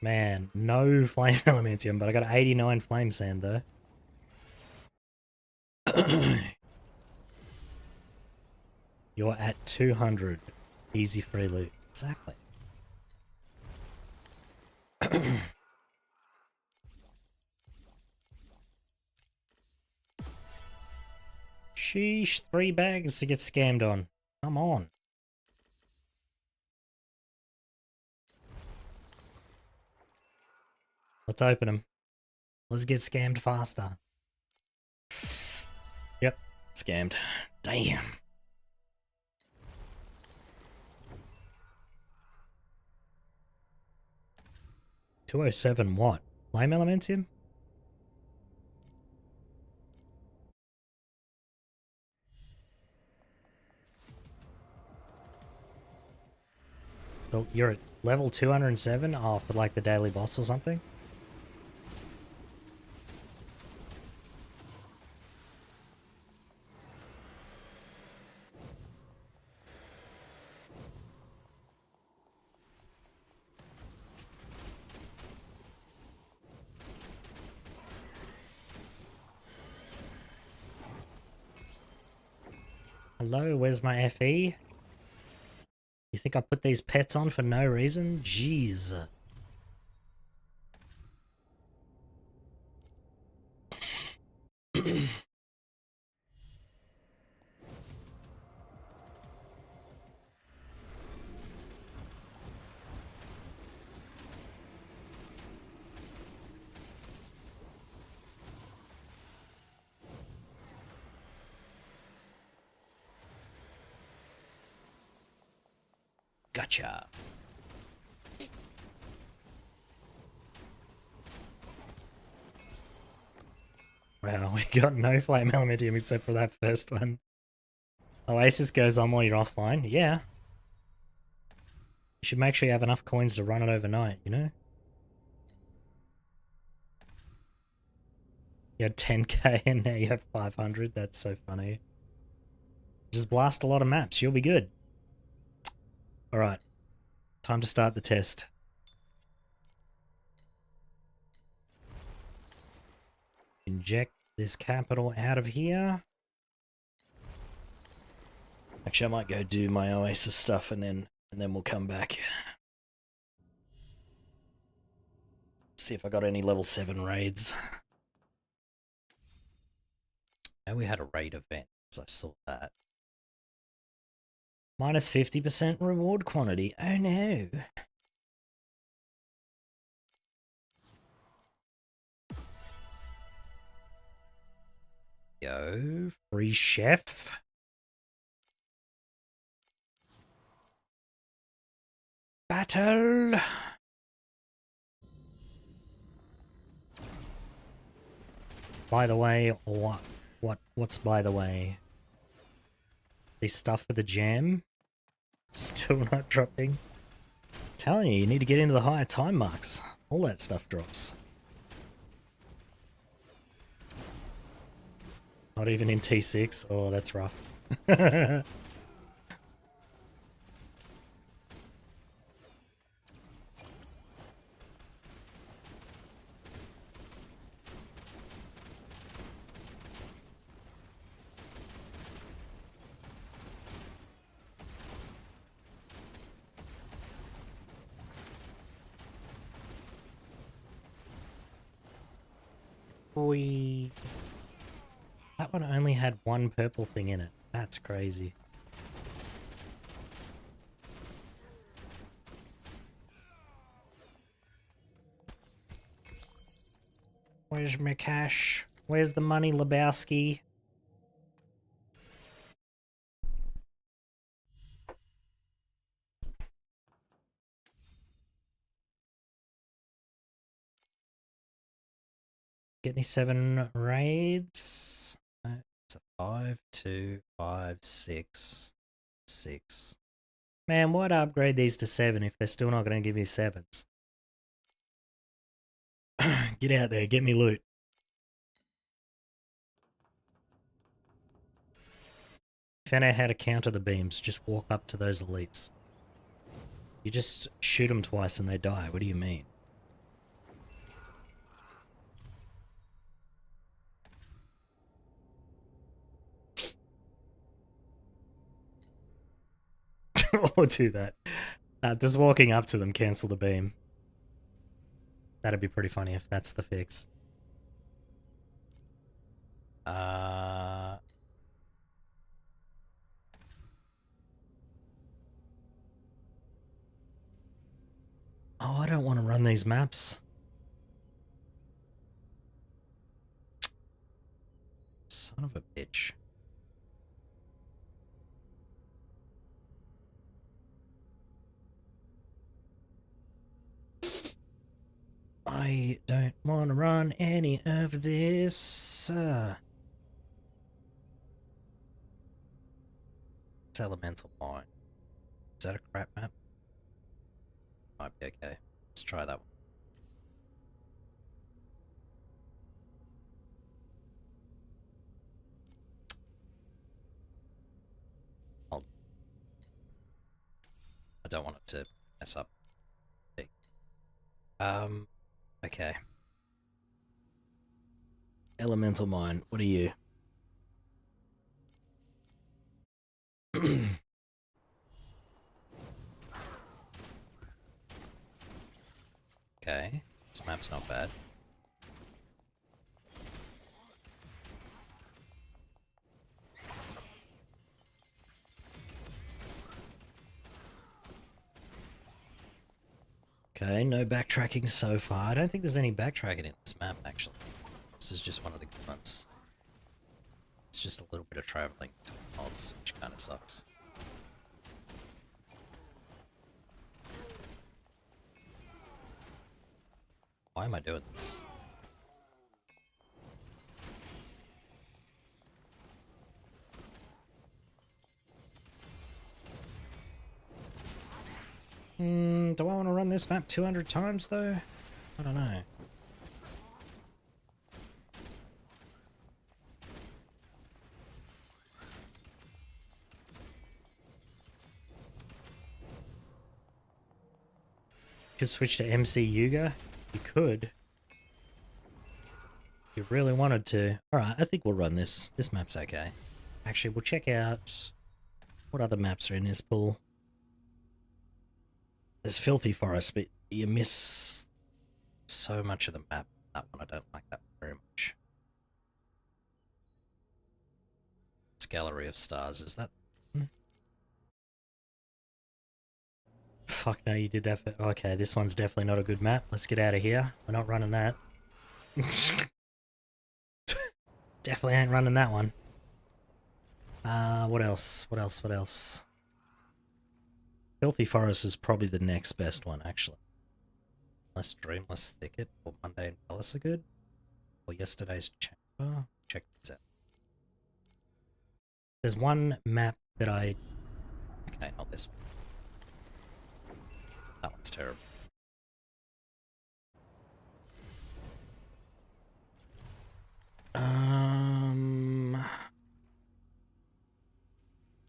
Man, no flame elementium, but I got 89 flame sand though. You're at 200. Easy free loot. Exactly. Sheesh, 3 bags to get scammed on. Come on. Let's open them. Let's get scammed faster. Yep, scammed. Damn. $207 what? Flame elementium? So you're at level 207? Oh, for like the daily boss or something? Hello, where's my FE? You think I put these pets on for no reason? Jeez. Gotcha. Wow, we got no flame elementium except for that first one. Oasis goes on while you're offline. Yeah. You should make sure you have enough coins to run it overnight, you know? You had 10k and now you have 500. That's so funny. Just blast a lot of maps. You'll be good. Alright. Time to start the test. Inject this capital out of here. Actually, I might go do my Oasis stuff and then we'll come back. See if I got any level 7 raids. And we had a raid event, because I saw that. Minus 50% reward quantity. Oh no. Yo, free chef. Battle. By the way, what's by the way? This stuff for the jam? Still not dropping. I'm telling you need to get into the higher time marks. All that stuff drops. Not even in T6. Oh, that's rough. That one only had one purple thing in it. That's crazy. Where's my cash? Where's the money, Lebowski? Get any 7 raids? It's a 5, 2, 5, 6, 6. Man, why'd I upgrade these to 7 if they're still not going to give me 7s? Get out there, get me loot. Found out how to counter the beams. Just walk up to those elites. You just shoot them twice and they die. What do you mean? or do that. Does walking up to them cancel the beam? That'd be pretty funny if that's the fix. Oh, I don't want to run these maps. Son of a bitch. I don't want to run any of this. It's Elemental Mine. Is that a crap map? Might be okay. Let's try that one. I don't want it to mess up. Okay. Elemental Mine, what are you? Okay, this map's not bad. Okay, no backtracking so far. I don't think there's any backtracking in this map, actually. This is just one of the good ones. It's just a little bit of traveling between mobs, which kind of sucks. Why am I doing this? Do I want to run this map 200 times, though? I don't know. Could switch to MC Yuga? You could. If you really wanted to. Alright, I think we'll run this. This map's okay. Actually, we'll check out what other maps are in this pool. There's Filthy Forest, but you miss so much of the map. That one, I don't like that very much. It's Gallery of Stars, is that? Fuck no, you did that for... Okay, this one's definitely not a good map. Let's get out of here. We're not running that. Definitely ain't running that one. What else? What else? What else? Filthy Forest is probably the next best one, actually. Unless Dreamless Thicket or Mundane Palace are good. Or Yesterday's Chamber. Check these out. There's one map that I... Okay, not this one. That one's terrible.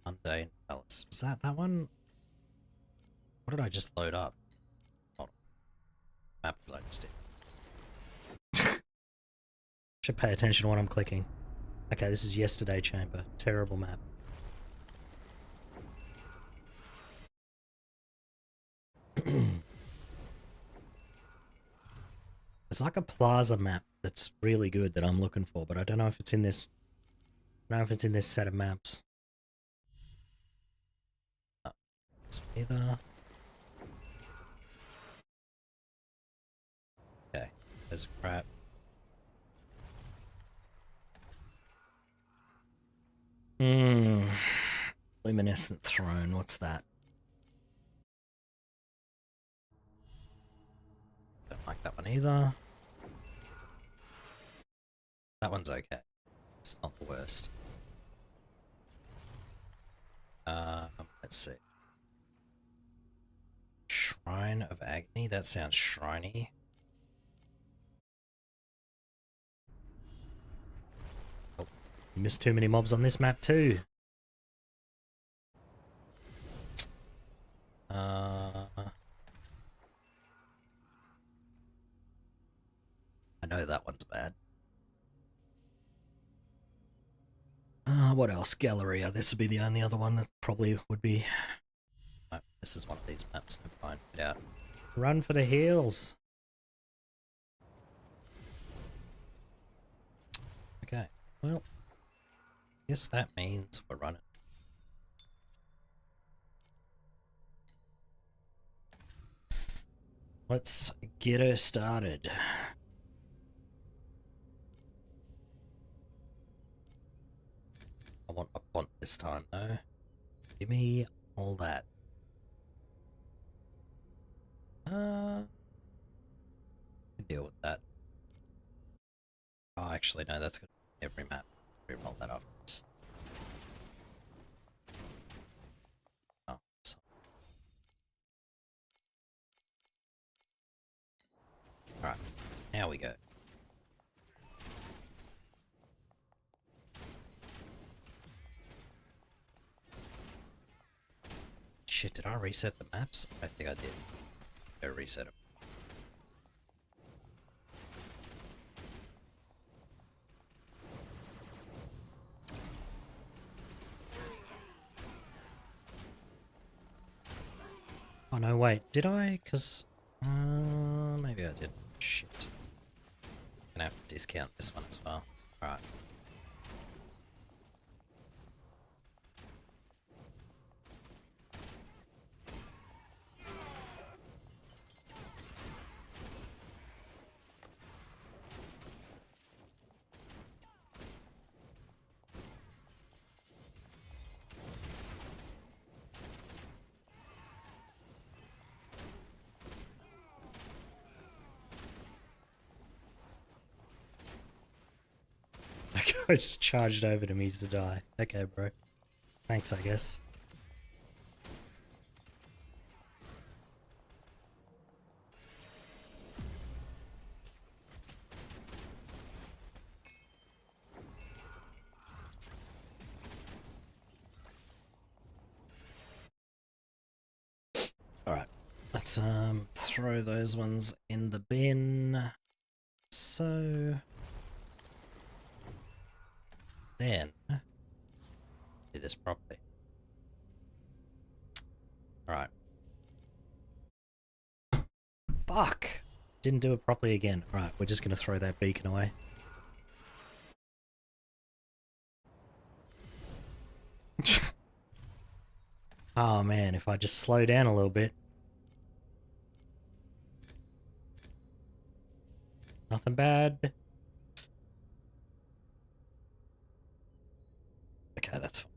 Mundane Palace. Was that one? What did I just load up? Hold on. Map was I just did. Should pay attention to what I'm clicking. Okay, this is Yesterday Chamber. Terrible map. It's like a plaza map that's really good that I'm looking for, but I don't know if it's in this. I don't know if it's in this set of maps. Either. Okay, there's crap. Luminescent Throne, what's that? Don't like that one either. That one's okay. It's not the worst. Let's see. Shrine of Agony, that sounds shriny. Oh, you missed too many mobs on this map too. I know that one's bad. What else? Galleria. This would be the only other one that probably would be this is one of these maps. Never mind. Get out. Run for the hills. Okay. Well, I guess that means we're running. Let's get her started. I want a quant this time, though. Give me all that. Can deal with that. Oh, actually, no, that's good. Every map. Reroll that afterwards. Oh, so. Alright, now we go. Shit, did I reset the maps? I think I did. Go reset them. Oh no, wait, did I? Because, maybe I did. Shit. Gonna have to discount this one as well. Alright. I just charged over to me to die. Okay, bro. Thanks, I guess. Alright. Let's throw those ones in the bin. So then do this properly. Alright. Fuck! Didn't do it properly again. Alright, we're just gonna throw that beacon away. Oh man, if I just slow down a little bit. Nothing bad. Okay, that's fine.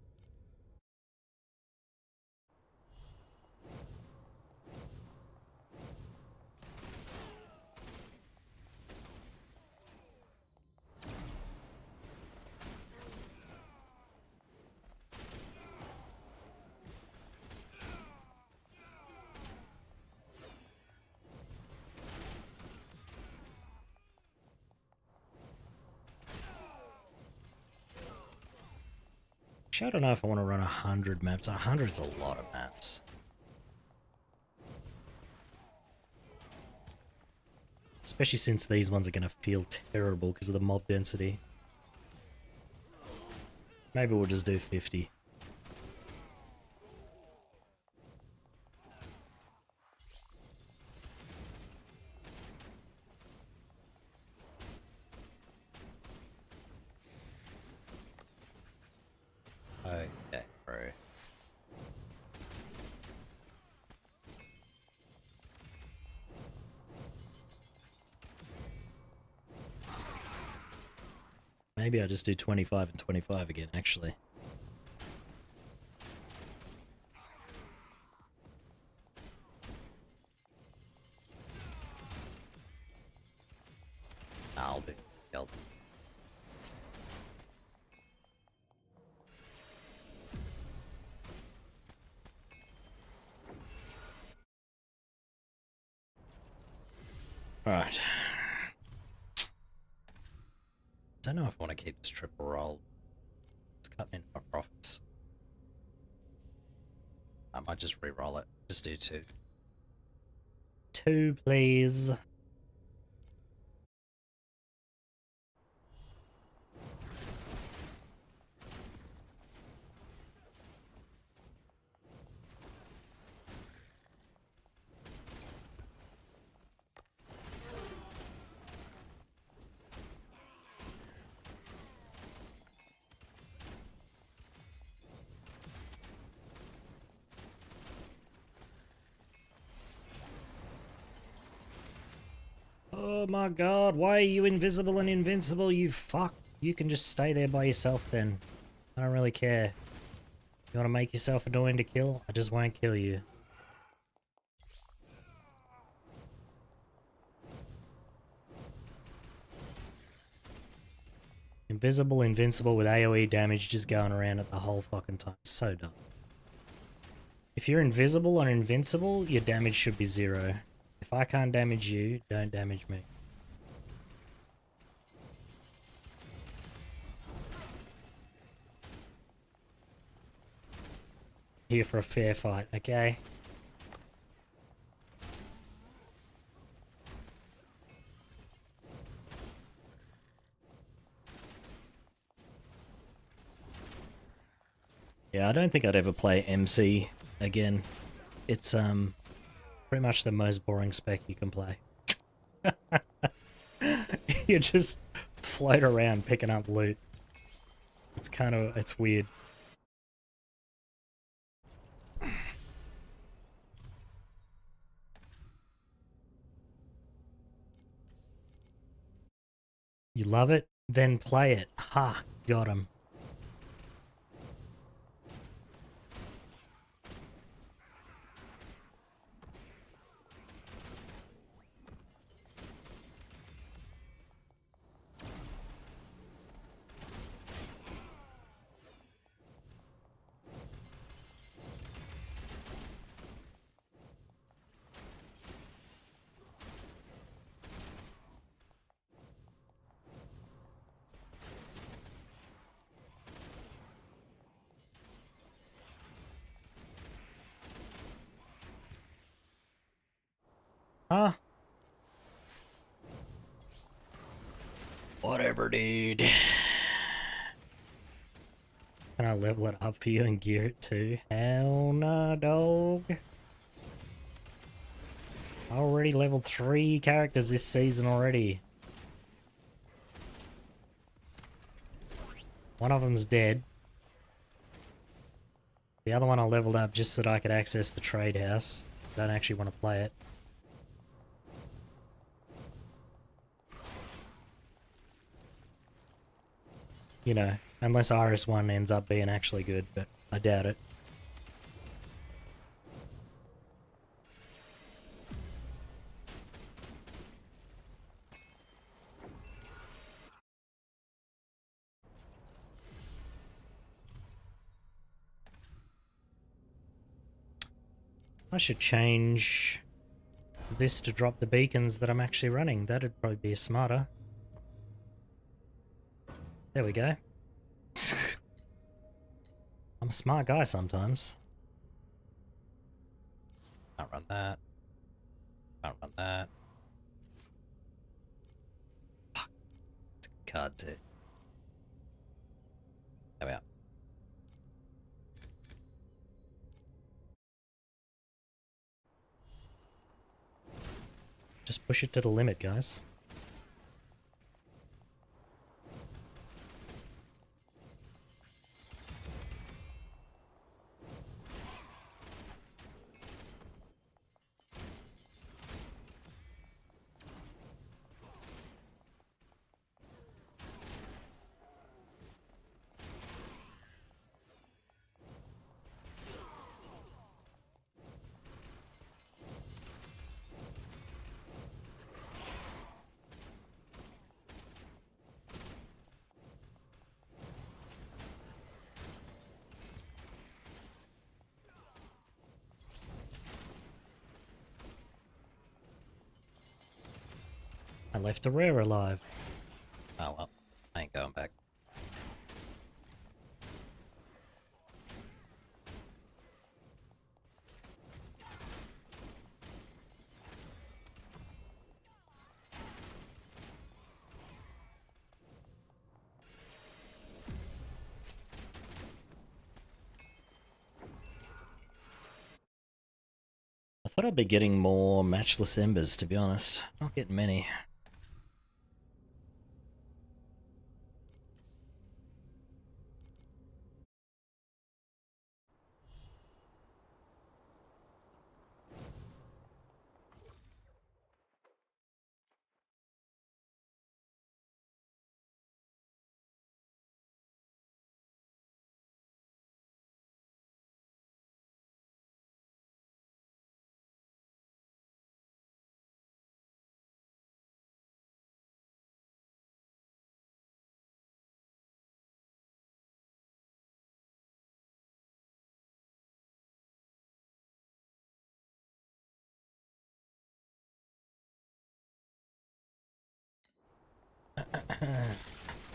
Actually, I don't know if I want to run 100 maps. 100's a lot of maps. Especially since these ones are going to feel terrible because of the mob density. Maybe we'll just do 50. Okay, bro. Maybe I'll just do 25 and 25 again, actually. I'll do. I'll do. Alright. Don't know if I want to keep this triple roll. It's cutting into my profits. I might just re-roll it. Just do 2. 2, please. Oh my god, why are you invisible and invincible, you fuck? You can just stay there by yourself then. I don't really care. You want to make yourself annoying to kill? I just won't kill you. Invisible, invincible with AoE damage just going around it the whole fucking time. So dumb. If you're invisible or invincible, your damage should be 0. If I can't damage you, don't damage me. Here for a fair fight, okay? Yeah, I don't think I'd ever play MC again. It's pretty much the most boring spec you can play. You just float around picking up loot. It's weird. You love it? Then play it. Ha! Got him. Huh? Whatever, dude. Can I level it up for you and gear it too? Hell nah, dog. I already leveled 3 characters this season already. One of them's dead. The other one I leveled up just so that I could access the trade house. Don't actually want to play it. You know, unless Iris 1 ends up being actually good, but I doubt it. I should change this to drop the beacons that I'm actually running. That'd probably be smarter. There we go. I'm a smart guy sometimes. Can't run that. Can't run that. Fuck. It's a good card too. There we are. Just push it to the limit, guys. I left a rare alive. Oh well. I ain't going back. I thought I'd be getting more matchless embers, to be honest. Not getting many.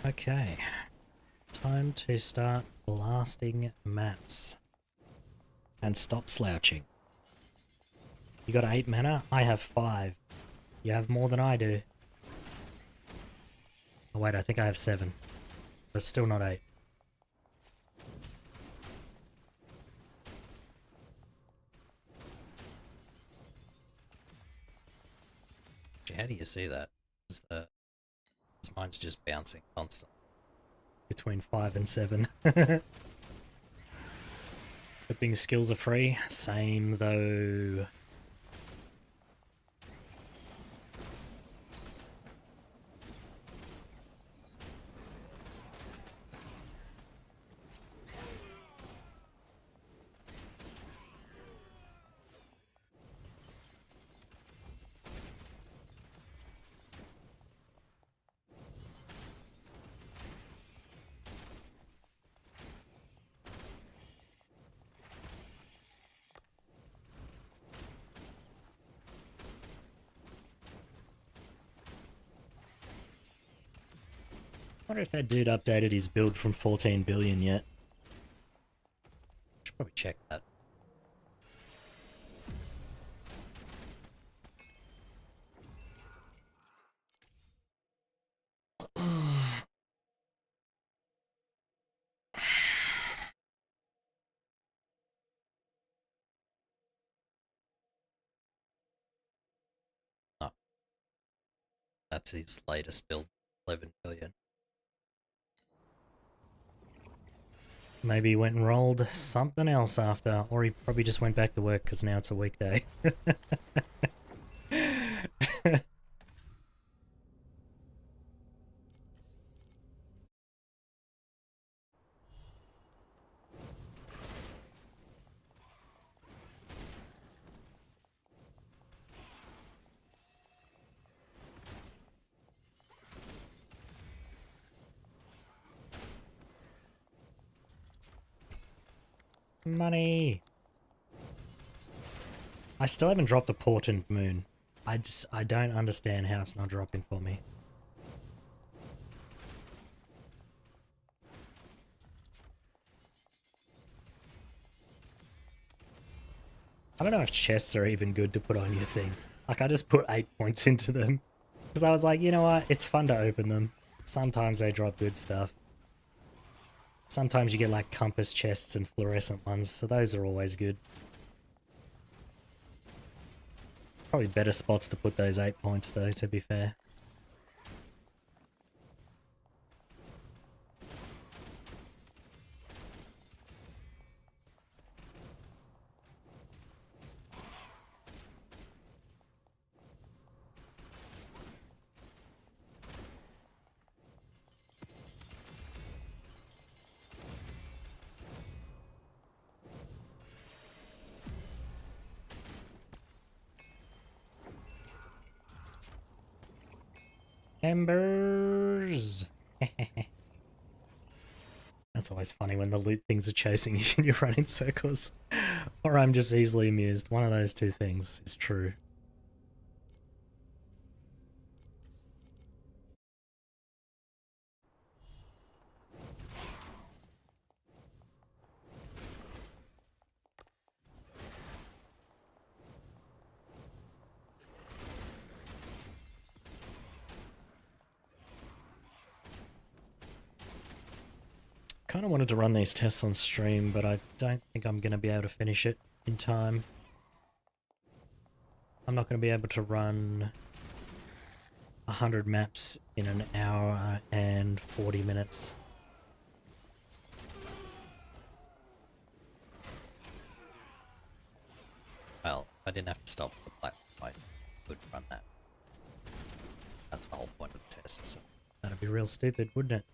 Okay. Time to start blasting maps. And stop slouching. You got 8 mana? I have 5. You have more than I do. Oh wait, I think I have 7. But still not 8. How do you see that? Is the mine's just bouncing constantly. Between 5 and 7. Hoping skills are free. Same though. I wonder if that dude updated his build from 14 billion yet. Should probably check that. No, that's his latest build, 11 billion. Maybe he went and rolled something else after, or he probably just went back to work because now it's a weekday. Money! I still haven't dropped a Portent Moon. I don't understand how it's not dropping for me. I don't know if chests are even good to put on your thing. Like, I just put 8 points into them. Because I was like, you know what? It's fun to open them. Sometimes they drop good stuff. Sometimes you get like compass chests and fluorescent ones, so those are always good. Probably better spots to put those 8 points though, to be fair. Embers! That's always funny when the loot things are chasing you and you run in circles. Or I'm just easily amused. One of those two things is true. Kind of wanted to run these tests on stream, but I don't think I'm going to be able to finish it in time. I'm not going to be able to run 100 maps in an hour and 40 minutes. Well, I didn't have to stop the platform, I could run that. That's the whole point of the test, so. That'd be real stupid, wouldn't it?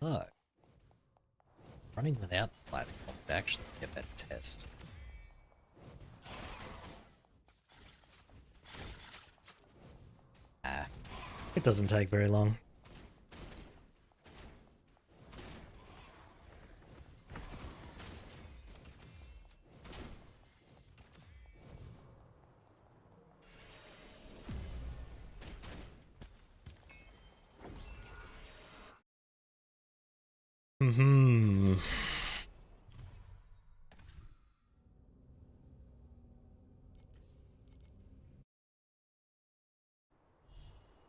Look. Running without the platform would actually be a better test. Ah. It doesn't take very long. Hmm.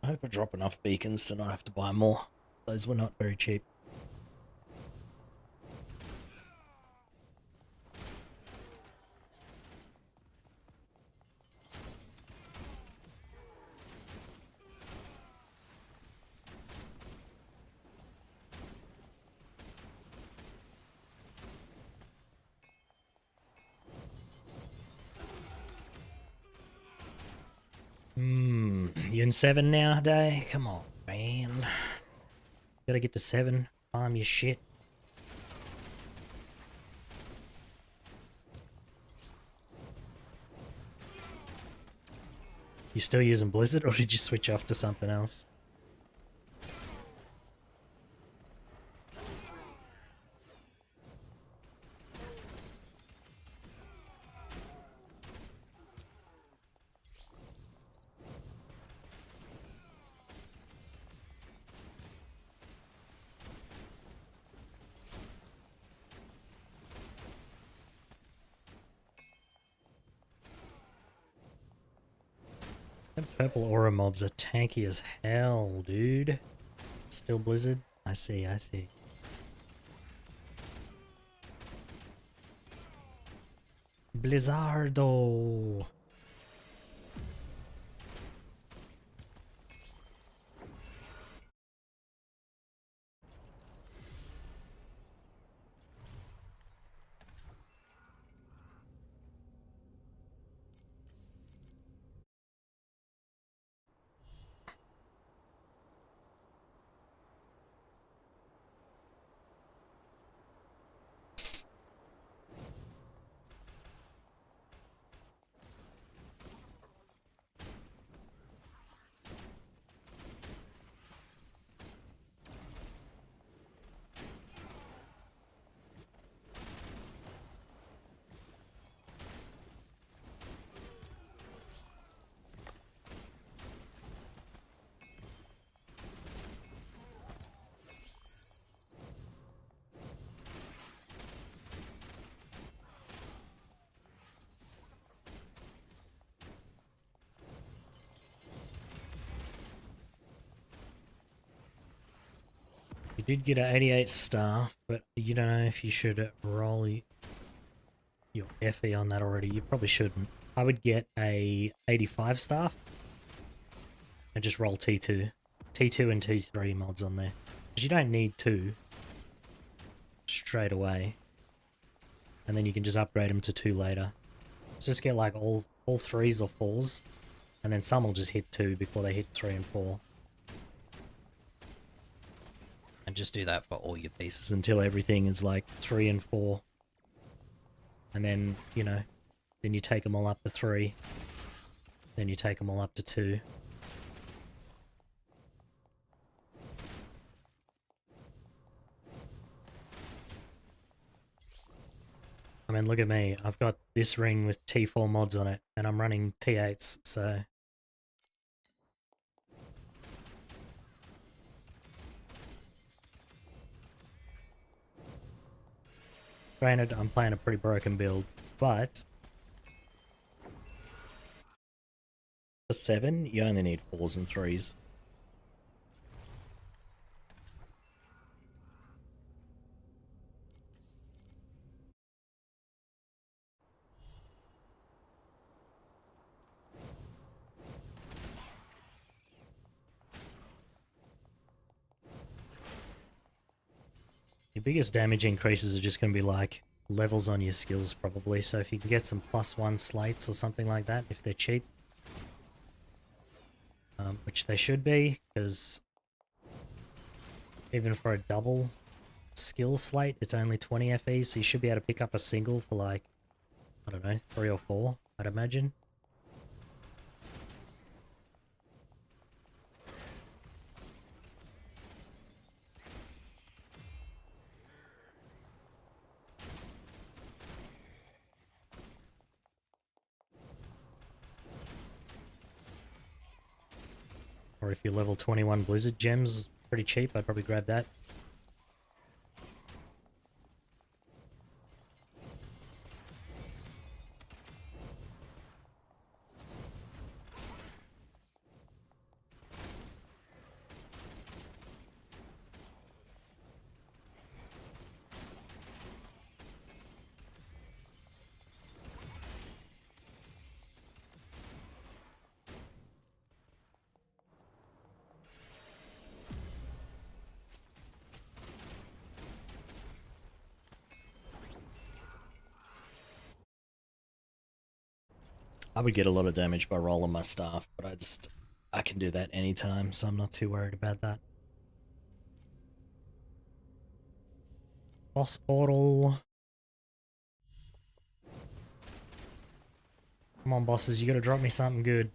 I hope I drop enough beacons to not have to buy more. Those were not very cheap. You in 7 now, Day? Come on, man. Gotta get to 7. Farm your shit. You still using Blizzard, or did you switch off to something else? Them purple aura mobs are tanky as hell, dude. Still Blizzard? I see, I see. Blizzardo! You did get an 88 star, but you don't know if you should roll your FE on that already. You probably shouldn't. I would get a 85 star and just roll T2. T2 and T3 mods on there. Because you don't need 2 straight away. And then you can just upgrade them to 2 later. So just get like all 3s or 4s. And then some will just hit 2 before they hit 3 and 4. And just do that for all your pieces until everything is like 3 and 4. And then, you know, then you take them all up to 3. Then you take them all up to 2. I mean, look at me. I've got this ring with T4 mods on it, and I'm running T8s, so... Granted, I'm playing a pretty broken build, but... For 7, you only need 4s and 3s. Your biggest damage increases are just going to be like levels on your skills probably, so if you can get some +1 slates or something like that, if they're cheap, which they should be, because even for a double skill slate, it's only 20 FE, so you should be able to pick up a single for like, I don't know, 3 or 4, I'd imagine. Or if you're level 21 Blizzard gems, pretty cheap, I'd probably grab that. I would get a lot of damage by rolling my staff, but I can do that anytime, so I'm not too worried about that. Boss portal. Come on, bosses, you gotta drop me something good.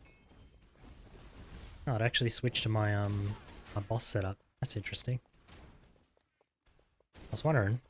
Oh, it actually switched to my my boss setup. That's interesting. I was wondering.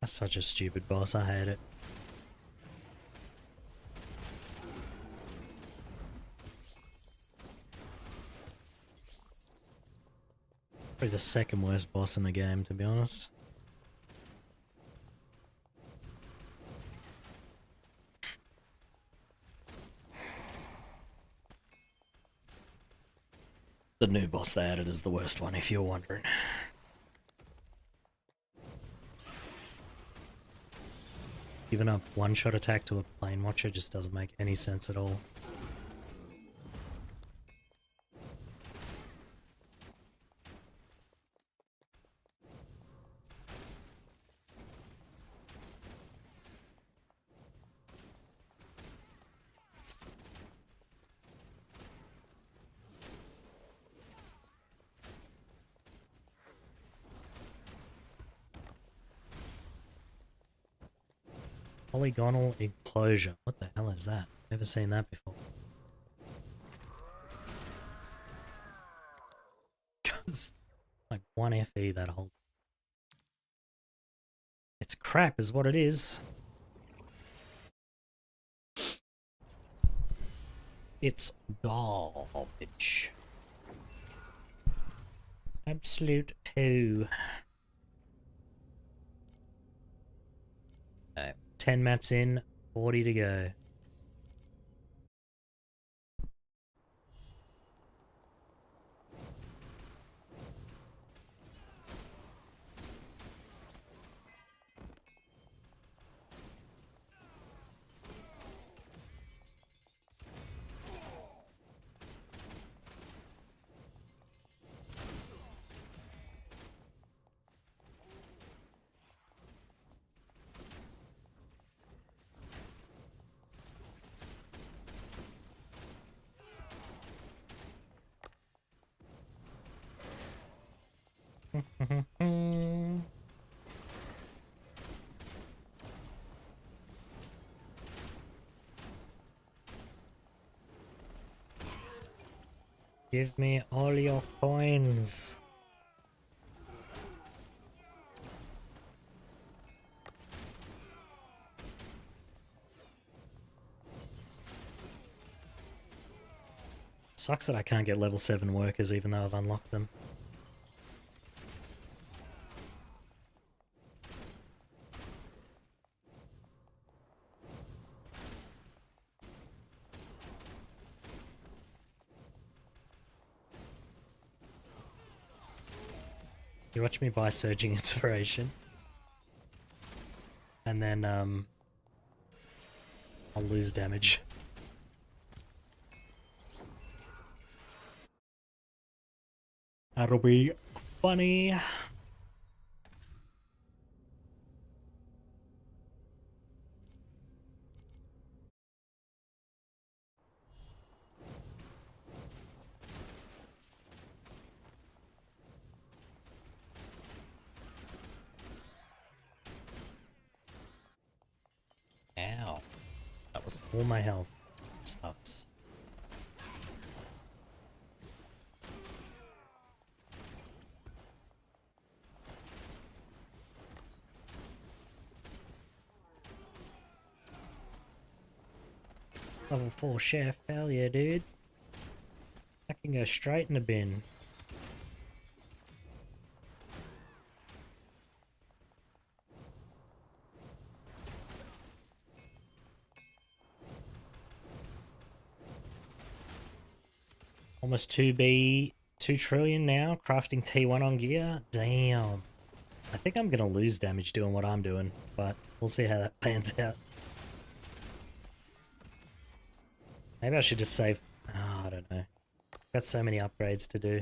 That's such a stupid boss, I hate it. Probably the second worst boss in the game, to be honest. The new boss they added is the worst one, if you're wondering. Giving up one-shot attack to a plane watcher just doesn't make any sense at all. Polygonal enclosure. What the hell is that? Never seen that before. Like 1 FE that whole... It's crap is what it is. It's garbage. Absolute poo. 10 maps in, 40 to go. Give me all your coins. Sucks that I can't get level 7 workers even though I've unlocked them. You watch me buy Surging Inspiration. And then, I'll lose damage. That'll be funny. Ow. That was all my health. Stuffs. Level 4 chef. Hell yeah, dude. I can go straight in the bin. Almost 2 trillion now. Crafting T1 on gear. Damn. I think I'm going to lose damage doing what I'm doing, but we'll see how that pans out. Maybe I should just save... Oh, I don't know. Got so many upgrades to do.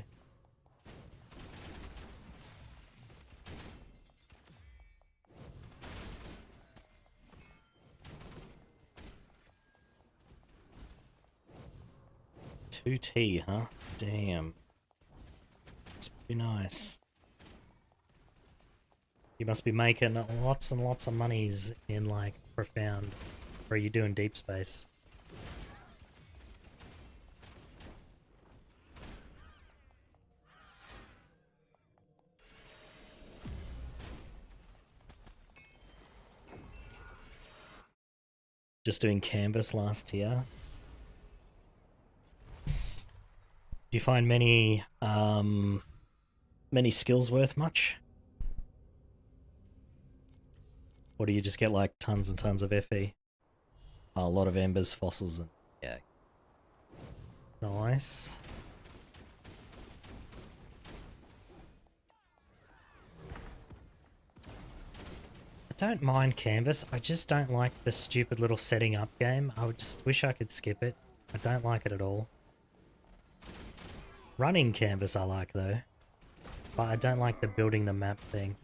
$2T, huh? Damn. That's pretty nice. You must be making lots and lots of monies in, like, Profound. Or are you doing Deep Space? Just doing Canvas last year. Do you find many skills worth much? Or do you just get like tons and tons of FE? Oh, a lot of embers, fossils, and Yeah. Nice. I don't mind Canvas, I just don't like the stupid little setting up game. I would just wish I could skip it. I don't like it at all. Running Canvas I like though, but I don't like the building the map thing.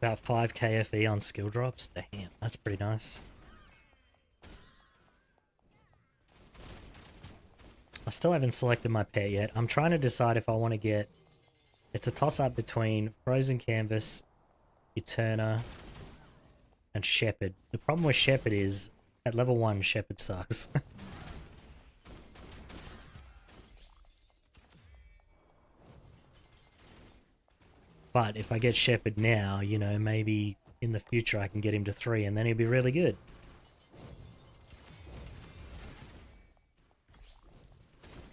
About 5 KFE on skill drops. Damn, that's pretty nice. I still haven't selected my pet yet. I'm trying to decide if I want to get... It's a toss-up between Frozen Canvas, Eterna, and Shepherd. The problem with Shepherd is, at level 1, Shepherd sucks. But if I get Shepherd now, you know, maybe in the future I can get him to 3 and then he'll be really good.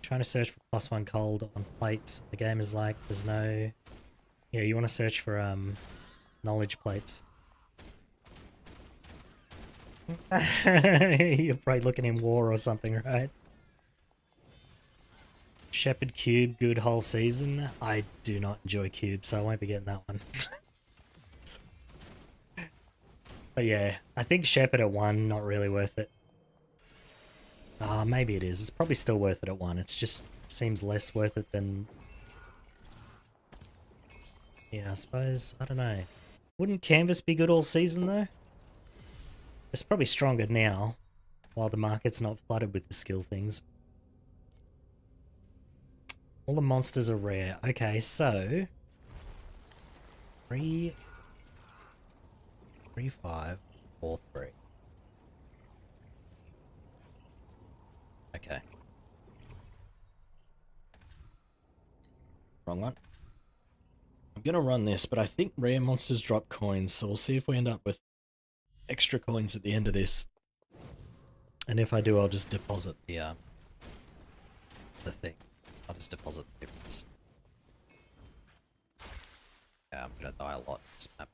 Trying to search for +1 cold on plates. The game is like, there's no... Yeah, you want to search for knowledge plates. You're probably looking in war or something, right? Shepherd Cube, good whole season. I do not enjoy Cube, so I won't be getting that one. But yeah, I think Shepherd at 1, not really worth it. Maybe it is. It's probably still worth it at 1. It's just seems less worth it than... Yeah, I suppose. I don't know. Wouldn't Canvas be good all season, though? It's probably stronger now, while the market's not flooded with the skill things. All the monsters are rare. Okay, so... 3, 5, 4, 3. Okay. Wrong one. I'm gonna run this, but I think rare monsters drop coins, so we'll see if we end up with extra coins at the end of this. And if I do, I'll just deposit the thing. I'll just deposit the difference. Yeah, I'm gonna die a lot in this map.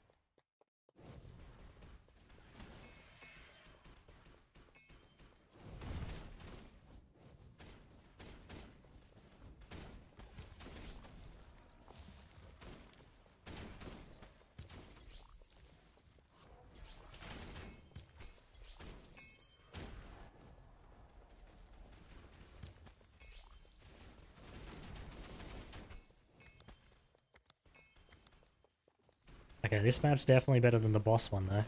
Okay, this map's definitely better than the boss one, though.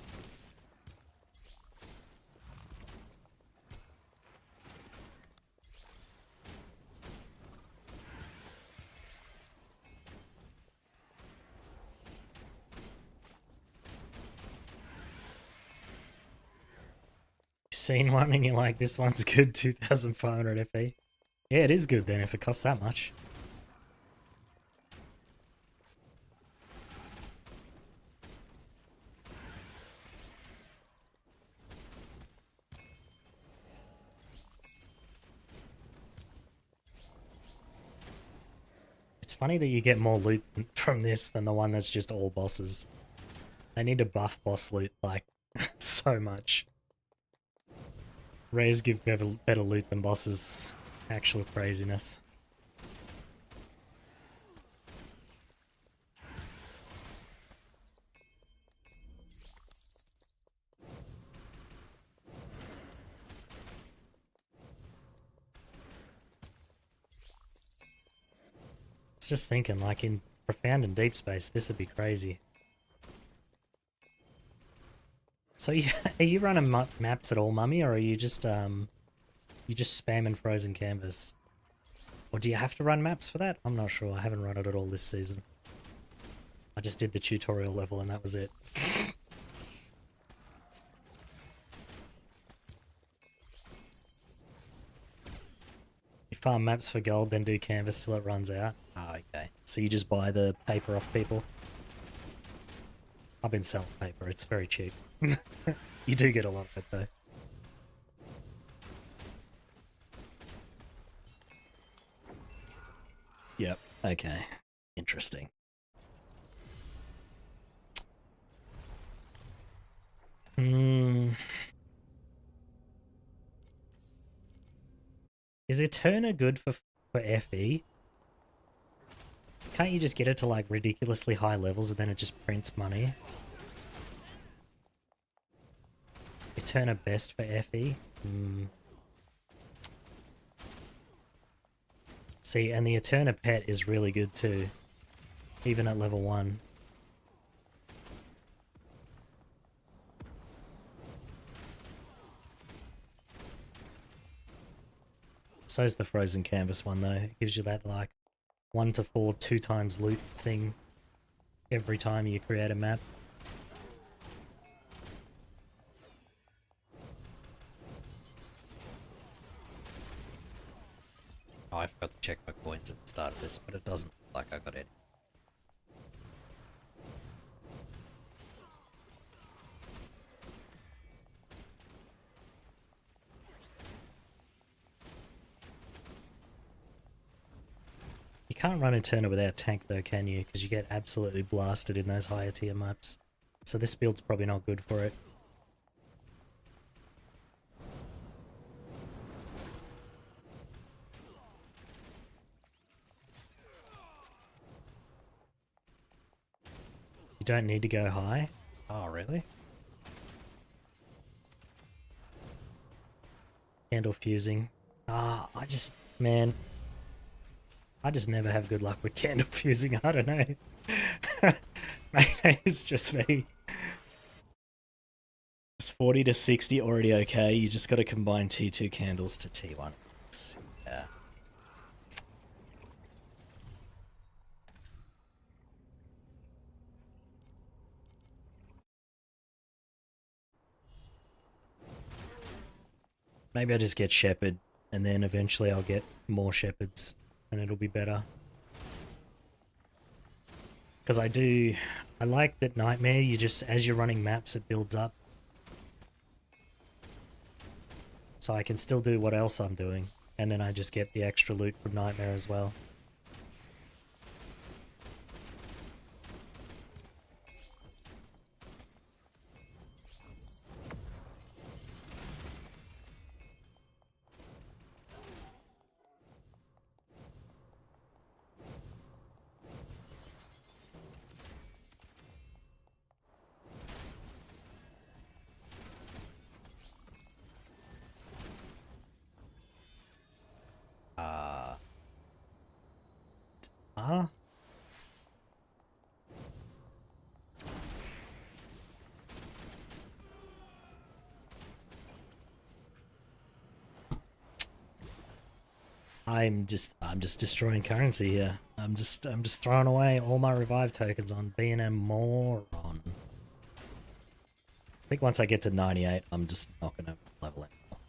Seen one and you're like, this one's good, 2,500 FE. Yeah, it is good then if it costs that much. It's funny that you get more loot from this than the one that's just all bosses. They need to buff boss loot, like, so much. Rares give better loot than bosses. Actual craziness. I was just thinking, like, in Profound and Deep Space, this would be crazy. So, are you running maps at all, Mummy, or are you just spamming frozen canvas? Or do you have to run maps for that? I'm not sure. I haven't run it at all this season. I just did the tutorial level and that was it. You farm maps for gold, then do canvas till it runs out. Oh, okay. So you just buy the paper off people. I've been selling paper. It's very cheap. You do get a lot of it though. Yep. Okay. Interesting. Is Eterna good for FE? Can't you just get it to like ridiculously high levels and then it just prints money? Eterna best for FE? See, and the Eterna pet is really good too. Even at level 1. So's the frozen canvas one though. It gives you that like 1 to 4 2 times loot thing every time you create a map. Oh, I forgot to check my coins at the start of this, but it doesn't look like I got any. You can't run Eterna without tank though, can you? Because you get absolutely blasted in those higher tier maps. So this build's probably not good for it. You don't need to go high. Oh, really? Candle fusing. Ah, man, I just never have good luck with candle fusing. I don't know. Maybe it's just me. It's 40 to 60 already okay. You just got to combine T2 candles to T1. Yeah. Maybe I just get Shepherd, and then eventually I'll get more Shepherds, and it'll be better. Because I like that Nightmare, you just, as you're running maps, it builds up. So I can still do what else I'm doing, and then I just get the extra loot from Nightmare as well. Huh? I'm just destroying currency here. I'm just throwing away all my revive tokens on being a moron. think once I get to 98, I'm just not going to level anymore.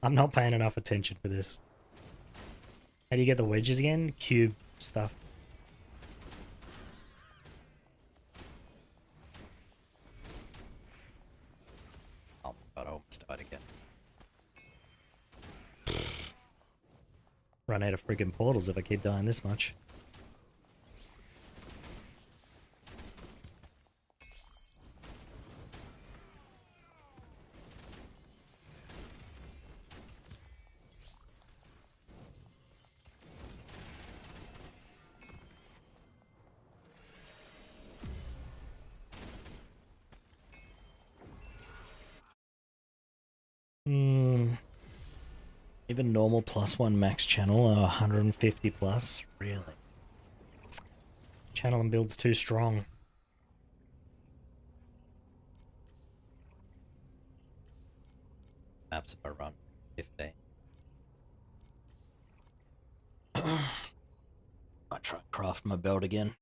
I'm not paying enough attention for this. How do you get the wedges again? Cube stuff. Oh my god, I almost died again. Run out of freaking portals if I keep dying this much. Even normal +1 max channel are 150 plus? Really? Channel and build's too strong. Maps if I run 15. Might try and craft my belt again.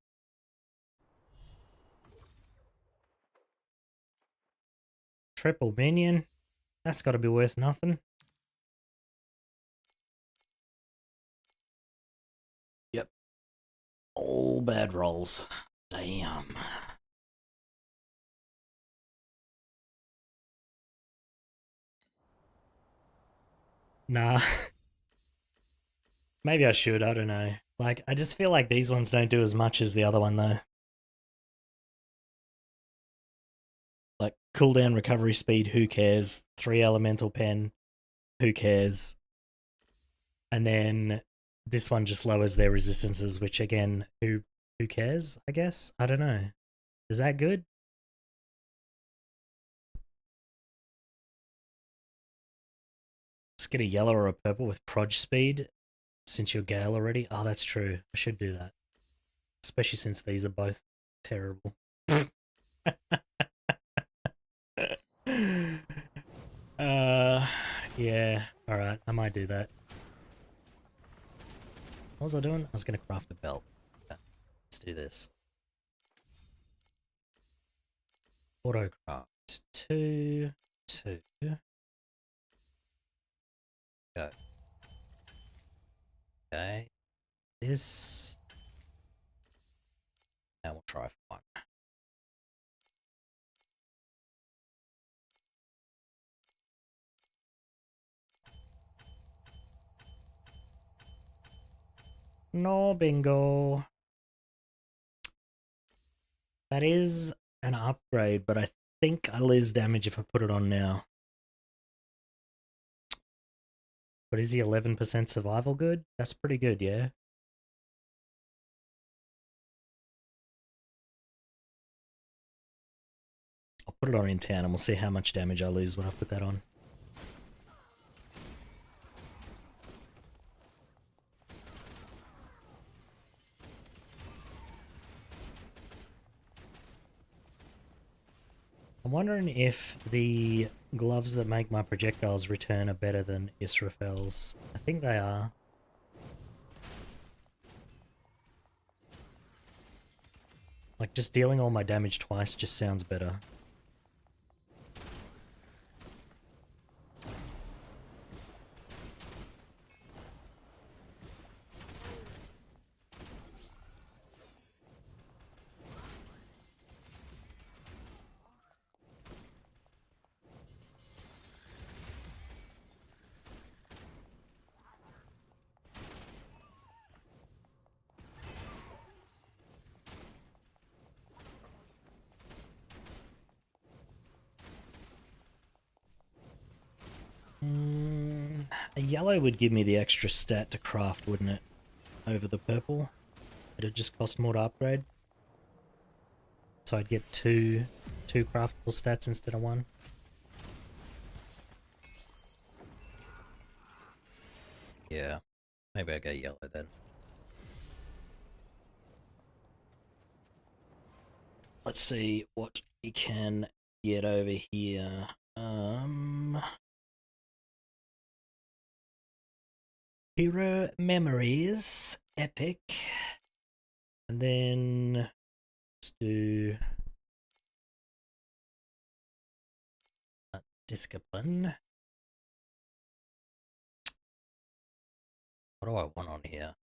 Triple minion? That's got to be worth nothing. Yep. All bad rolls. Damn. Nah. Maybe I should, I don't know. Like, I just feel like these ones don't do as much as the other one, though. Like, cooldown recovery speed, who cares? 3 elemental pen, who cares? And then this one just lowers their resistances, which again, who cares, I guess? I don't know. Is that good? Just get a yellow or a purple with proj speed since you're Gale already. Oh, that's true. I should do that. Especially since these are both terrible. Yeah. Alright, I might do that. What was I doing? I was going to craft a belt. Let's do this. Auto craft. 2, 2. Go. Okay. This. Now we'll try for 1. No bingo. That is an upgrade, but I think I lose damage if I put it on now. But is the 11% survival good? That's pretty good, yeah? I'll put it on in town and we'll see how much damage I lose when I put that on. I'm wondering if the gloves that make my projectiles return are better than Israfel's. I think they are. Like, just dealing all my damage twice just sounds better. A yellow would give me the extra stat to craft, wouldn't it? Over the purple. It'd just cost more to upgrade. So I'd get two craftable stats instead of 1. Yeah. Maybe I go yellow then. Let's see what we can get over here. Hero Memories, Epic. And then let's do discipline. What do I want on here?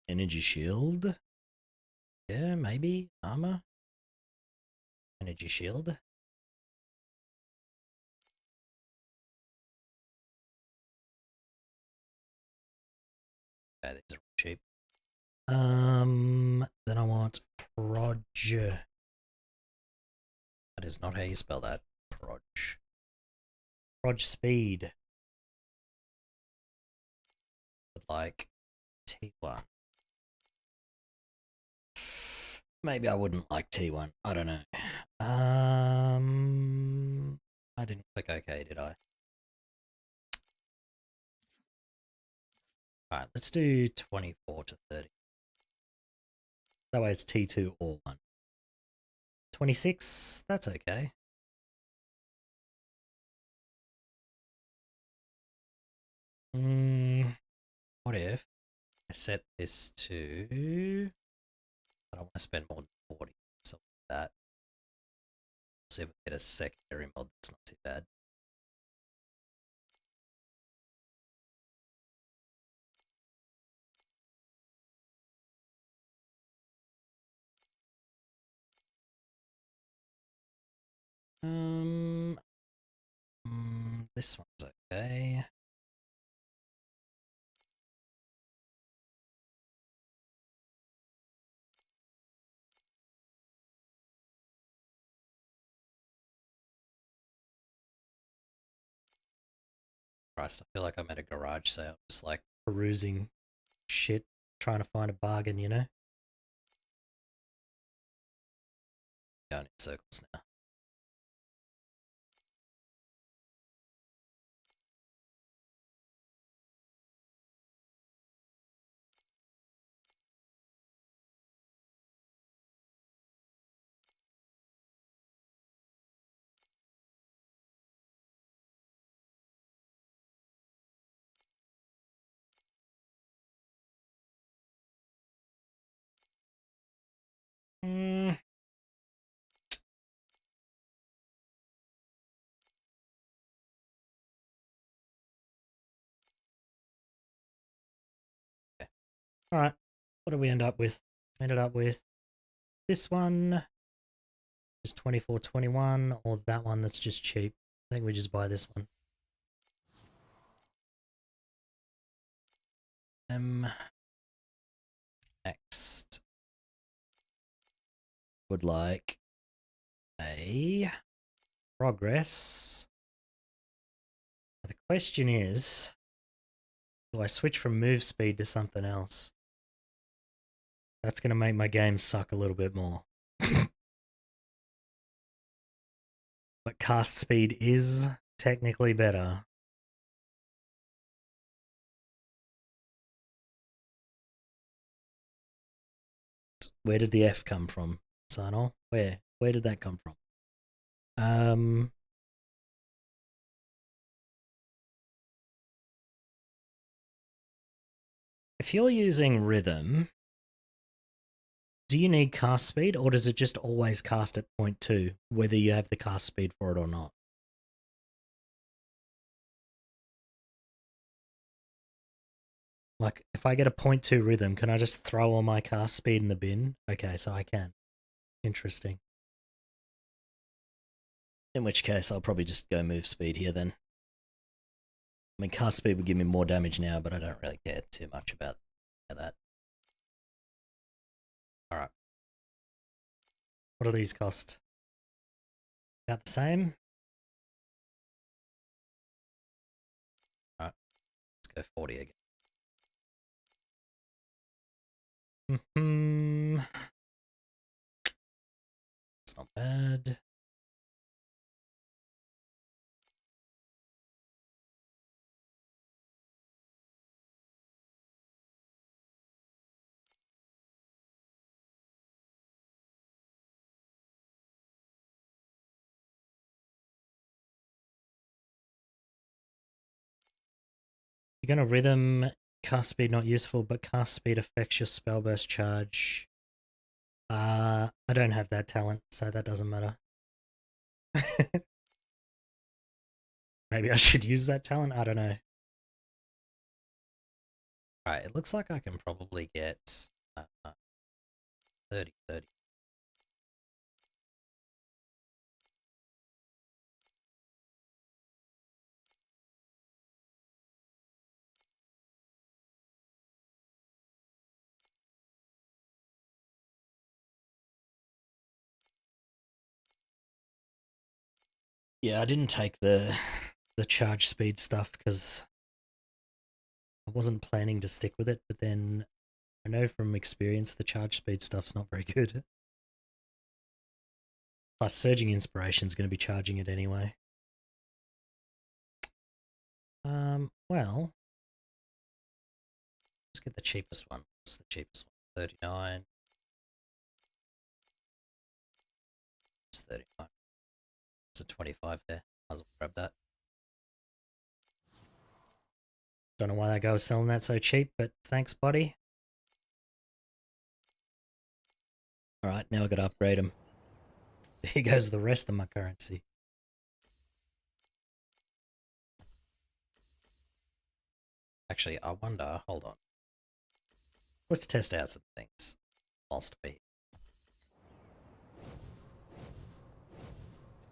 Energy shield. Yeah, maybe. Armor. Energy shield. Okay, these are cheap. Then I want Proj. That is not how you spell that. Proj. Proj speed. But like T1. Maybe I wouldn't like T1. I don't know. I didn't click OK, did I? Alright, let's do 24 to 30. That way it's T2 or 1. 26, that's okay. What if I set this to... I don't want to spend more than 40, something like that. See if we get a secondary mod that's not too bad. This one's okay. Christ, I feel like I'm at a garage sale, just like perusing shit, trying to find a bargain, you know? Going in circles now. Okay. Alright, what do we end up with? Ended up with this one, just 24.21, or that one that's just cheap. I think we just buy this one. Next, would like a progress. The question is, do I switch from move speed to something else? That's going to make my game suck a little bit more. But cast speed is technically better. Where did the F come from, Sandlord? Where did that come from? If you're using rhythm, do you need cast speed, or does it just always cast at 0.2, whether you have the cast speed for it or not? Like, if I get a 0.2 rhythm, can I just throw all my cast speed in the bin? Okay, so I can. Interesting. In which case, I'll probably just go move speed here then. I mean, cast speed would give me more damage now, but I don't really care too much about that. Alright. What do these cost? About the same? Alright. Let's go 40 again. It's not bad. You're gonna rhythm, cast speed not useful, but cast speed affects your spell burst charge. I don't have that talent, so that doesn't matter. Maybe I should use that talent? I don't know. Alright, it looks like I can probably get 30, 30. Yeah, I didn't take the charge speed stuff because I wasn't planning to stick with it, but then I know from experience the charge speed stuff's not very good. Plus, Surging Inspiration's going to be charging it anyway. Well, let's get the cheapest one. What's the cheapest one? 39. It's 39. It's a 25 there. Might as well grab that. Don't know why that guy was selling that so cheap, but thanks, buddy. Alright, now I've got to upgrade him. Here goes the rest of my currency. Actually, I wonder, hold on. Let's test out some things whilst we're here.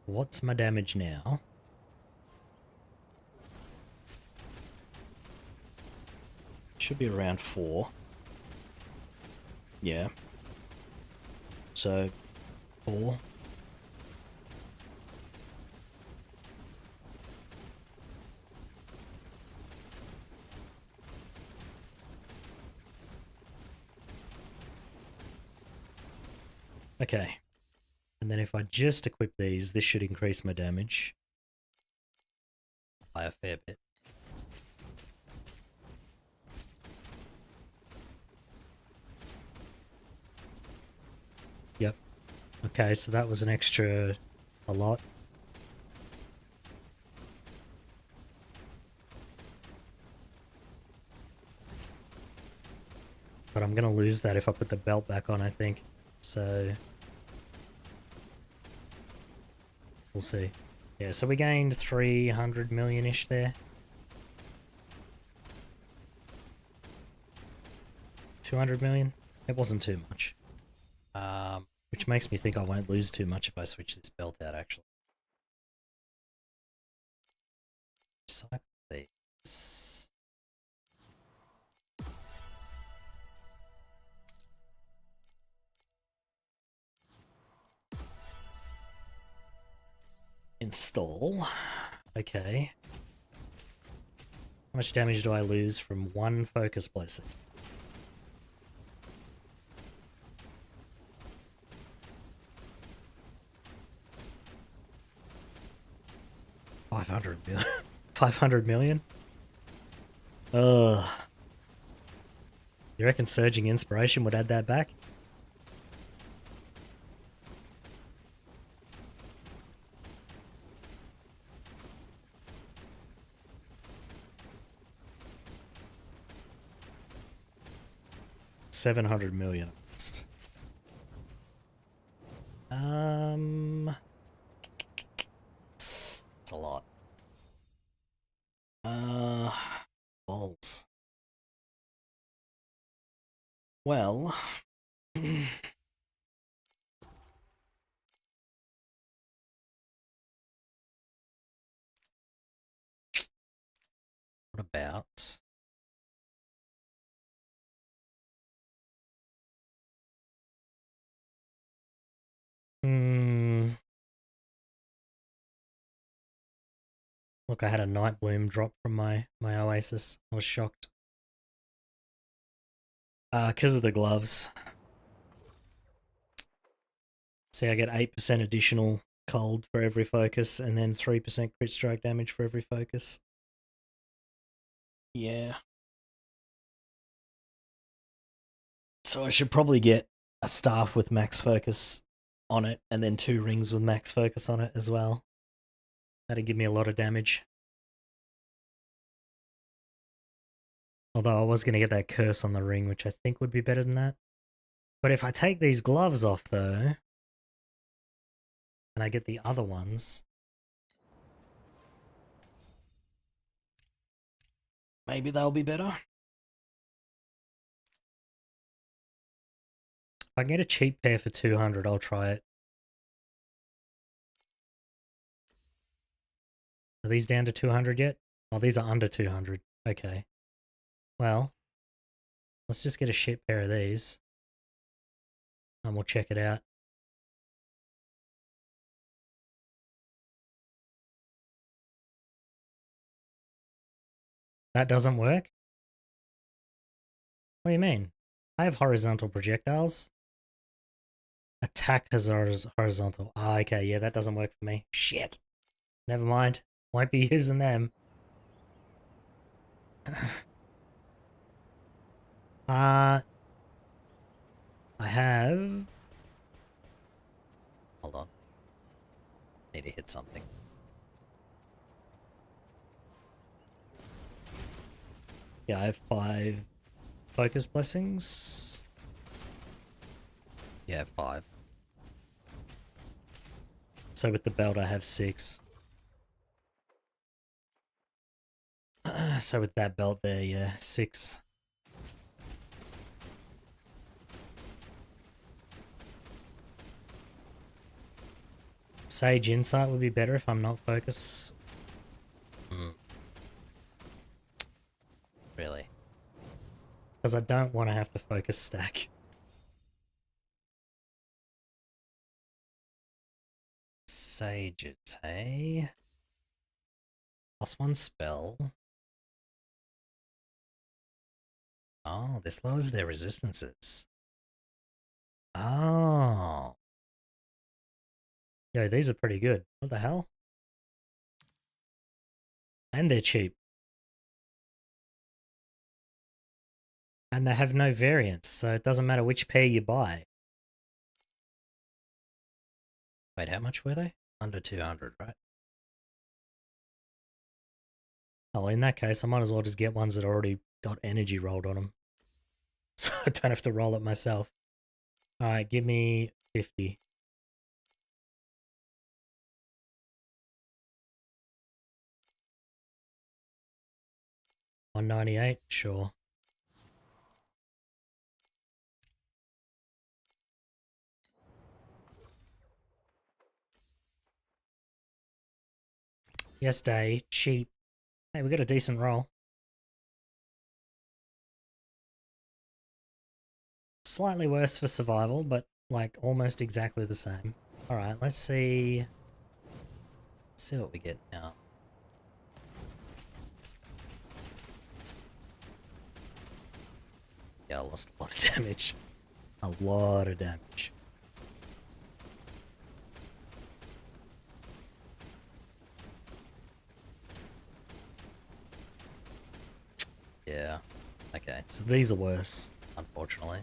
What's my damage now? Should be around 4. Yeah. So, 4. Okay. And then if I just equip these, this should increase my damage by a fair bit. Yep. Okay, so that was an extra a lot. But I'm going to lose that if I put the belt back on, I think. So we'll see. Yeah, so we gained 300 million-ish there. 200 million? It wasn't too much. Which makes me think I won't lose too much if I switch this belt out, actually. Cycle these. Install. Okay. How much damage do I lose from one focus blessing? $500 million. 500 million? Ugh. You reckon Surging Inspiration would add that back? $700 million. It's a lot. Balls. Well, what about look, I had a Night Bloom drop from my Oasis. I was shocked. Because of the gloves. See, I get 8% additional cold for every focus, and then 3% crit strike damage for every focus. Yeah. So I should probably get a staff with max focus on it, and then 2 rings with max focus on it as well. That'd give me a lot of damage. Although I was going to get that curse on the ring, which I think would be better than that. But if I take these gloves off, though, and I get the other ones, Maybe they'll be better. If I can get a cheap pair for 200, I'll try it. Are these down to 200 yet? Oh, these are under 200. Okay. Well, let's just get a shit pair of these. And we'll check it out. That doesn't work? What do you mean? I have horizontal projectiles. Attack has horizontal. Ah, okay, yeah, that doesn't work for me. Shit. Never mind. Won't be using them. I have... Hold on. Need to hit something. Yeah, I have 5 focus blessings. Yeah, 5. So with the belt I have 6. So with that belt there, yeah, 6. Sage Insight would be better if I'm not focused. Really? Because I don't want to have to focus stack. Sages, hey? +1 spell. Oh, this lowers their resistances. Oh. Yo, these are pretty good. What the hell? And they're cheap. And they have no variance, so it doesn't matter which pair you buy. Wait, how much were they? Under 200, right? Oh, in that case, I might as well just get ones that already got energy rolled on them. So I don't have to roll it myself. Alright, give me 50. $198, sure. Yes, day, cheap. Hey, we got a decent roll. Slightly worse for survival, but like almost exactly the same. Alright, let's see. Let's see what we get now. Yeah, I lost a lot of damage. A lot of damage. Yeah. Okay. So these are worse. Unfortunately.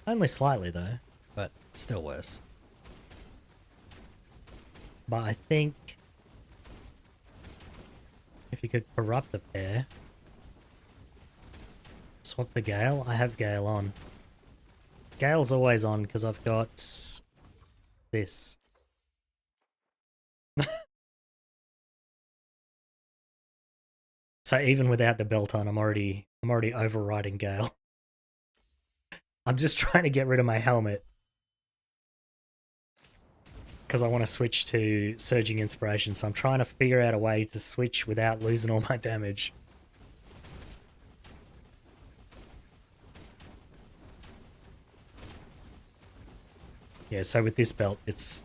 Only slightly though. But still worse. But I think if you could corrupt a pair, swap the Gale. I have Gale on. Gale's always on because I've got this. So even without the belt on, I'm already overriding Gale. I'm just trying to get rid of my helmet because I want to switch to Surging Inspiration. So I'm trying to figure out a way to switch without losing all my damage. Yeah, so with this belt, it's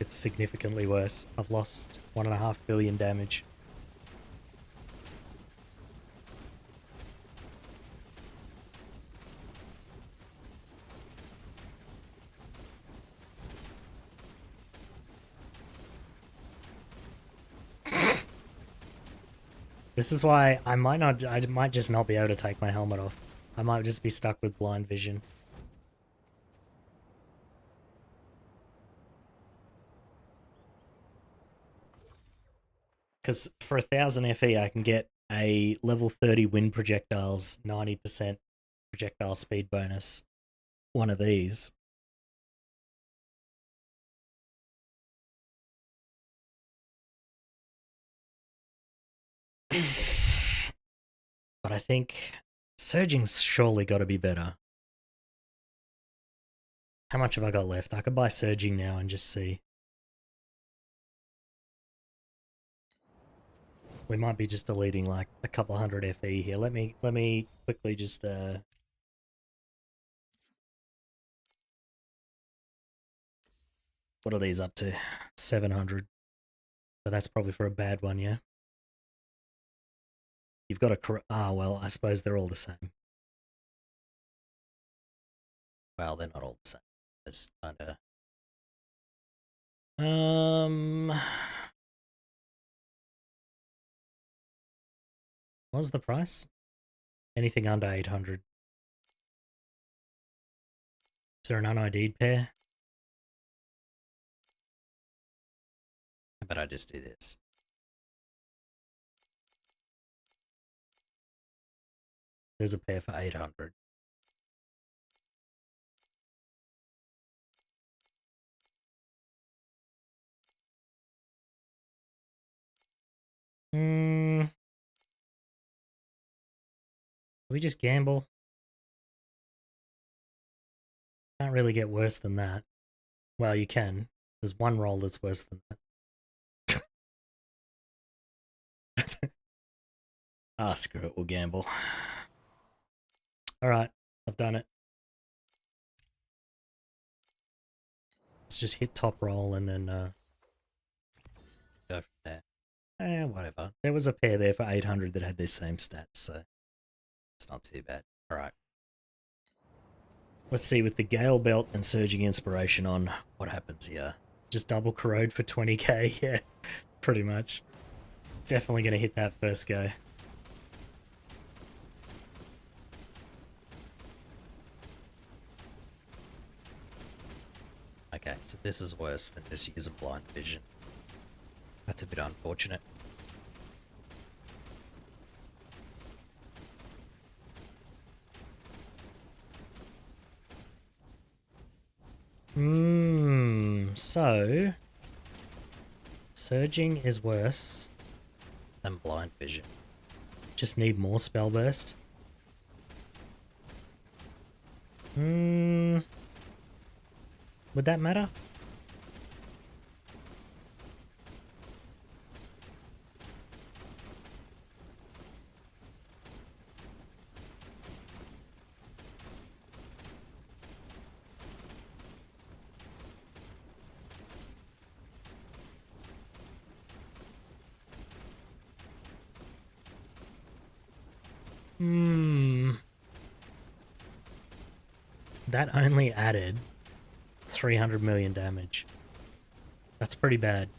significantly worse. I've lost 1.5 billion damage. This is why I might just not be able to take my helmet off. I might just be stuck with blind vision. Because for 1000 FE, I can get a level 30 wind projectiles, 90% projectile speed bonus. One of these. But I think surging's surely got to be better. How much have I got left? I could buy surging now and just see. We might be just deleting like a couple hundred FE here. Let me quickly just what are these up to? 700. So that's probably for a bad one, yeah. You've got a well, I suppose they're all the same. Well, they're not all the same. It's kind of what was the price? Anything under 800. Is there an un-ID'd pair? How about I just do this? There's a pair for 800. We just gamble. Can't really get worse than that. Well, you can. There's one roll that's worse than that. Ah, screw it. We'll gamble. Alright, I've done it. Let's just hit top roll and then Go from there. Whatever. there was a pair there for 800 that had their same stats, so It's not too bad. Alright. let's see with the Gale Belt and Surging Inspiration on What happens here? just double corrode for 20k, yeah, pretty much. Definitely gonna hit that first go. Okay, so this is worse than just using blind vision. That's a bit unfortunate. So Surging is worse. Than blind vision. Just need more spell burst. Would that matter? That only added 300 million damage. That's pretty bad.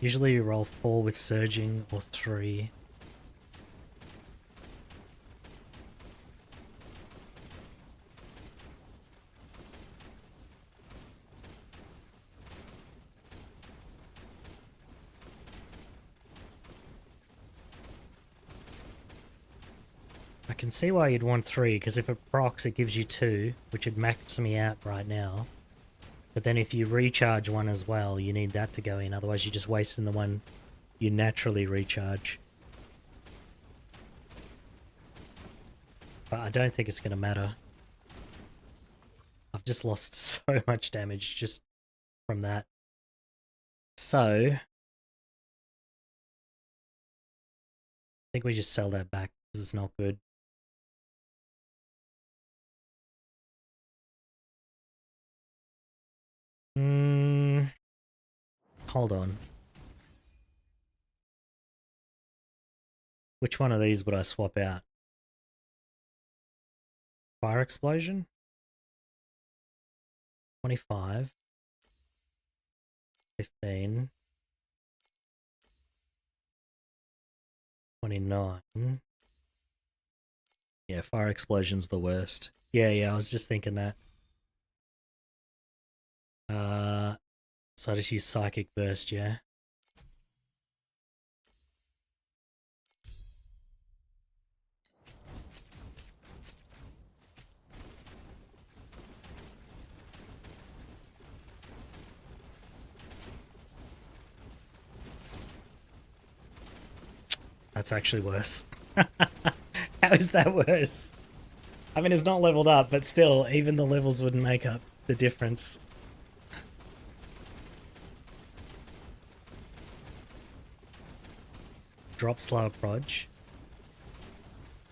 Usually you roll 4 with Surging or 3. I can see why you'd want 3, because if it procs it gives you 2, which would max me out right now. But then if you recharge one as well, you need that to go in, otherwise you're just wasting the one you naturally recharge. But I don't think it's going to matter. I've just lost so much damage just from that. So, I think we just sell that back because it's not good. Hold on. Which one of these would I swap out? Fire Explosion? 25. 15. 29. Yeah, Fire Explosion's the worst. Yeah, I was just thinking that. So I just use Psychic Burst, yeah? That's actually worse. How is that worse? I mean, it's not leveled up, but still, even the levels wouldn't make up the difference. Drop slower proj.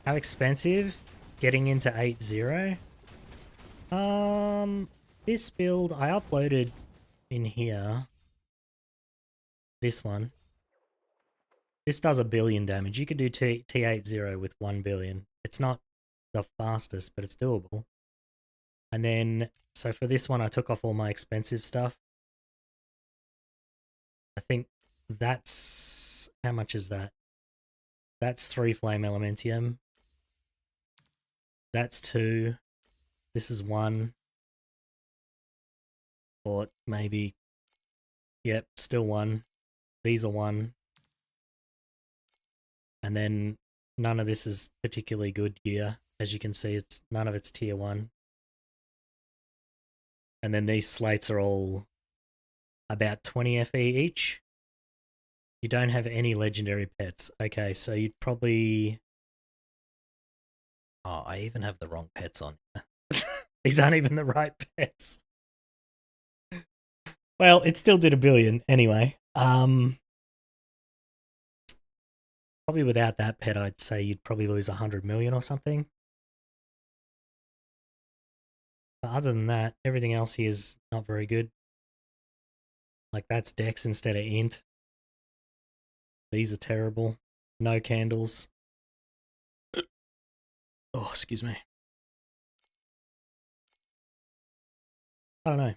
How expensive? Getting into 8.0? This build, I uploaded in here. This one. This does 1 billion damage. You could do T80 with 1 billion. It's not the fastest, but it's doable. And then, so for this one, I took off all my expensive stuff. I think that's, how much is that? That's 3 Flame Elementium. That's 2. This is 1. Or maybe, yep, still 1. These are 1. And then none of this is particularly good gear. As you can see, it's none of it's tier 1. And then these slates are all about 20 FE each. You don't have any legendary pets. Okay, so you'd probably... Oh, I even have the wrong pets on. These aren't even the right pets. Well, it still did 1 billion anyway. Probably without that pet, I'd say you'd probably lose 100 million or something. But other than that, everything else here is not very good. Like, that's Dex instead of Int. These are terrible. No candles. Oh, excuse me. I don't know.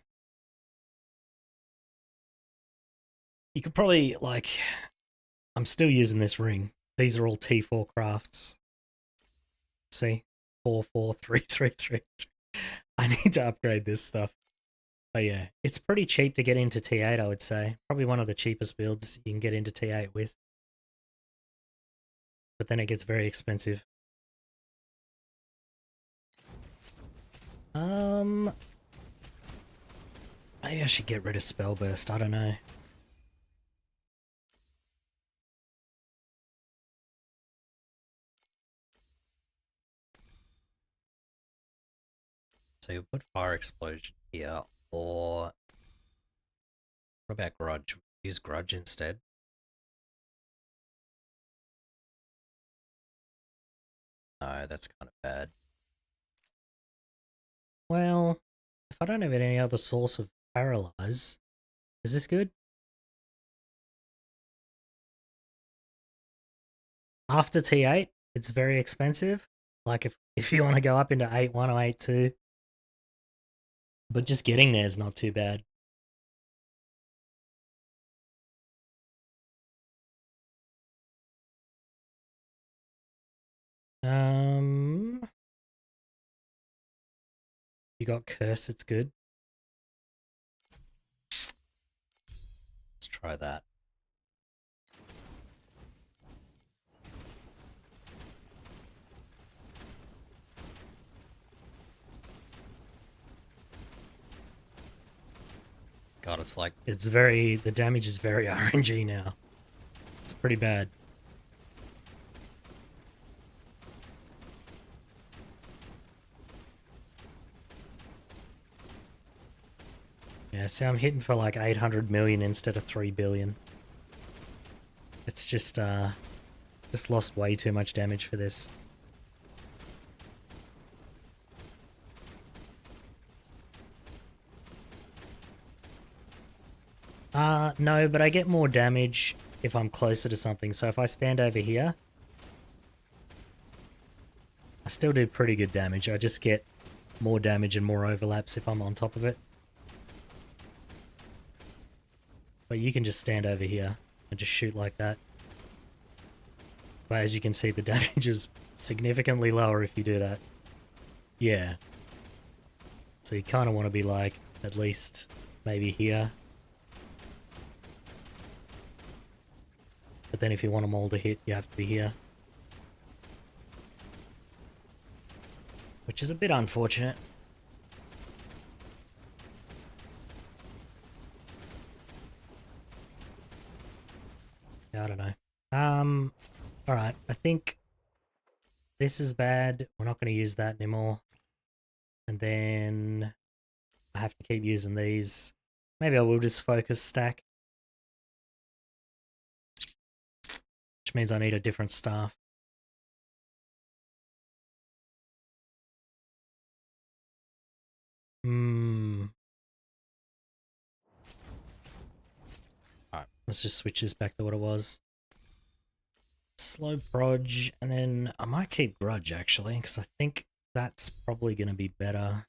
You could probably, like... I'm still using this ring. These are all T4 crafts. See? 4, 4, 3, 3, 3. I need to upgrade this stuff. But yeah, it's pretty cheap to get into T8, I would say. Probably one of the cheapest builds you can get into T8 with. But then it gets very expensive. Maybe I should get rid of Spell Burst, I don't know. So you put Fire Explosion here, or... What about Grudge? Use Grudge instead. No, that's kind of bad. Well, if I don't have any other source of Paralyze, is this good? After T8, it's very expensive. Like if you want to go up into 8.1 or 8.2. But just getting there is not too bad. You got Curse, it's good. Let's try that. God, it's like... It's very... The damage is very RNG now. It's pretty bad. Yeah, see, I'm hitting for like 800 million instead of 3 billion. It's just lost way too much damage for this. No, but I get more damage if I'm closer to something. So if I stand over here, I still do pretty good damage. I just get more damage and more overlaps if I'm on top of it. But you can just stand over here and just shoot like that. But as you can see, the damage is significantly lower if you do that. Yeah. So you kind of want to be like, at least maybe here. But then if you want them all to hit, you have to be here. Which is a bit unfortunate. Yeah, I don't know. Alright, I think this is bad. We're not going to use that anymore. And then I have to keep using these. Maybe I will just focus stack. Which means I need a different staff. Alright, let's just switch this back to what it was. Slow Proj, and then I might keep Grudge actually, because I think that's probably going to be better.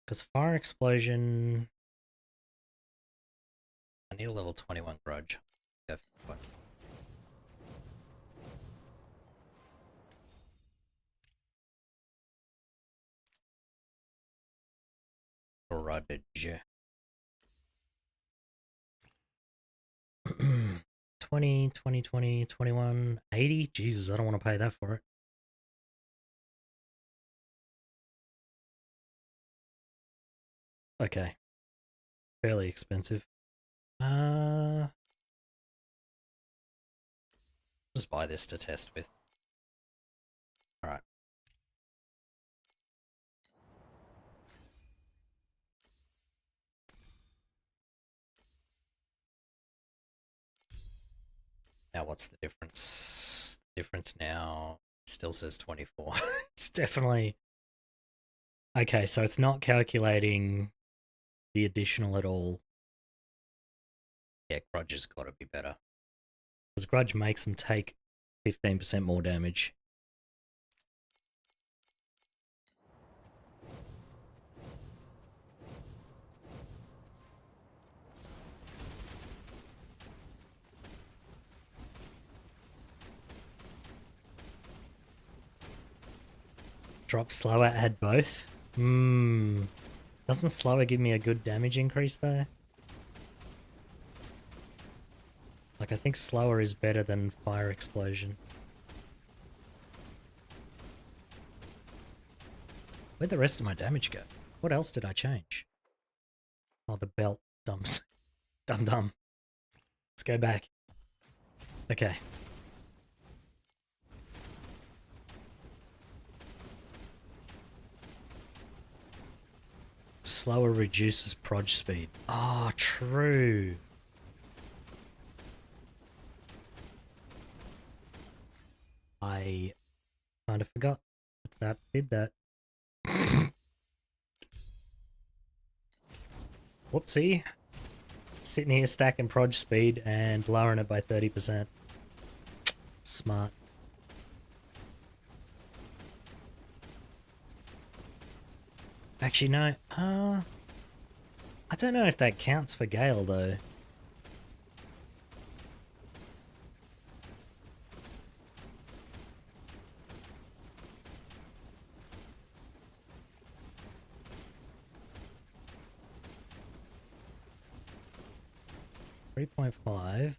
Because Fire Explosion... I need a level 21 Grudge. Go for it. Grudge. 20, 20, 20, 21, 80? Jesus, I don't want to pay that for it. Okay. Fairly expensive. Just buy this to test with. Alright. Now what's the difference? The difference now still says 24. It's definitely... Okay, so it's not calculating the additional at all. Yeah, Grudge has got to be better. Because Grudge makes them take 15% more damage. Drop slower, add both? Doesn't slower give me a good damage increase though? Like I think slower is better than fire explosion. Where'd the rest of my damage go? What else did I change? Oh, the belt. Dumb. Dumb. Let's go back. Okay. Slower reduces proj speed. Ah, true. I kind of forgot that did that. Whoopsie. Sitting here stacking proj speed and lowering it by 30%. Smart. Actually, no. I don't know if that counts for Gale, though. $3.5.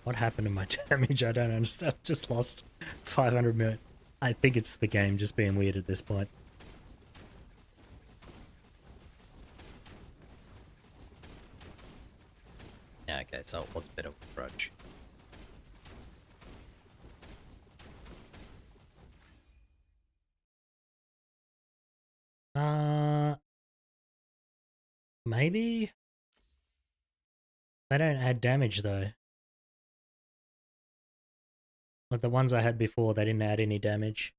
What happened to my damage? I don't understand. I've just lost 500 million. I think it's the game just being weird at this point. Yeah, okay, so it was a bit of a Grudge. Maybe? They don't add damage, though. Like the ones I had before, they didn't add any damage.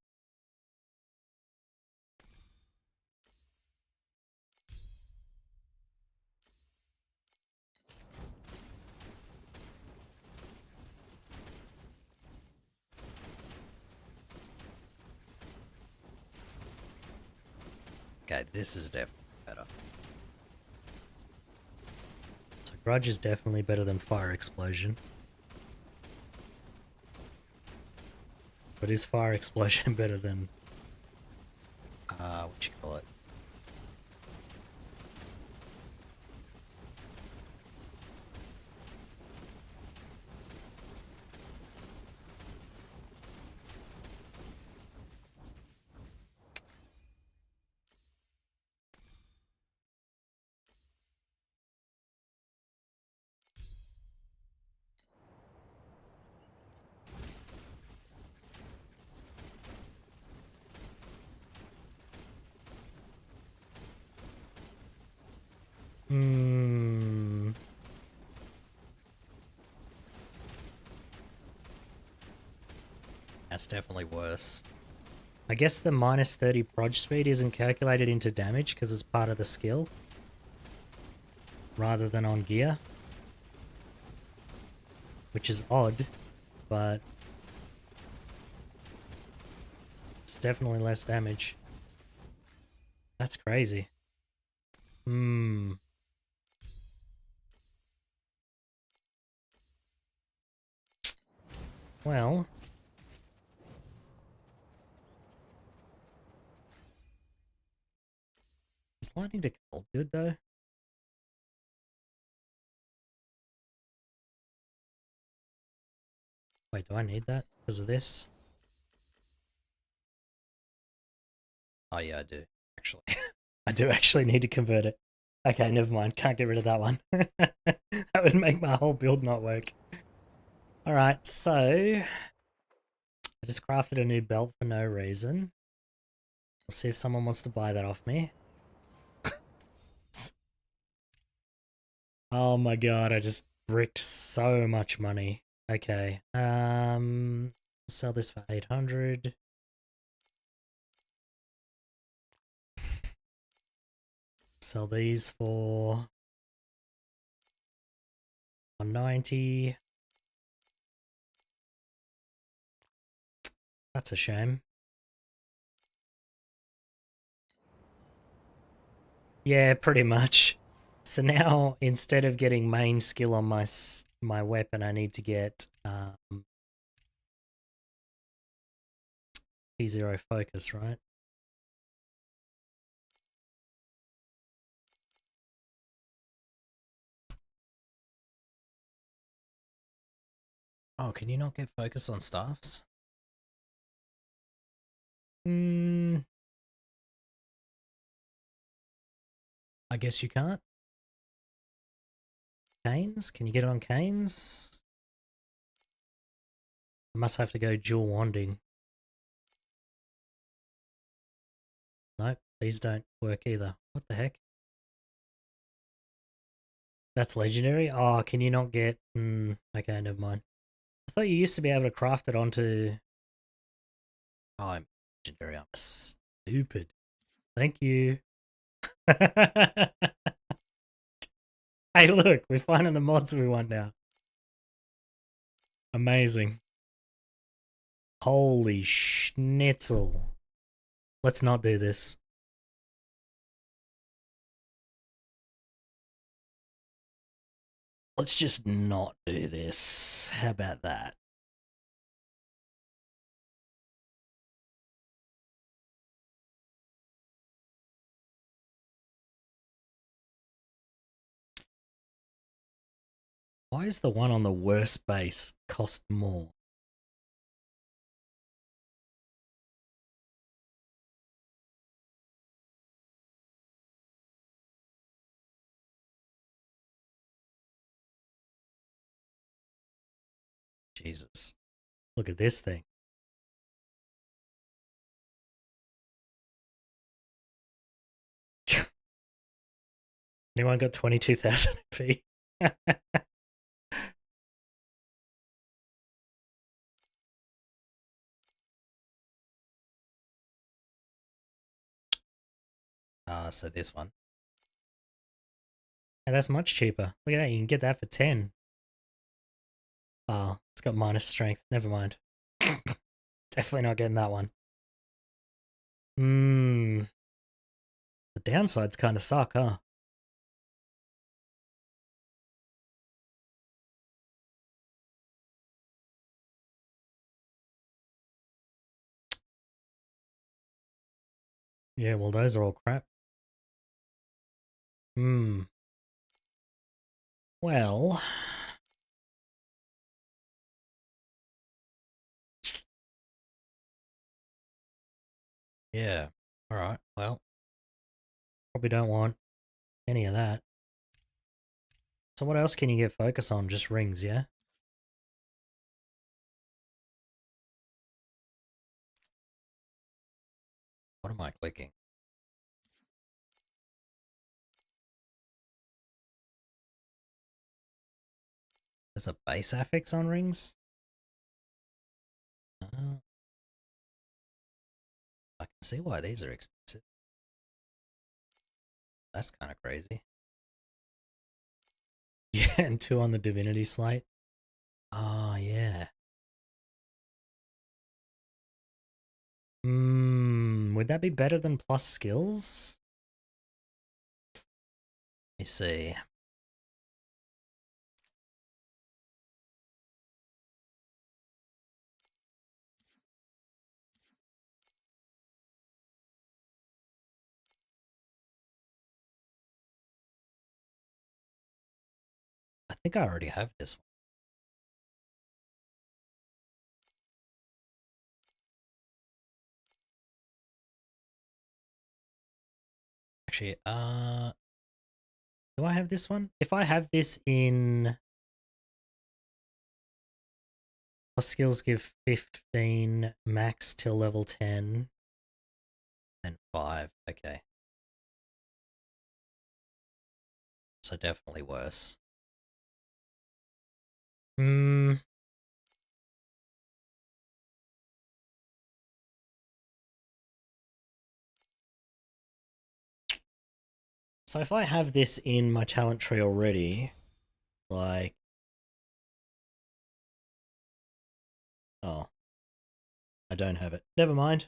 Okay, this is definitely better. So Grudge is definitely better than Fire Explosion. But is Fire Explosion better than... What you call it? Hmm. That's definitely worse. I guess the minus 30 proj speed isn't calculated into damage because it's part of the skill rather than on gear, which is odd, but it's definitely less damage. That's crazy. Hmm. Well, is lightning to cold good though? Wait, do I need that because of this? Oh yeah, I do actually. I do actually need to convert it. Okay, never mind. Can't get rid of that one. That would make my whole build not work. Alright, so I just crafted a new belt for no reason. We'll see if someone wants to buy that off me. Oh my god, I just bricked so much money. Okay, sell this for 800. Sell these for 190. That's a shame. Yeah, pretty much. So now, instead of getting main skill on my weapon, I need to get P0 focus, right? Oh, can you not get focus on staffs? Hmm. I guess you can't. Canes? Can you get it on canes? I must have to go dual wanding. Nope, these don't work either. What the heck? That's legendary? Oh, can you not get... okay, never mind. I thought you used to be able to craft it onto... Oh, I'm legendary. I'm Stupid. Thank you. Hey, look, we're finding the mods we want now. Amazing. Holy schnitzel. Let's not do this. Let's just not do this. How about that? Why is the one on the worst base cost more? Jesus. Look at this thing. Anyone got 22,000 fee? So this one. And that's much cheaper. Look at that, you can get that for 10. Oh, it's got minus strength. Never mind. Definitely not getting that one. The downsides kind of suck, huh? Yeah, well, those are all crap. Well... Yeah. Alright, well. Probably don't want any of that. So what else can you get focus on? Just rings, yeah? What am I clicking? There's a base affix on rings? Oh, I can see why these are expensive. That's kind of crazy. Yeah, and 2 on the divinity slate. Oh, yeah. Would that be better than plus skills? Let me see. I think I already have this one. Actually, do I have this one? If I have this in plus skills give 15 max till level 10, then 5. Okay. So definitely worse. So if I have this in my talent tree already, like... Oh. I don't have it. Never mind.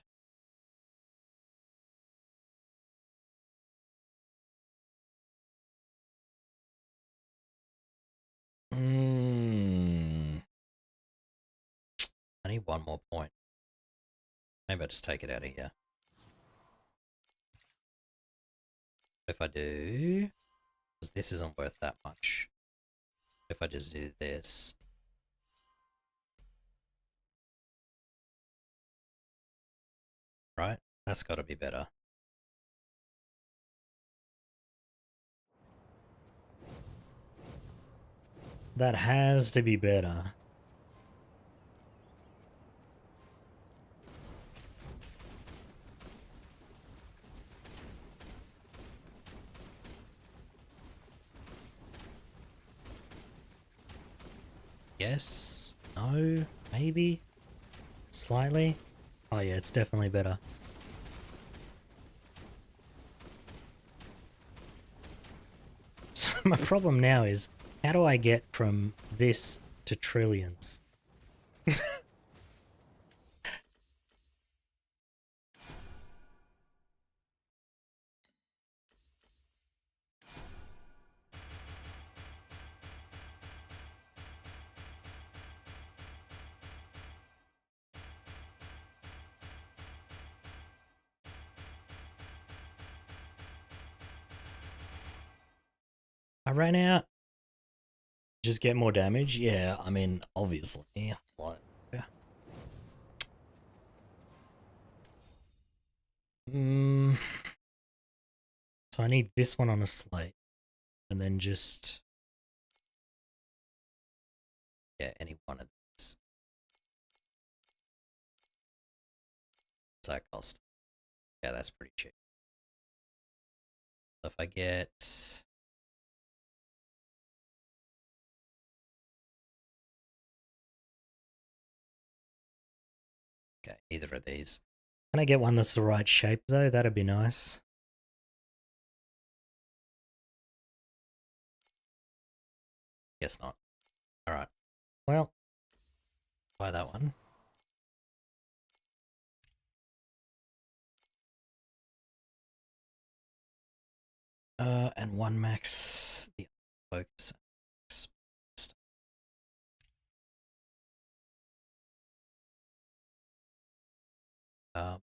I need one more point. Maybe I'll just take it out of here. If I do... because this isn't worth that much. If I just do this... right? That's got to be better. That has to be better. Yes? No? Maybe? Slightly? Oh yeah, it's definitely better. So my problem now is, how do I get from this to trillions? I ran out. Just get more damage? Yeah, I mean, obviously. Like, yeah. So I need this one on a slate. And then just... yeah, any one of these. What's that cost? Yeah, that's pretty cheap. So if I get... okay, either of these. Can I get one that's the right shape, though? That'd be nice. Guess not. Alright. Well, buy that one. And one max the focus. Um,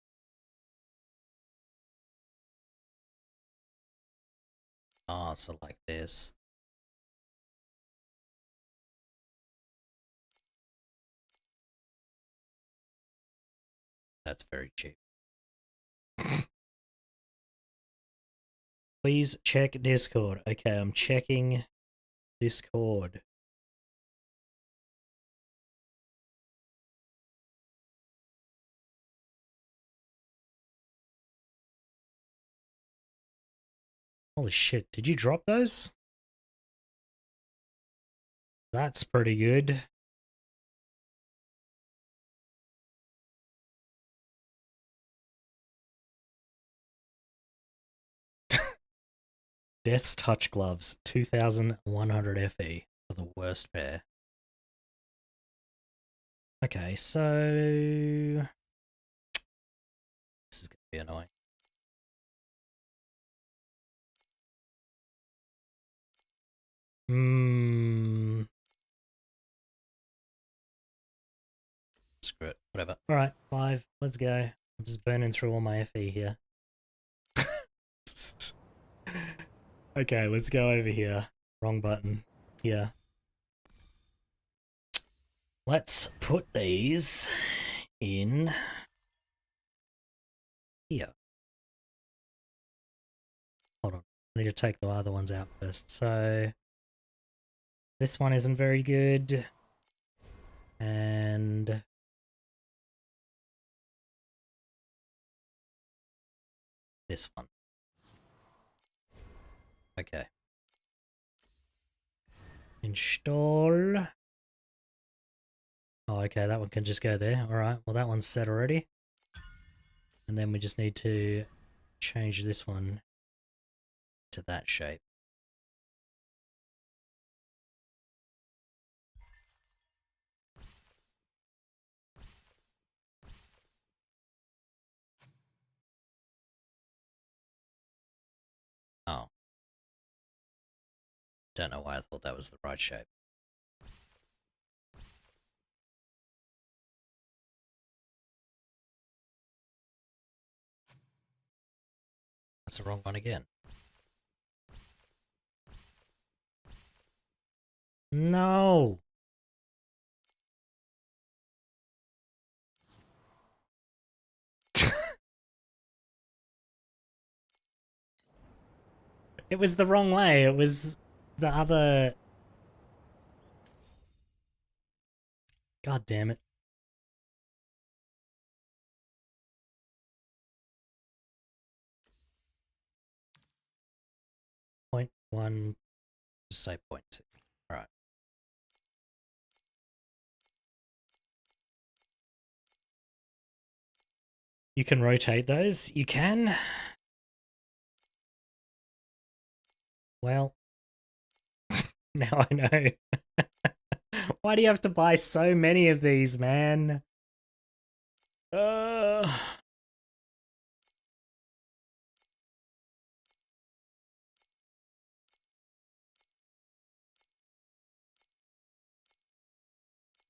oh, so like this. That's very cheap. Please check Discord. Okay, I'm checking Discord. Holy shit, did you drop those? That's pretty good. Death's Touch Gloves, 2100 FE for the worst pair. Okay, so this is going to be annoying. Screw it, whatever. Alright, 5, let's go. I'm just burning through all my FE here. Okay, let's go over here. Wrong button. Here. Let's put these in here. Hold on. I need to take the other ones out first. So this one isn't very good. And this one. Okay. Install. Oh, okay, that one can just go there. Alright, well that one's set already. And then we just need to change this one to that shape. Oh. Don't know why I thought that was the right shape. That's the wrong one again. No! It was the wrong way. It was the other... God damn it. Point 1, just say point 2. Alright. You can rotate those? You can? Well, now I know. Why do you have to buy so many of these, man?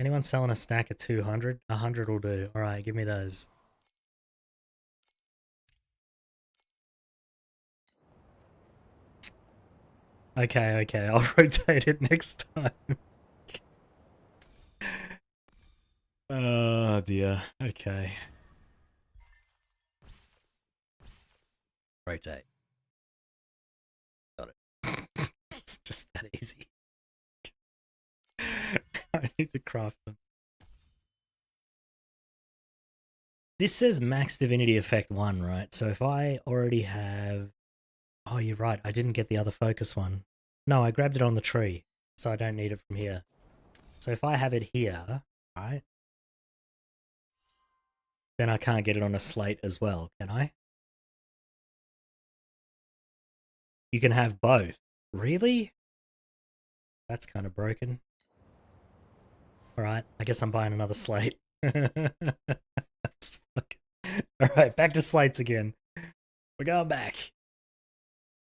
Anyone selling a stack of 200? 100 will do. Alright, give me those. Okay, okay, I'll rotate it next time. Oh dear, okay. Rotate. Got it. It's just that easy. I need to craft them. This says Max Divinity Effect 1, right? So if I already have... Oh, you're right, I didn't get the other focus one. No, I grabbed it on the tree, so I don't need it from here. So if I have it here, right? Then I can't get it on a slate as well, can I? You can have both. Really? That's kind of broken. Alright, I guess I'm buying another slate. Alright, back to slates again. We're going back.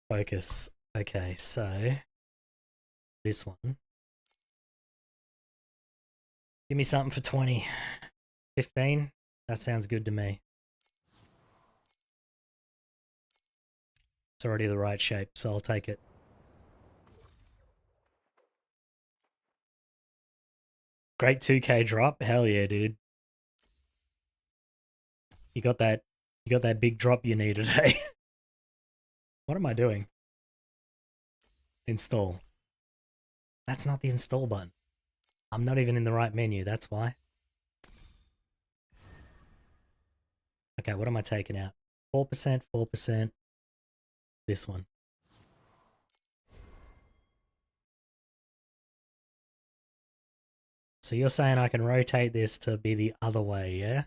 Focus. Okay, so... This one. Give me something for 20. 15? That sounds good to me. It's already the right shape, so I'll take it. Great 2k drop? Hell yeah, dude. You got that big drop you needed, hey? What am I doing? Install. That's not the install button. I'm not even in the right menu, that's why. Okay, what am I taking out? 4%, 4%. This one. So you're saying I can rotate this to be the other way, yeah?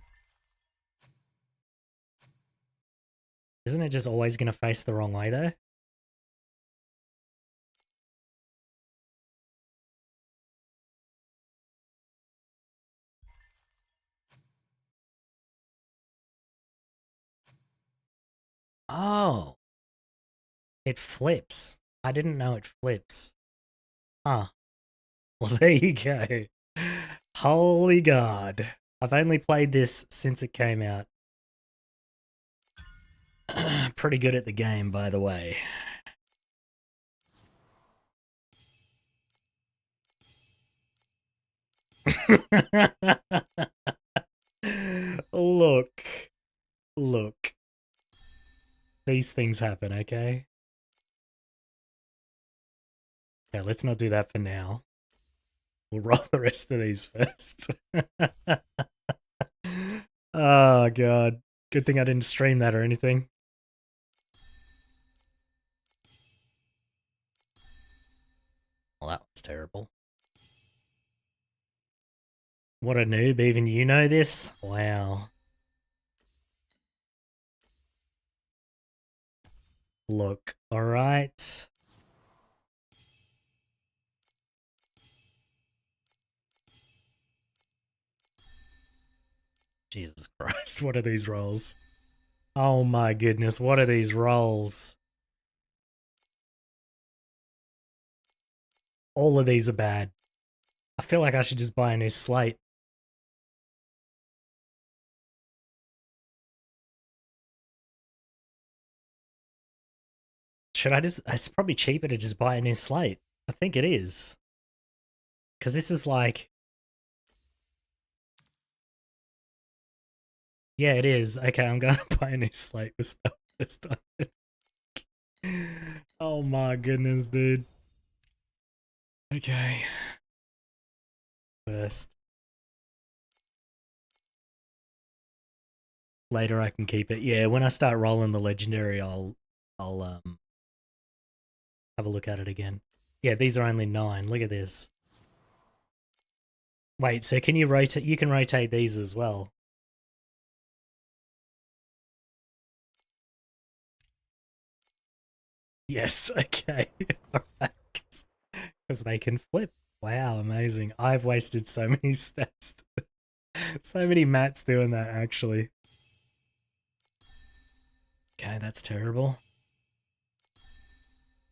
Isn't it just always going to face the wrong way, though? Oh, it flips. I didn't know it flips. Huh. Well, there you go. Holy God. I've only played this since it came out. Pretty good at the game, by the way. Look. Look. These things happen, okay? Yeah, let's not do that for now. We'll roll the rest of these first. Oh, God. Good thing I didn't stream that or anything. Well, that was terrible. What a noob. Even you know this? Wow. Look. Alright. Jesus Christ. What are these rolls? Oh my goodness. What are these rolls? All of these are bad. I feel like I should just buy a new slate. Should I just... It's probably cheaper to just buy a new slate. I think it is. Because this is like... Yeah, it is. Okay, I'm going to buy a new slate with spell this time. Oh my goodness, dude. Okay. First. Later I can keep it. Yeah, when I start rolling the legendary, I'll have a look at it again. Yeah, these are only 9. Look at this. Wait, so can you rotate? You can rotate these as well. Yes, okay. Alright. Because they can flip. Wow, amazing. I've wasted so many stats. So many mats doing that, actually. Okay, that's terrible.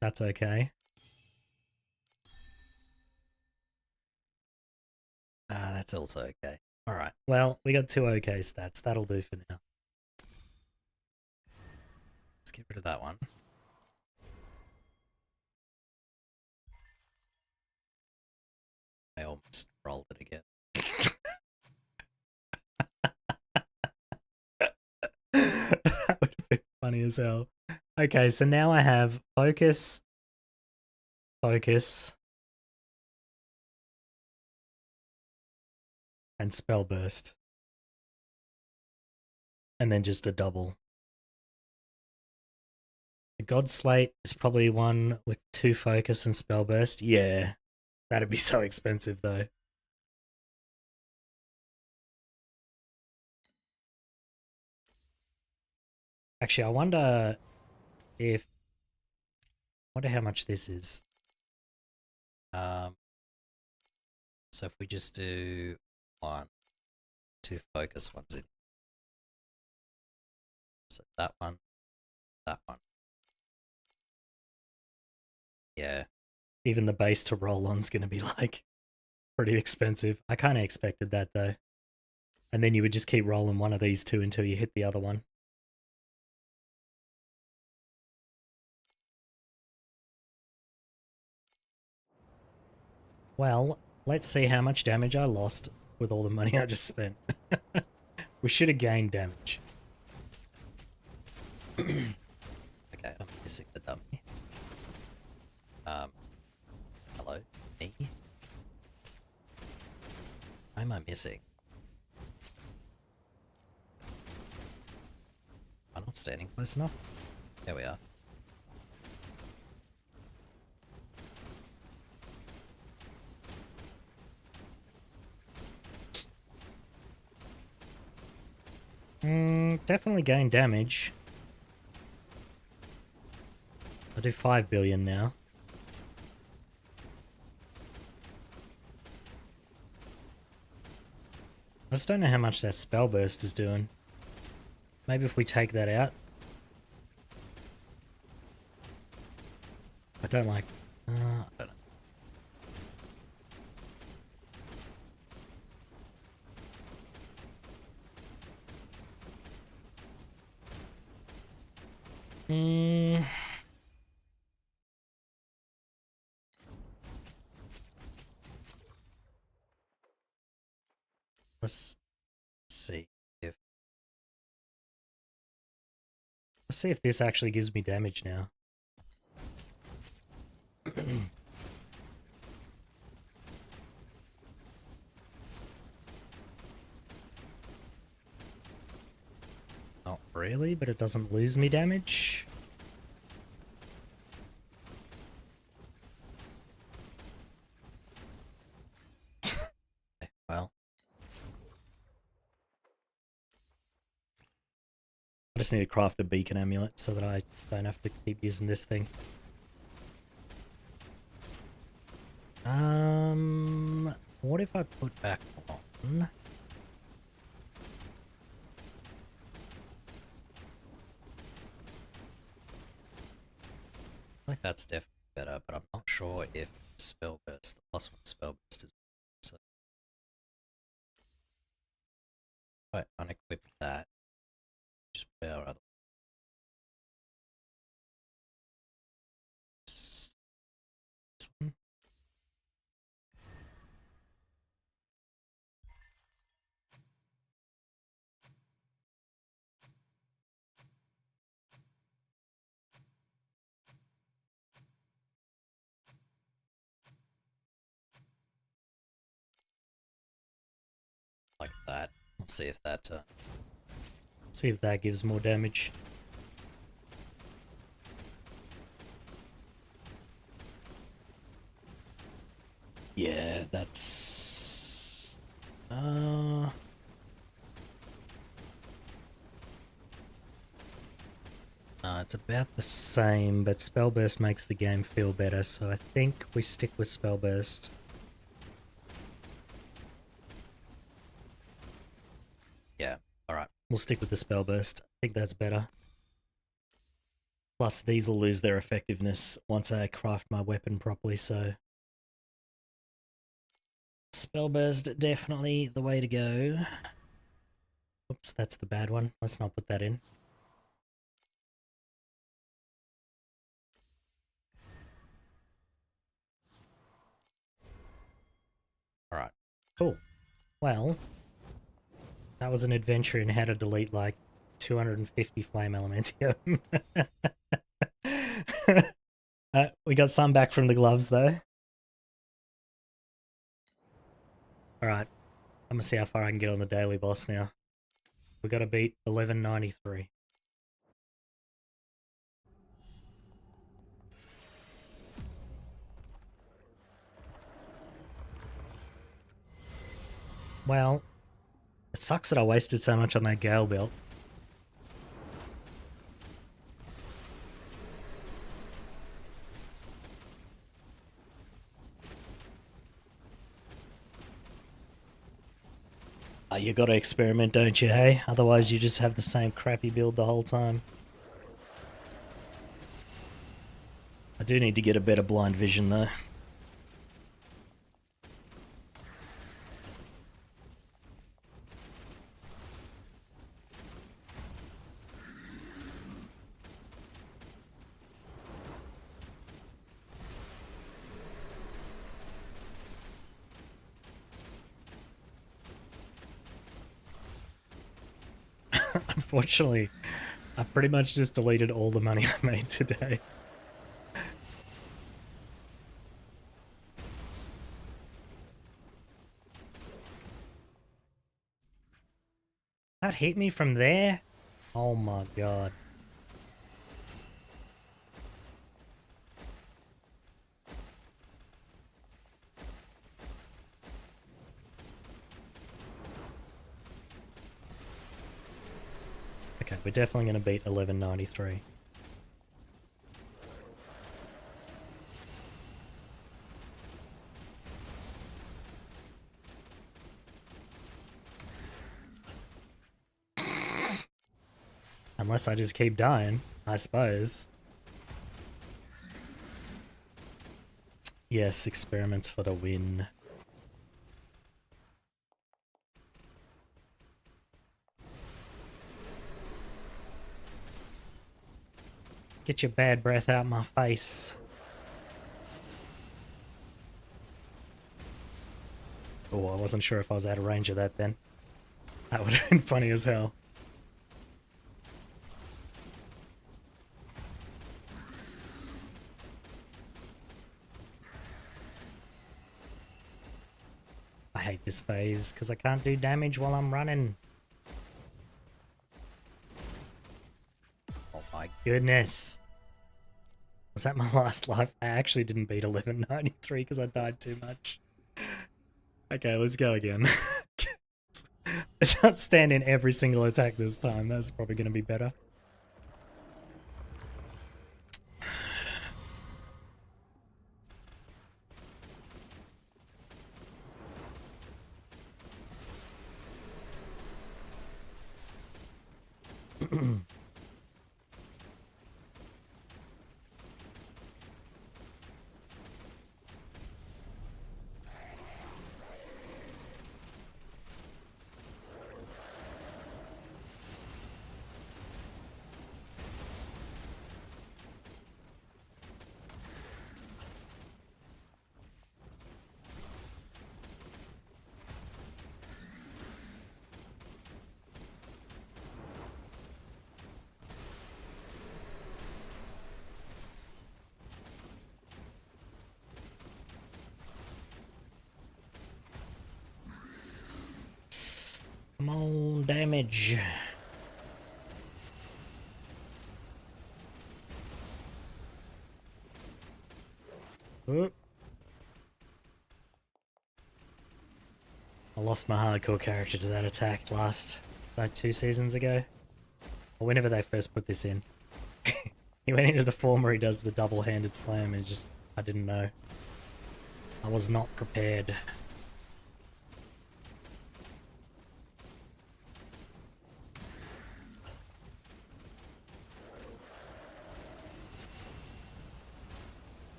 That's okay. That's also okay. Alright, well, we got 2 okay stats. That'll do for now. Let's get rid of that one. I almost rolled it again. That would have been funny as hell. Okay, so now I have focus, focus, and spell burst. And then just a double. The God Slate is probably one with 2 focus and spell burst. Yeah, that'd be so expensive though. Actually, I wonder if... wonder how much this is. So if we just do 1, 2 focus ones in. So that one, that one. Yeah. Even the base to roll on's going to be like pretty expensive. I kind of expected that though. And then you would just keep rolling one of these 2 until you hit the other one. Well, let's see how much damage I lost with all the money I just spent. We should have gained damage. Okay, I'm missing the dummy. Hello? Me? Why am I missing? Am I not standing close enough? There we are. Definitely gain damage. I do 5 billion now. I just don't know how much that spell burst is doing. Maybe if we take that out. I don't like... I don't know. Let's see if... Let's see if this actually gives me damage now. Not really, but it doesn't lose me damage. Well. I just need to craft a beacon amulet so that I don't have to keep using this thing. What if I put back on? I think that's definitely better, but I'm not sure if spell burst, the +1 spell burst is so. Right, unequip that. Just put our other this one. Like that. We'll see if that gives more damage. Yeah, that's no, it's about the same, but Spellburst makes the game feel better, so I think we stick with Spellburst. Yeah, alright. We'll stick with the Spellburst. I think that's better. Plus, these will lose their effectiveness once I craft my weapon properly, so... Spellburst, definitely the way to go. Oops, that's the bad one. Let's not put that in. Alright, cool. Well, that was an adventure in how to delete like 250 flame elementium. We got some back from the gloves though. Alright, I'm gonna see how far I can get on the daily boss now. We gotta beat 1193. Well, it sucks that I wasted so much on that Gale belt. You gotta experiment, don't you, hey? Otherwise you just have the same crappy build the whole time. I do need to get a better blind vision though. Unfortunately, I pretty much just deleted all the money I made today. That hit me from there? Oh my god. Okay, we're definitely going to beat 1193. Unless I just keep dying, I suppose. Yes, experiments for the win. Get your bad breath out my face. Oh, I wasn't sure if I was out of range of that then. That would have been funny as hell. I hate this phase because I can't do damage while I'm running. Oh my goodness. Was that my last life? I actually didn't beat 1193 because I died too much. Okay, let's go again. Let's not stand in every single attack this time. That's probably going to be better. Come on, damage. Oop. I lost my hardcore character to that attack like 2 seasons ago. Or whenever they first put this in. He went into the form where he does the double-handed slam and just, I didn't know. I was not prepared.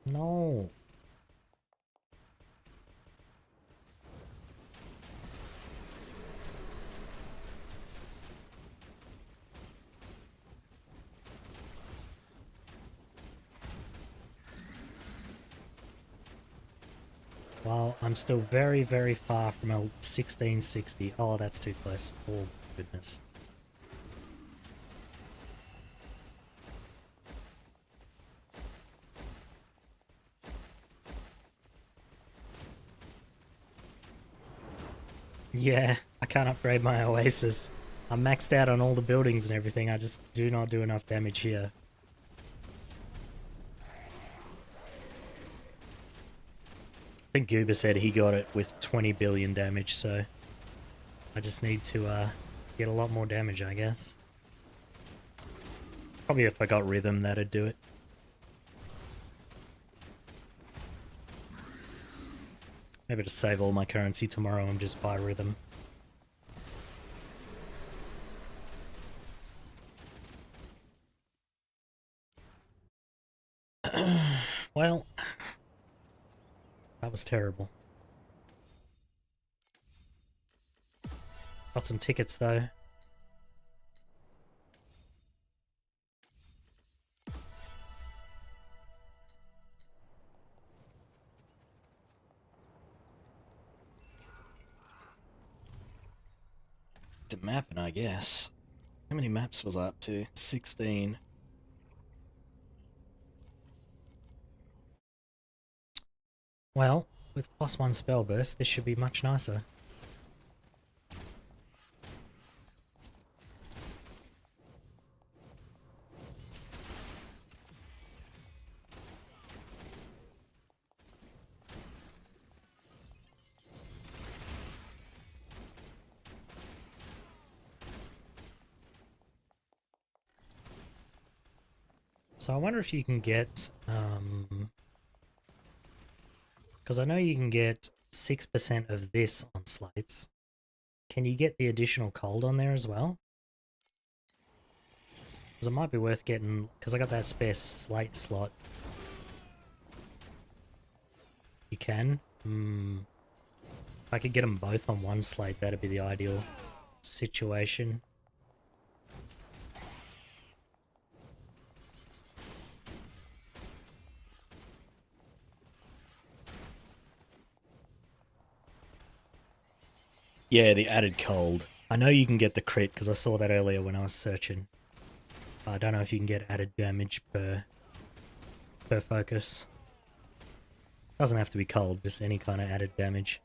No. Well, I'm still very, very far from a 1660. Oh, that's too close. Oh, goodness. Yeah, I can't upgrade my Oasis. I'm maxed out on all the buildings and everything. I just do not do enough damage here. I think Goober said he got it with 20 billion damage, so I just need to get a lot more damage, I guess. Probably if I got Rhythm, that'd do it. Maybe to save all my currency tomorrow and just buy Rhythm. Well, that was terrible. Got some tickets though. It's mapping, I guess. How many maps was I up to? 16. Well, with +1 spell burst, this should be much nicer. So I wonder if you can get, because I know you can get 6% of this on slates. Can you get the additional cold on there as well? Because it might be worth getting, because I got that spare slate slot. You can? If I could get them both on one slate, that'd be the ideal situation. Yeah, the added cold. I know you can get the crit because I saw that earlier when I was searching. I don't know if you can get added damage per focus. Doesn't have to be cold, just any kind of added damage.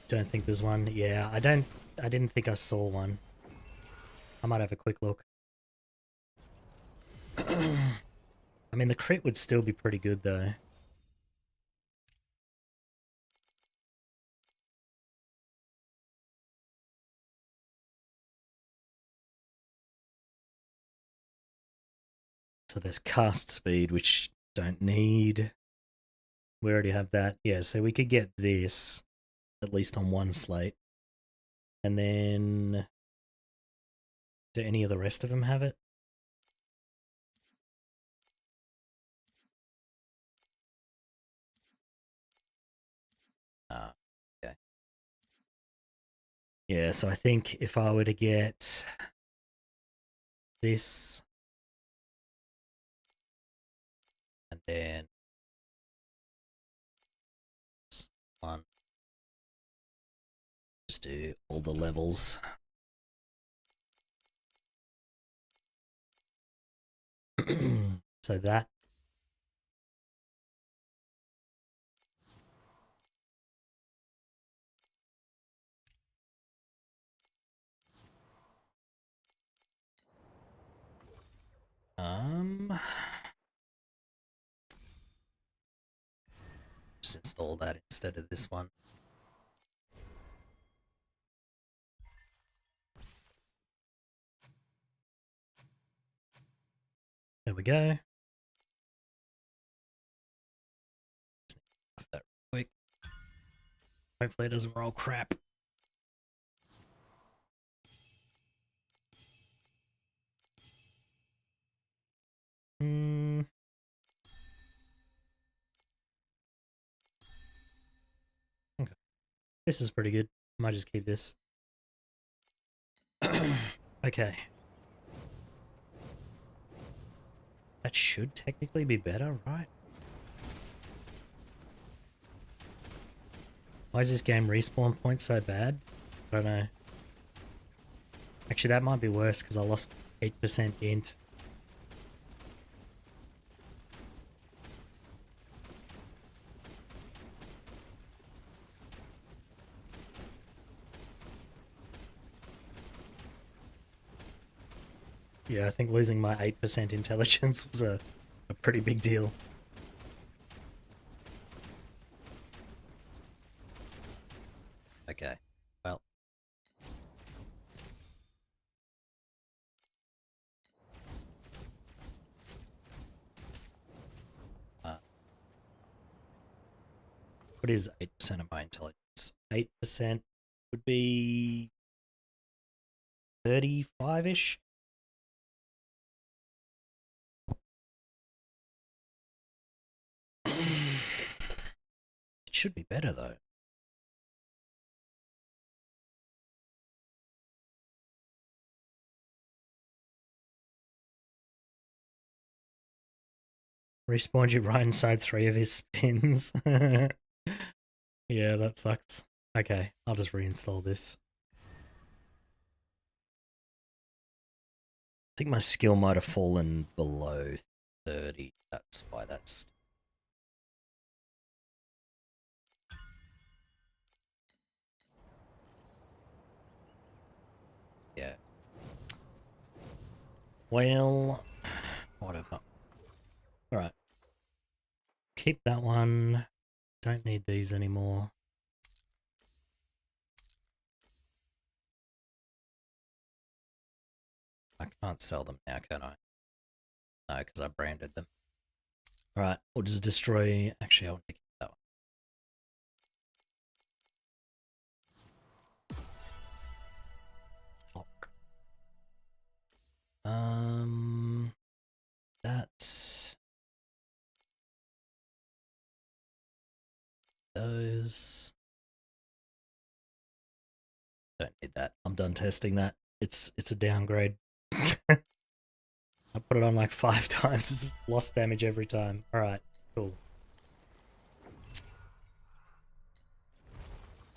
Don't think there's one. Yeah, I didn't think I saw one. I might have a quick look. I mean, the crit would still be pretty good though. So there's cast speed, which don't need. We already have that. Yeah, so we could get this at least on one slate. And then do any of the rest of them have it? Okay. Yeah, so I think if I were to get this and then this one, just do all the levels. So that. Just install that instead of this one. There we go. That quick. Hopefully it doesn't roll crap. Okay. This is pretty good. Might just keep this. Okay. That should technically be better, right? Why is this game respawn point so bad? I don't know. Actually, that might be worse because I lost 8% int. Yeah, I think losing my 8% intelligence was a pretty big deal. Okay, well. What is 8% of my intelligence? 8% would be 35-ish? It should be better though. Respawned you right inside 3 of his spins. Yeah, that sucks. Okay, I'll just reinstall this. I think my skill might have fallen below 30. That's why that's... Yeah. Well, whatever. Alright. Keep that one. Don't need these anymore. I can't sell them now, can I? No, because I branded them. Alright, we'll just destroy... Actually, I want to keep that one. Lock. That's... Those... Don't need that. I'm done testing that. It's a downgrade. I put it on like 5 times. It's lost damage every time. Alright, cool.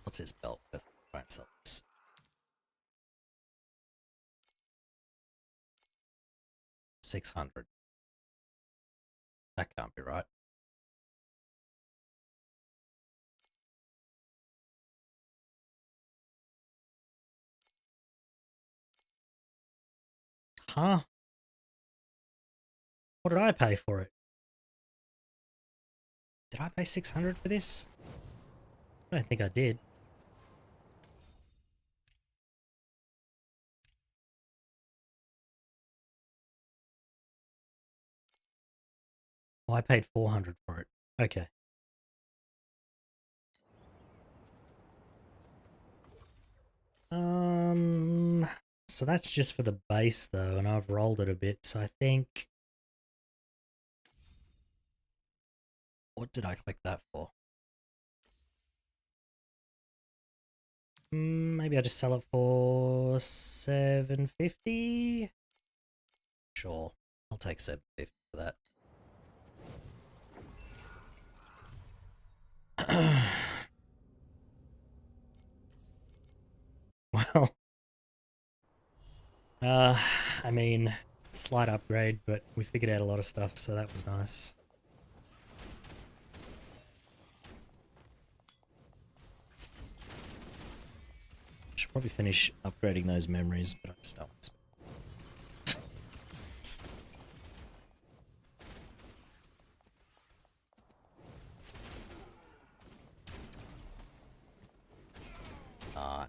What's his belt worth? Try and sell this. 600. That can't be right. Huh? What did I pay for it? Did I pay 600 for this? I don't think I did. Oh, I paid 400 for it. Okay. So that's just for the base though, and I've rolled it a bit, so I think... What did I click that for? Maybe I'll just sell it for 750? Sure. I'll take 750 for that. Well, I mean, slight upgrade, but we figured out a lot of stuff, so that was nice. Should probably finish upgrading those memories, but I just don't want to.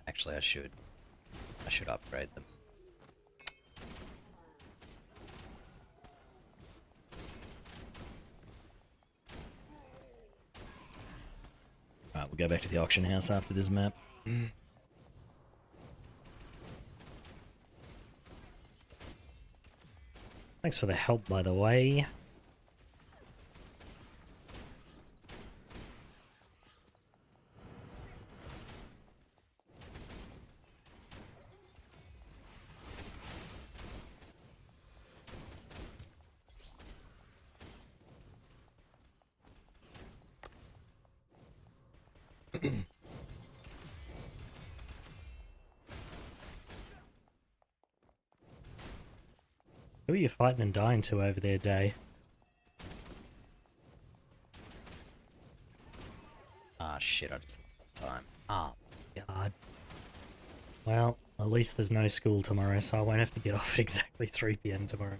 Actually, I should upgrade them. Alright, we'll go back to the auction house after this map. Thanks for the help, by the way. Who are you fighting and dying to over there, Day? Ah, shit, I just lost time. Ah, God. Well, at least there's no school tomorrow, so I won't have to get off at exactly 3 PM tomorrow.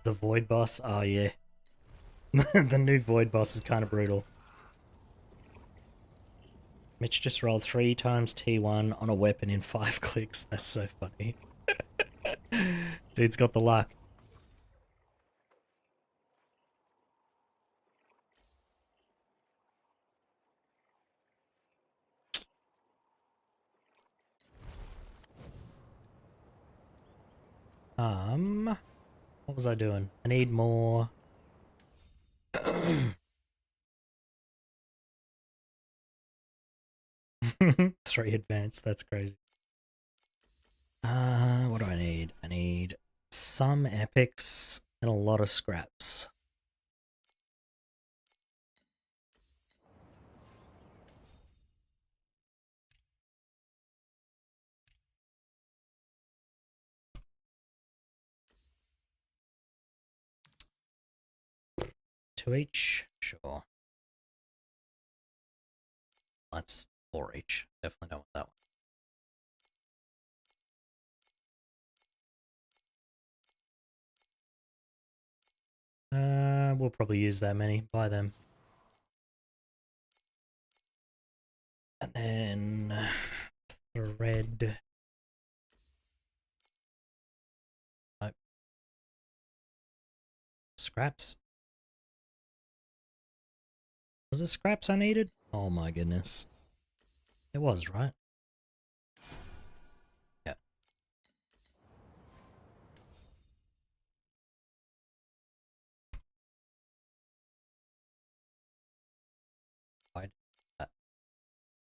The Void Boss? Oh, yeah. The new Void Boss is kind of brutal. Mitch just rolled 3 times T1 on a weapon in 5 clicks. That's so funny. Dude's got the luck. What was I doing? I need more... 3 advanced, that's crazy. What do I need? I need some epics and a lot of scraps. 2 each? Sure. That's 4 each. Definitely don't want that one. We'll probably use that many. Buy them. And then thread. Nope. Scraps. Was it scraps I needed? Oh my goodness. It was, right? Yeah. I did that.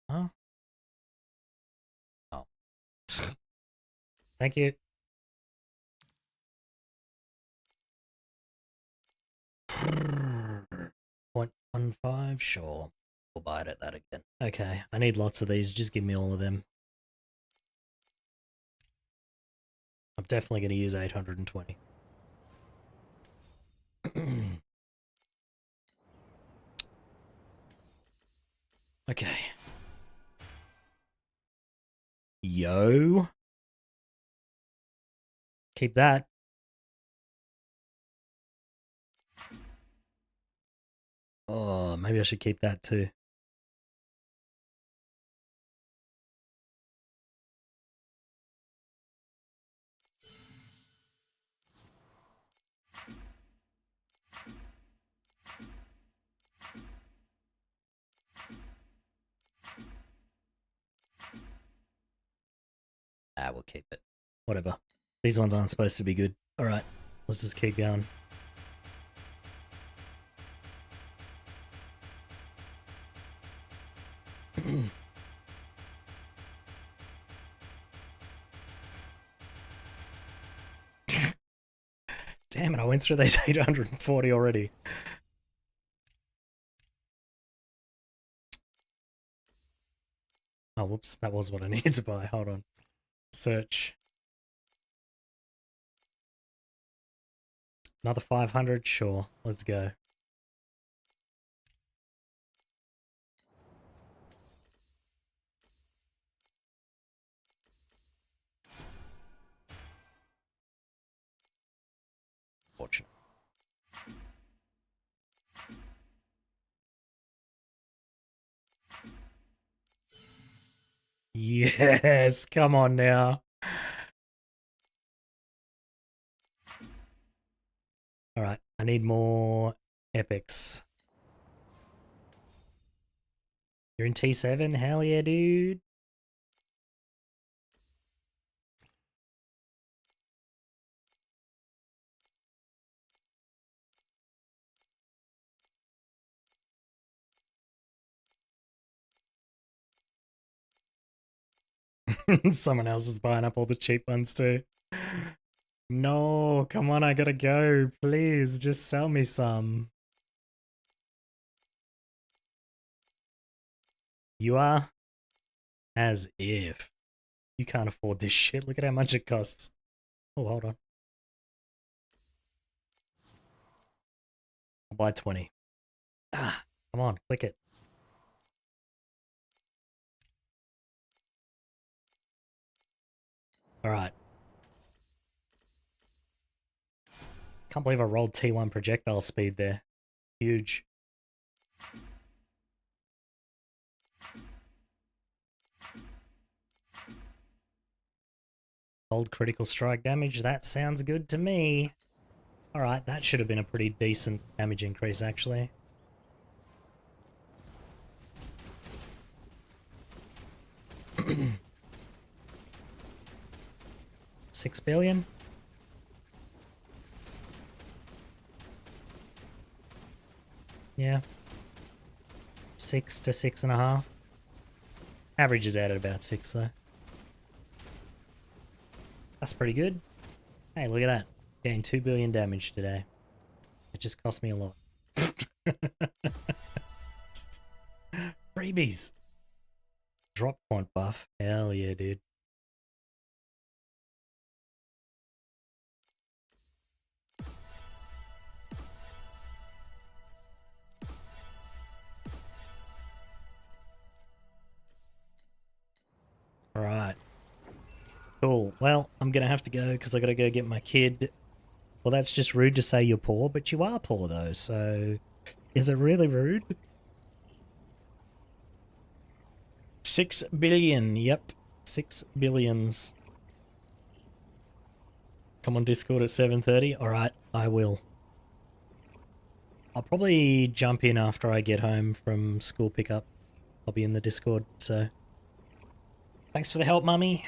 Huh? Oh. Thank you. 0.15, sure. We'll buy it at that again. Okay, I need lots of these. Just give me all of them. I'm definitely going to use 820. Okay. Yo. Keep that. Oh, maybe I should keep that too. We'll keep it. Whatever. These ones aren't supposed to be good. Alright, let's just keep going. Damn it, I went through these 840 already. Oh, whoops, that was what I needed to buy. Hold on. Search. Another 500? Sure, let's go. Fortunate. Yes, come on now. Alright, I need more epics. You're in T7? Hell yeah, dude. Someone else is buying up all the cheap ones too. No, come on, I gotta go. Please, just sell me some. You are? As if. You can't afford this shit. Look at how much it costs. Oh, hold on. I'll buy 20. Ah, come on, click it. Alright. Can't believe I rolled T1 projectile speed there. Huge. Old critical strike damage. That sounds good to me. Alright, that should have been a pretty decent damage increase, actually. $6 billion? Yeah. 6 to 6.5. Average is out at about 6, though. That's pretty good. Hey, look at that. Gained 2 billion damage today. It just cost me a lot. Freebies. Drop quant buff. Hell yeah, dude. I'm gonna have to go because I gotta go get my kid. Well, that's just rude to say you're poor, but you are poor though, so is it really rude? 6 billion, yep. 6 billions. Come on Discord at 7:30? Alright, I will. I'll probably jump in after I get home from school pickup. I'll be in the Discord, so... Thanks for the help, Mummy.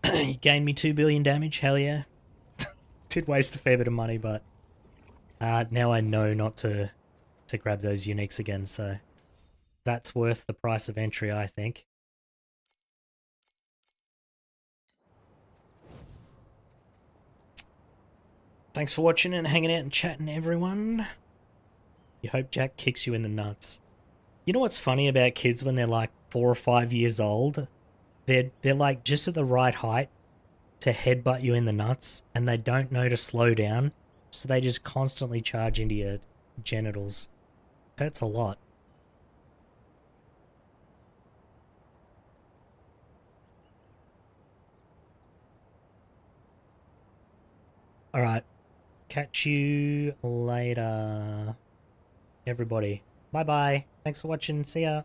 You gained me 2 billion damage, hell yeah. Did waste a fair bit of money, but... now I know not to grab those uniques again, so... That's worth the price of entry, I think. Thanks for watching and hanging out and chatting, everyone. You hope Jack kicks you in the nuts. You know what's funny about kids when they're like 4 or 5 years old? They're like just at the right height to headbutt you in the nuts, and they don't know to slow down, so they just constantly charge into your genitals. Hurts a lot. Alright. Catch you later, everybody. Bye-bye. Thanks for watching. See ya.